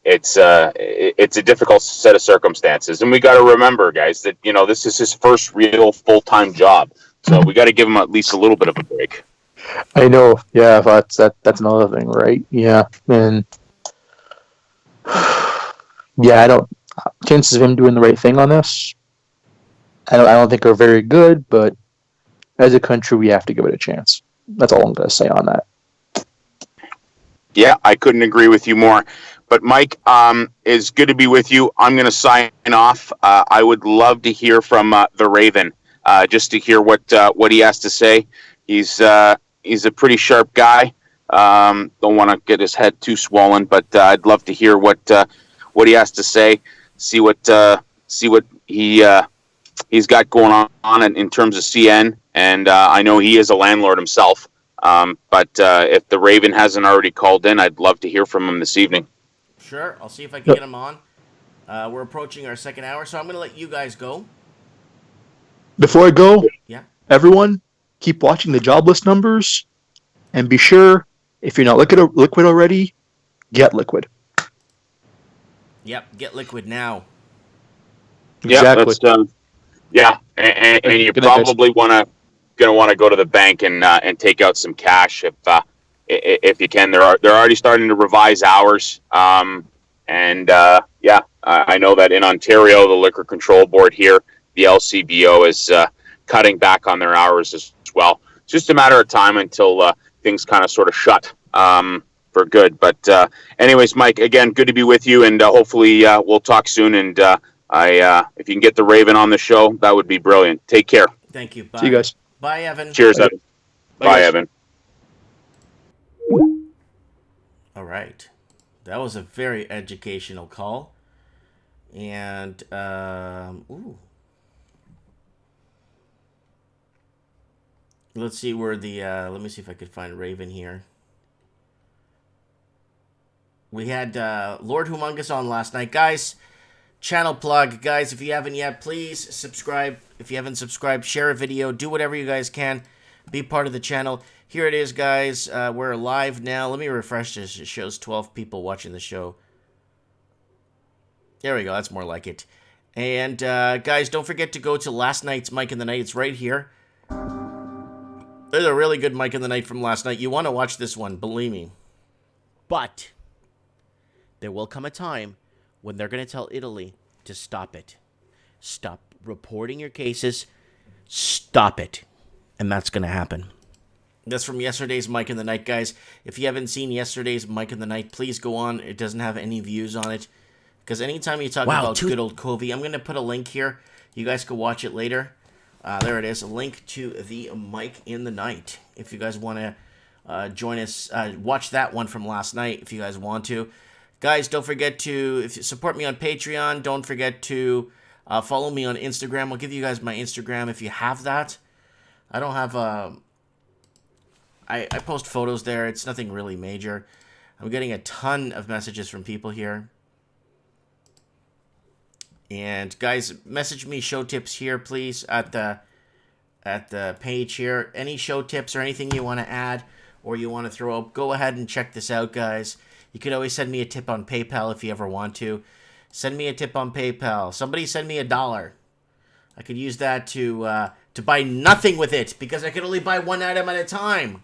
it's a difficult set of circumstances, and we got to remember, guys, that this is his first real full-time job, so we got to give him at least a little bit of a break. I know, yeah, that's another thing, right? Yeah, and yeah, I don't. Chances of him doing the right thing on this, I don't think are very good. But as a country, we have to give it a chance. That's all I'm going to say on that. Yeah, I couldn't agree with you more. But Mike, it's good to be with you. I'm going to sign off. I would love to hear from the Raven, just to hear what he has to say. He's a pretty sharp guy. Don't want to get his head too swollen, but I'd love to hear what he has to say. See what he's got going on in terms of CN, and I know he is a landlord himself. But if the Raven hasn't already called in, I'd love to hear from him this evening. Sure, I'll see if I can get him on. We're approaching our second hour, so I'm going to let you guys go. Before I go, Yeah. Everyone, keep watching the jobless numbers, and be sure, if you're not liquid already, get liquid. Yep, get liquid now. Exactly. Yeah, and you probably gonna want to go to the bank and take out some cash if you can. They're already starting to revise hours. I know that in Ontario, the Liquor Control Board here, the LCBO, is cutting back on their hours as well. It's just a matter of time until things kind of sort of shut for good. But anyways, Mike, again, good to be with you, and hopefully we'll talk soon. And if you can get the Raven on the show, that would be brilliant. Take care. Thank you. Bye. See you guys. Bye, Evan. Cheers, Evan. Bye, Evan. All right. That was a very educational call. And, let's see where let me see if I could find Raven here. We had Lord Humongous on last night. Guys, channel plug. Guys, if you haven't yet, please subscribe. If you haven't subscribed, share a video. Do whatever you guys can. Be part of the channel. Here it is, guys. We're live now. Let me refresh this. It shows 12 people watching the show. There we go. That's more like it. And, guys, don't forget to go to last night's Mike in the Night. It's right here. There's a really good Mike in the Night from last night. You want to watch this one, believe me. But there will come a time when they're going to tell Italy to stop it. Stop reporting your cases. Stop it. And that's going to happen. That's from yesterday's Mike in the Night, guys. If you haven't seen yesterday's Mike in the Night, please go on. It doesn't have any views on it. Because anytime you talk about good old Covey, I'm going to put a link here. You guys can watch it later. There it is. A link to the Mike in the Night. If you guys want to join us, watch that one from last night if you guys want to. Guys, don't forget to if you support me on Patreon. Don't forget to follow me on Instagram. I'll give you guys my Instagram if you have that. I don't have I post photos there. It's nothing really major. I'm getting a ton of messages from people here. And guys, message me show tips here, please, at the page here. Any show tips or anything you want to add or you want to throw up, go ahead and check this out, guys. You could always send me a tip on PayPal if you ever want to. Send me a tip on PayPal. Somebody send me $1. I could use that to buy nothing with it because I could only buy one item at a time.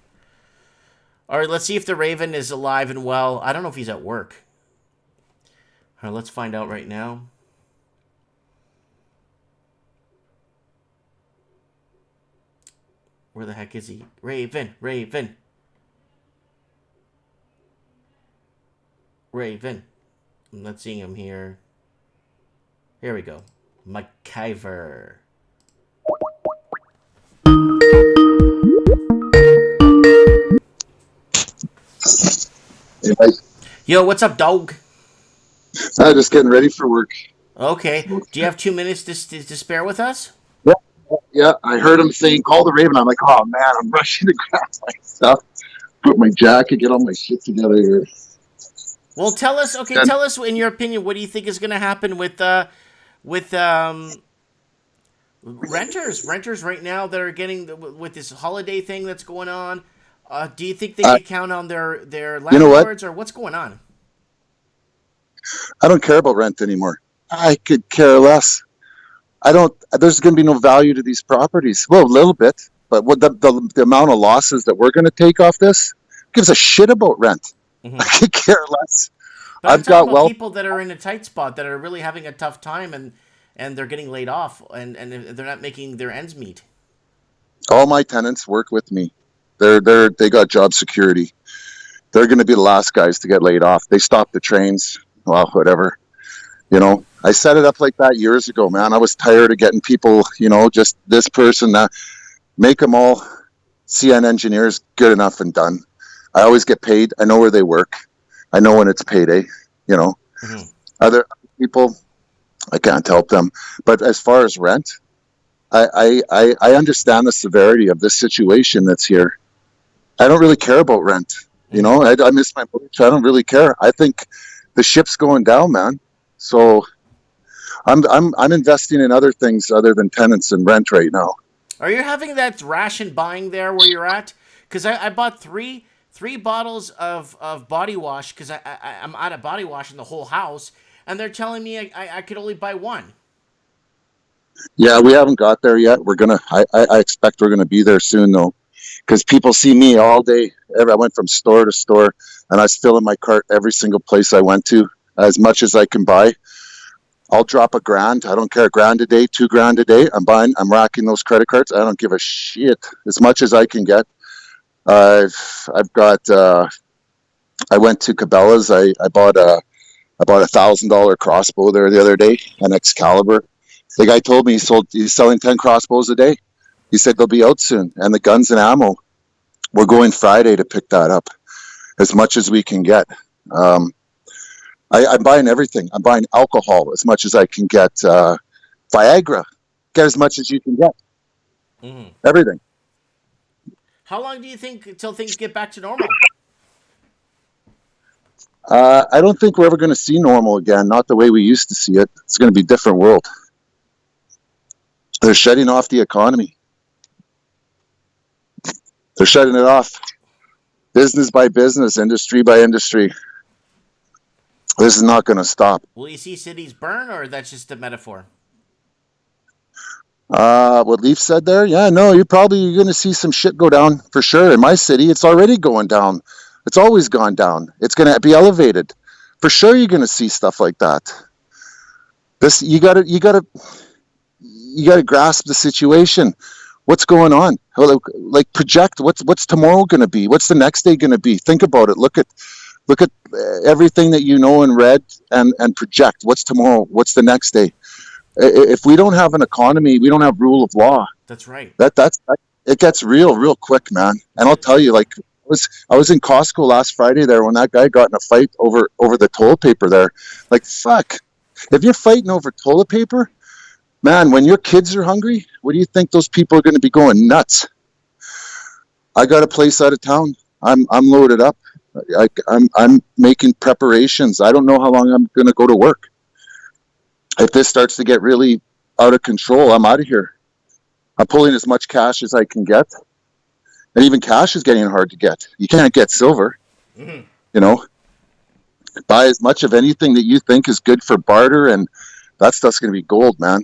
All right, let's see if the Raven is alive and well. I don't know if he's at work. All right, let's find out right now. Where the heck is he? Raven, Raven. Raven. I'm not seeing him here. Here we go. McIver. Hey, Mike. Yo, what's up, dog? I'm just getting ready for work. Okay. Do you have 2 minutes to spare with us? Yeah, yeah. I heard him saying, "Call the Raven." I'm like, "Oh man, I'm rushing to grab my stuff, put my jacket, get all my shit together here." Well, tell us. Okay, And tell us in your opinion. What do you think is going to happen with renters? Renters right now that are getting with this holiday thing that's going on. Do you think they I, can count on their you know what? landlords, or what's going on? I don't care about rent anymore. I could care less. I don't. There's going to be no value to these properties. Well, a little bit, but what the amount of losses that we're going to take off this gives a shit about rent. I Hmm. could care less. But I'm I've talking got about wealth. people that are in a tight spot that are really having a tough time and they're getting laid off and they're not making their ends meet. All my tenants work with me. They got job security. They're going to be the last guys to get laid off. They stopped the trains. Well, whatever. I set it up like that years ago, man. I was tired of getting people, just this person, that make them all CN engineers, good enough and done. I always get paid. I know where they work. I know when it's payday. You know, Hmm. other people, I can't help them. But as far as rent, I understand the severity of this situation that's here. I don't really care about rent. Hmm. I miss my mortgage. I don't really care. I think the ship's going down, man. So I'm investing in other things other than tenants and rent right now. Are you having that ration buying there where you're at? Because I bought three bottles of body wash because I'm out of body wash in the whole house, and they're telling me I could only buy one. Yeah, we haven't got there yet. I expect we're gonna be there soon though, because people see me all day. I went from store to store, and I was filling my cart every single place I went to, as much as I can buy. I'll drop $1,000. I don't care, $1,000 a day, $2,000 a day. I'm racking those credit cards. I don't give a shit. As much as I can get. I've got. I went to Cabela's. I bought a $1,000 crossbow there the other day, an Excalibur. The guy told me he's selling 10 crossbows a day. He said they'll be out soon, and the guns and ammo. We're going Friday to pick that up, as much as we can get. Um, I'm buying everything. I'm buying alcohol as much as I can get. Viagra, get as much as you can get. Hmm. Everything. How long do you think until things get back to normal? I don't think we're ever going to see normal again. Not the way we used to see it. It's going to be a different world. They're shutting off the economy. They're shutting it off. Business by business, industry by industry. This is not going to stop. Will you see cities burn, or that's just a metaphor? What Leaf said there, yeah, no, you're going to see some shit go down for sure. In my city, it's already going down. It's always gone down. It's going to be elevated. For sure, you're going to see stuff like that. This you got to grasp the situation. What's going on? Like project what's tomorrow going to be? What's the next day going to be? Think about it. Look at everything that you know and read, and project what's tomorrow. What's the next day? If we don't have an economy, we don't have rule of law. That's right. That it gets real quick, man. And I'll tell you, like I was in Costco last Friday there when that guy got in a fight over the toilet paper there. Like fuck, if you're fighting over toilet paper, man, when your kids are hungry, what do you think those people are going to be going nuts? I got a place out of town. I'm loaded up. I'm making preparations. I don't know how long I'm going to go to work. If this starts to get really out of control, I'm out of here. I'm pulling as much cash as I can get. And even cash is getting hard to get. You can't get silver. Hmm. You know, buy as much of anything that you think is good for barter, and that stuff's going to be gold, man.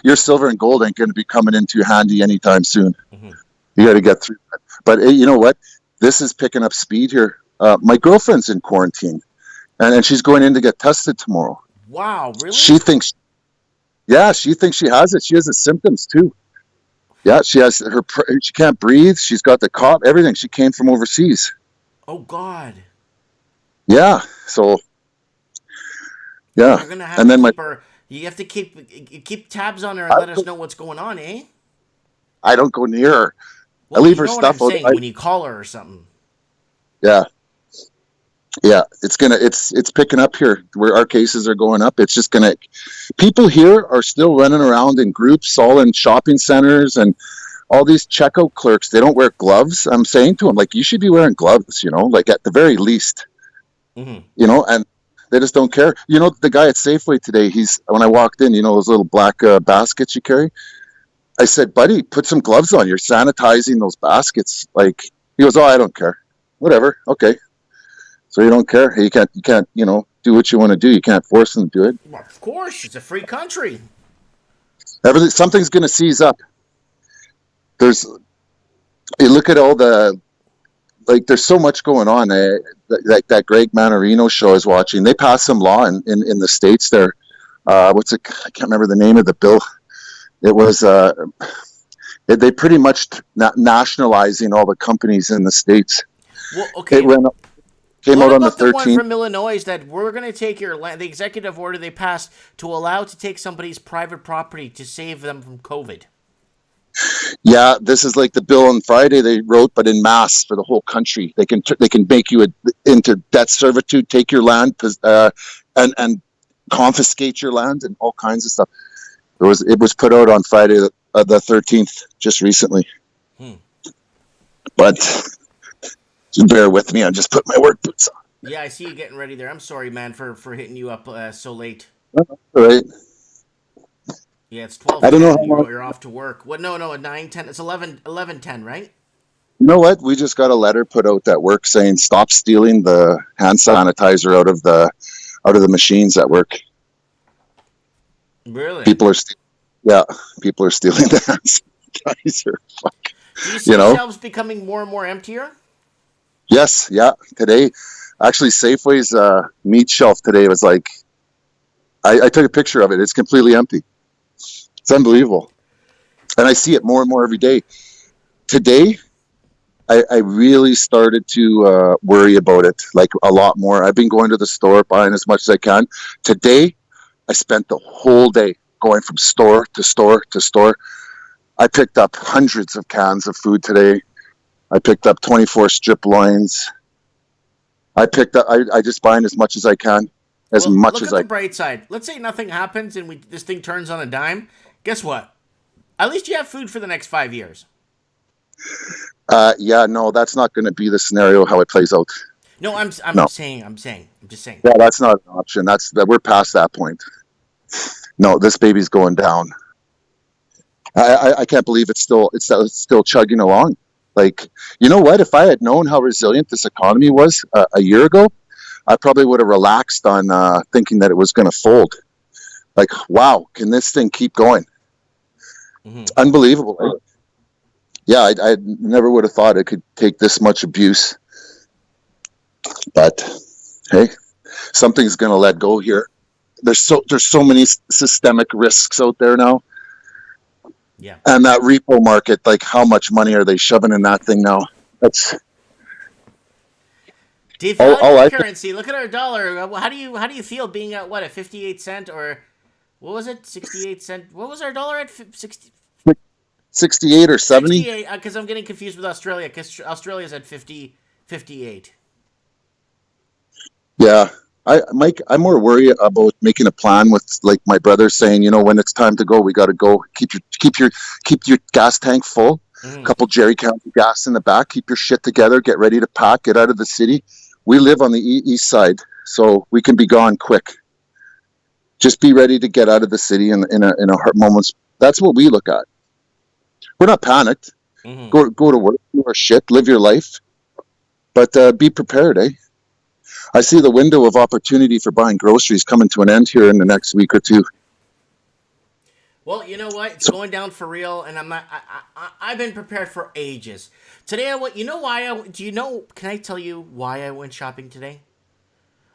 your silver and gold ain't going to be coming in too handy anytime soon. Mm-hmm. You got to get through that. But hey, you know what? This is picking up speed here. My girlfriend's in quarantine, and she's going in to get tested tomorrow. Wow, really? She thinks she has it. She has the symptoms too. Yeah, she has she can't breathe. She's got the cough, everything. She came from overseas. Oh God. Yeah. So, yeah. You're gonna have And to then keep her. You have to keep tabs on her and let us know what's going on, eh? I don't go near her. I Well, leave you her know what I'm stuff out. saying when you call her or something. Yeah. Yeah, it's picking up here where our cases are going up. It's just gonna. People here are still running around in groups, all in shopping centers, and all these checkout clerks. They don't wear gloves. I'm saying to them, like, you should be wearing gloves. Like at the very least. Mm-hmm. And they just don't care. The guy at Safeway today. When I walked in, those little black baskets you carry. I said, buddy, put some gloves on. You're sanitizing those baskets. Like, he goes, oh, I don't care. Whatever. Okay. So you don't care? You can't, do what you want to do. You can't force them to do it. Well, of course, it's a free country. Something's going to seize up. You look at all there's so much going on. Like that Greg Manarino show I was watching. They passed some law in the States there. I can't remember the name of the bill. It was, they pretty much nationalizing all the companies in the States. Well, okay. Came What out on the about the one 13th. from Illinois that we're going to take your land? The executive order they passed to allow to take somebody's private property to save them from COVID. Yeah, this is like the bill on Friday they wrote, but in mass for the whole country. They can make you into debt servitude, take your land, and confiscate your land and all kinds of stuff. It was put out on Friday the 13th, just recently. But just bear with me. I just put my work boots on. Yeah, I see you getting ready there. I'm sorry, man, for hitting you up so late. All right. Yeah, it's 12. I don't know how long. You're off to work. What? No, 9:10. It's 11:10, right? You know what? We just got a letter put out at work saying stop stealing the hand sanitizer out of the machines at work. Really? People are stealing the hand sanitizer. Fuck. Do you see shelves becoming more and more emptier? Yes, yeah. Today, actually, Safeway's meat shelf today was like, I took a picture of it. It's completely empty. It's unbelievable. And I see it more and more every day. Today, I really started to worry about it, like a lot more. I've been going to the store, buying as much as I can. Today, I spent the whole day going from store to store to store. I picked up hundreds of cans of food today. I picked up 24 strip loins. I just buying as much as I can, as much as I. Look at the bright side. Let's say nothing happens and this thing turns on a dime. Guess what? At least you have food for the next 5 years. Yeah, no, that's not going to be the scenario how it plays out. No, I'm just saying. Yeah, that's not an option. We're past that point. No, this baby's going down. I can't believe it's still chugging along. Like, you know what? If I had known how resilient this economy was a year ago, I probably would have relaxed on thinking that it was going to fold. Like, wow, can this thing keep going? Mm-hmm. It's unbelievable. Right? Yeah, I never would have thought it could take this much abuse. But hey, something's going to let go here. There's so many systemic risks out there now. Yeah. And that repo market, like, how much money are they shoving in that thing now? That's devaluing currency. Look at our dollar. How do you feel being at what, at 58 cent, or what was it, 68 cent? What was our dollar at? 68 or 70? 68, because I'm getting confused with Australia, because Australia's at 58. Yeah. Mike, I'm more worried about making a plan with, like, my brother saying, when it's time to go, we got to go. Keep your gas tank full. A couple jerry cans of gas in the back. Keep your shit together. Get ready to pack. Get out of the city. We live on the east side, so we can be gone quick. Just be ready to get out of the city in a hard moments. That's what we look at. We're not panicked. Mm-hmm. Go to work, do our shit, live your life, but be prepared, eh? I see the window of opportunity for buying groceries coming to an end here in the next week or two. Well, you know what? It's going down for real, and I'm not. I've been prepared for ages. Today, I went. You know why? Do you know? Can I tell you why I went shopping today?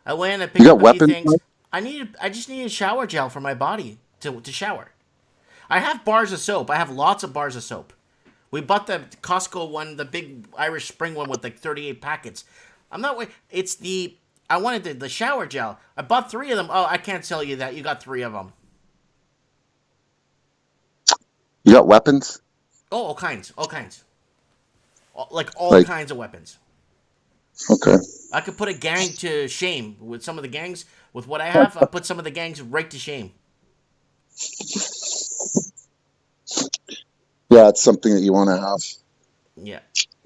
I went. I You picked got up a few weapons, things. Mike? I just needed shower gel for my body to shower. I have bars of soap. I have lots of bars of soap. We bought the Costco one, the big Irish Spring one with like 38 packets. I'm not. It's the. I wanted the shower gel. I bought 3 of them. Oh, I can't tell you that. You got 3 of them. You got weapons? Oh, all kinds. All kinds. Like all Like, kinds of weapons. okay. I could put a gang to shame with some of the gangs. With what I have, I put some of the gangs right to shame. Yeah, it's something that you want to have. Yeah,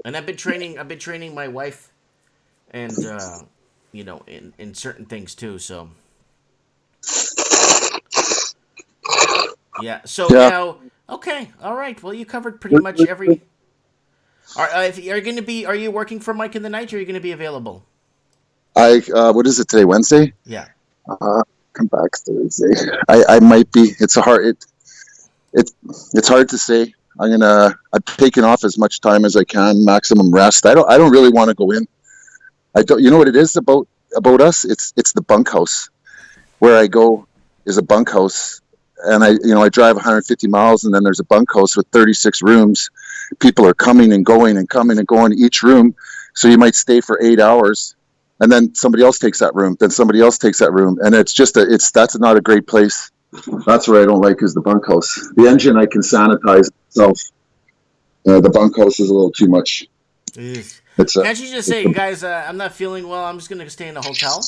and I've been training. I've been training my wife, and in certain things too. So yeah. So Yeah. now, okay, all right. Well, you covered pretty much every. If you're going to be, are you working for Mike in the night, or are you going to be available? What is it today? Wednesday? Yeah. Uh, come back Thursday. I might be. It's hard to say. I'm taking off as much time as I can, maximum rest. I don't really want to go in. I don't. You know what it is about us? It's the bunkhouse. Where I go is a bunkhouse, and I drive 150 miles, and then there's a bunkhouse with 36 rooms. People are coming and going and coming and going to each room, so you might stay for 8 hours, and then somebody else takes that room, then somebody else takes that room, and that's not a great place. That's what I don't like is the bunkhouse. The engine I can sanitize myself. The bunkhouse is a little too much. Jeez. It's a Can't you just say, guys, I'm not feeling well. I'm just going to stay in a hotel.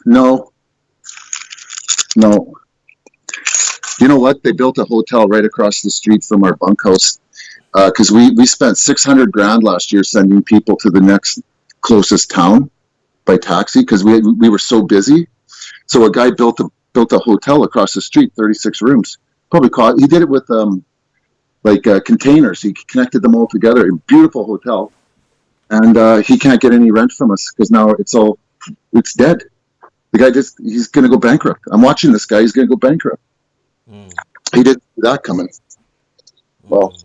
no, no. You know what? They built a hotel right across the street from our bunkhouse because we spent 600 grand last year sending people to the next closest town by taxi because we were so busy. So a guy built a hotel across the street, 36 rooms. He did it with containers. He connected them all together. A beautiful hotel, and he can't get any rent from us because now it's dead. The guy he's going to go bankrupt. I'm watching this guy. He's going to go bankrupt. Mm. He didn't see that coming. Well,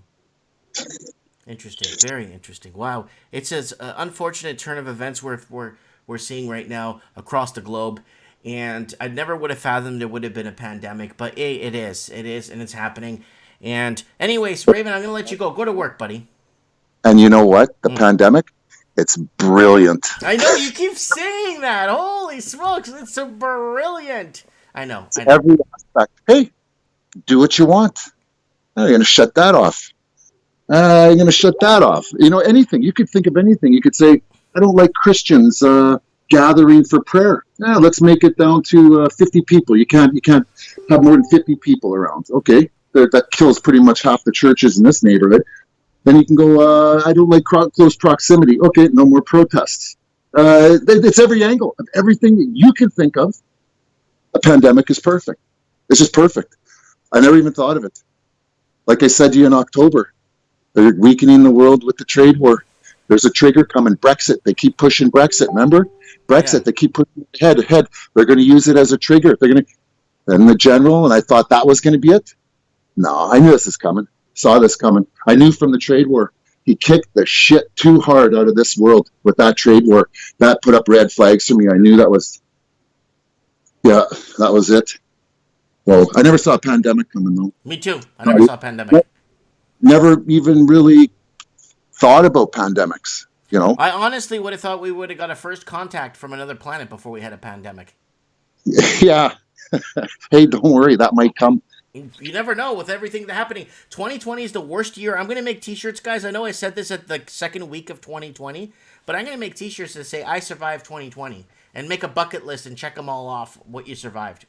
Interesting, very interesting. Wow, it's an unfortunate turn of events we're seeing right now across the globe, and I never would have fathomed there would have been a pandemic, but it is, and it's happening. And anyways, Raven, I'm gonna let you go. Go to work, buddy. and you know what? The pandemic, it's brilliant. I know you keep saying that. Holy smokes, it's so brilliant. I know. Every aspect. Hey, do what you want. I'm going to shut that off. I'm going to shut that off. Anything. You could think of anything. You could say, I don't like Christians gathering for prayer. Yeah, let's make it down to 50 people. You can't have more than 50 people around. Okay, that kills pretty much half the churches in this neighborhood. Then you can go, I don't like close proximity. Okay, no more protests. It's every angle of everything that you can think of. A pandemic is perfect. It's just perfect. I never even thought of it. Like I said to you in October, they're weakening the world with the trade war. There's a trigger coming, Brexit. They keep pushing Brexit, remember? Brexit, yeah. They keep pushing ahead. They're going to use it as a trigger. Then the general, and I thought that was going to be it. No, I knew this is coming. Saw this coming. I knew from the trade war. He kicked the shit too hard out of this world with that trade war. That put up red flags for me. I knew that was it. Well, I never saw a pandemic coming, though. Me too. I never saw a pandemic. Never even really thought about pandemics, I honestly would have thought we would have got a first contact from another planet before we had a pandemic. Yeah. Hey, don't worry. That might come. You never know with everything that's happening. 2020 is the worst year. I'm going to make t-shirts, guys. I know I said this at the second week of 2020, but I'm going to make t-shirts that say, I survived 2020, and make a bucket list and check them all off what you survived.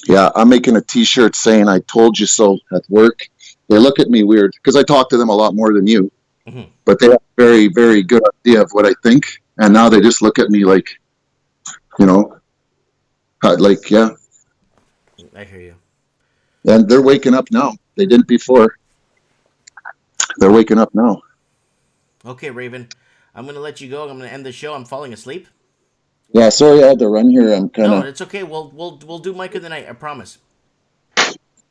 Yeah, I'm making a t-shirt saying I told you so at work. They look at me weird because I talk to them a lot more than you. Mm-hmm. But they have a very, very good idea of what I think. And now they just look at me like, yeah. I hear you. And they're waking up now. They didn't before. They're waking up now. Okay, Raven. I'm going to let you go. I'm going to end the show. I'm falling asleep. Yeah, sorry I had to run here. I'm kind No, of, it's okay. We'll do Mike of the Night. I promise.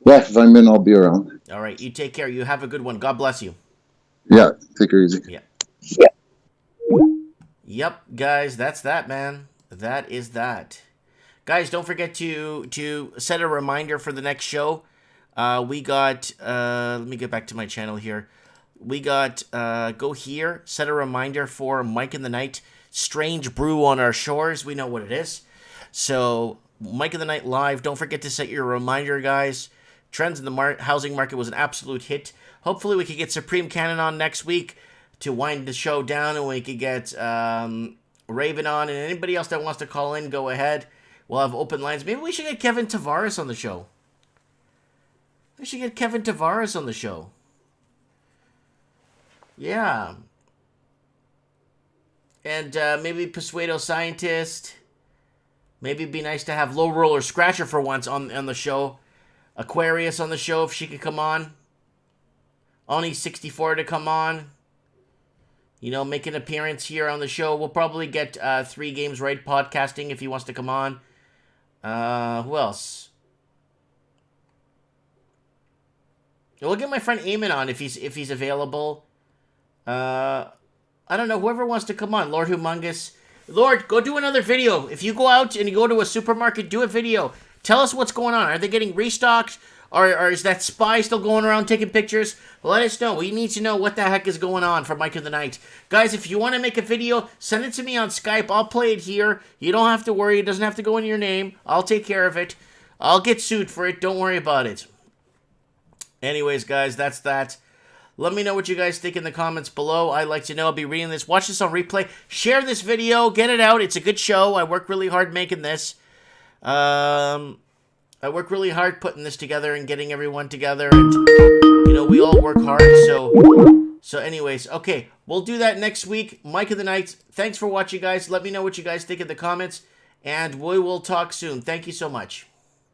yeah, if I'm in, I'll be around. All right. You take care. You have a good one. God bless you. Yeah, take her easy. Yeah. Yep, guys. That's that, man. That is that. Guys, don't forget to set a reminder for the next show. We got. Let me get back to my channel here. We got. Go here. Set a reminder for Mike in the Night. Strange brew on our shores. We know what it is. So Mike in the Night live. Don't forget to set your reminder, guys. Trends in the housing market was an absolute hit. Hopefully, we could get Supreme Cannon on next week to wind the show down, and we could get Raven on, and anybody else that wants to call in, go ahead. We'll have open lines. Maybe we should get Kevin Tavares on the show. We should get Kevin Tavares on the show. Yeah. And maybe Persuado Scientist. Maybe it'd be nice to have Low Roller Scratcher for once on the show. Aquarius on the show if she could come on. Oni64 to come on. You know, make an appearance here on the show. We'll probably get 3 Games Right podcasting if he wants to come on. Who else? We'll get my friend Eamon on if he's available. I don't know. Whoever wants to come on. Lord Humongous. Lord, go do another video. If you go out and you go to a supermarket, do a video. Tell us what's going on. Are they getting restocked? Or is that spy still going around taking pictures? Let us know. We need to know what the heck is going on for Mike of the Night. Guys, if you want to make a video, send it to me on Skype. I'll play it here. You don't have to worry. It doesn't have to go in your name. I'll take care of it. I'll get sued for it. Don't worry about it. Anyways, guys, that's that. Let me know what you guys think in the comments below. I'd like to know. I'll be reading this. Watch this on replay. Share this video. Get it out. It's a good show. I worked really hard making this. I work really hard putting this together and getting everyone together, and you know, we all work hard. So anyways, okay, we'll do that next week. Mike of the Night. Thanks for watching, guys. Let me know what you guys think in the comments, and we will talk soon. Thank you so much.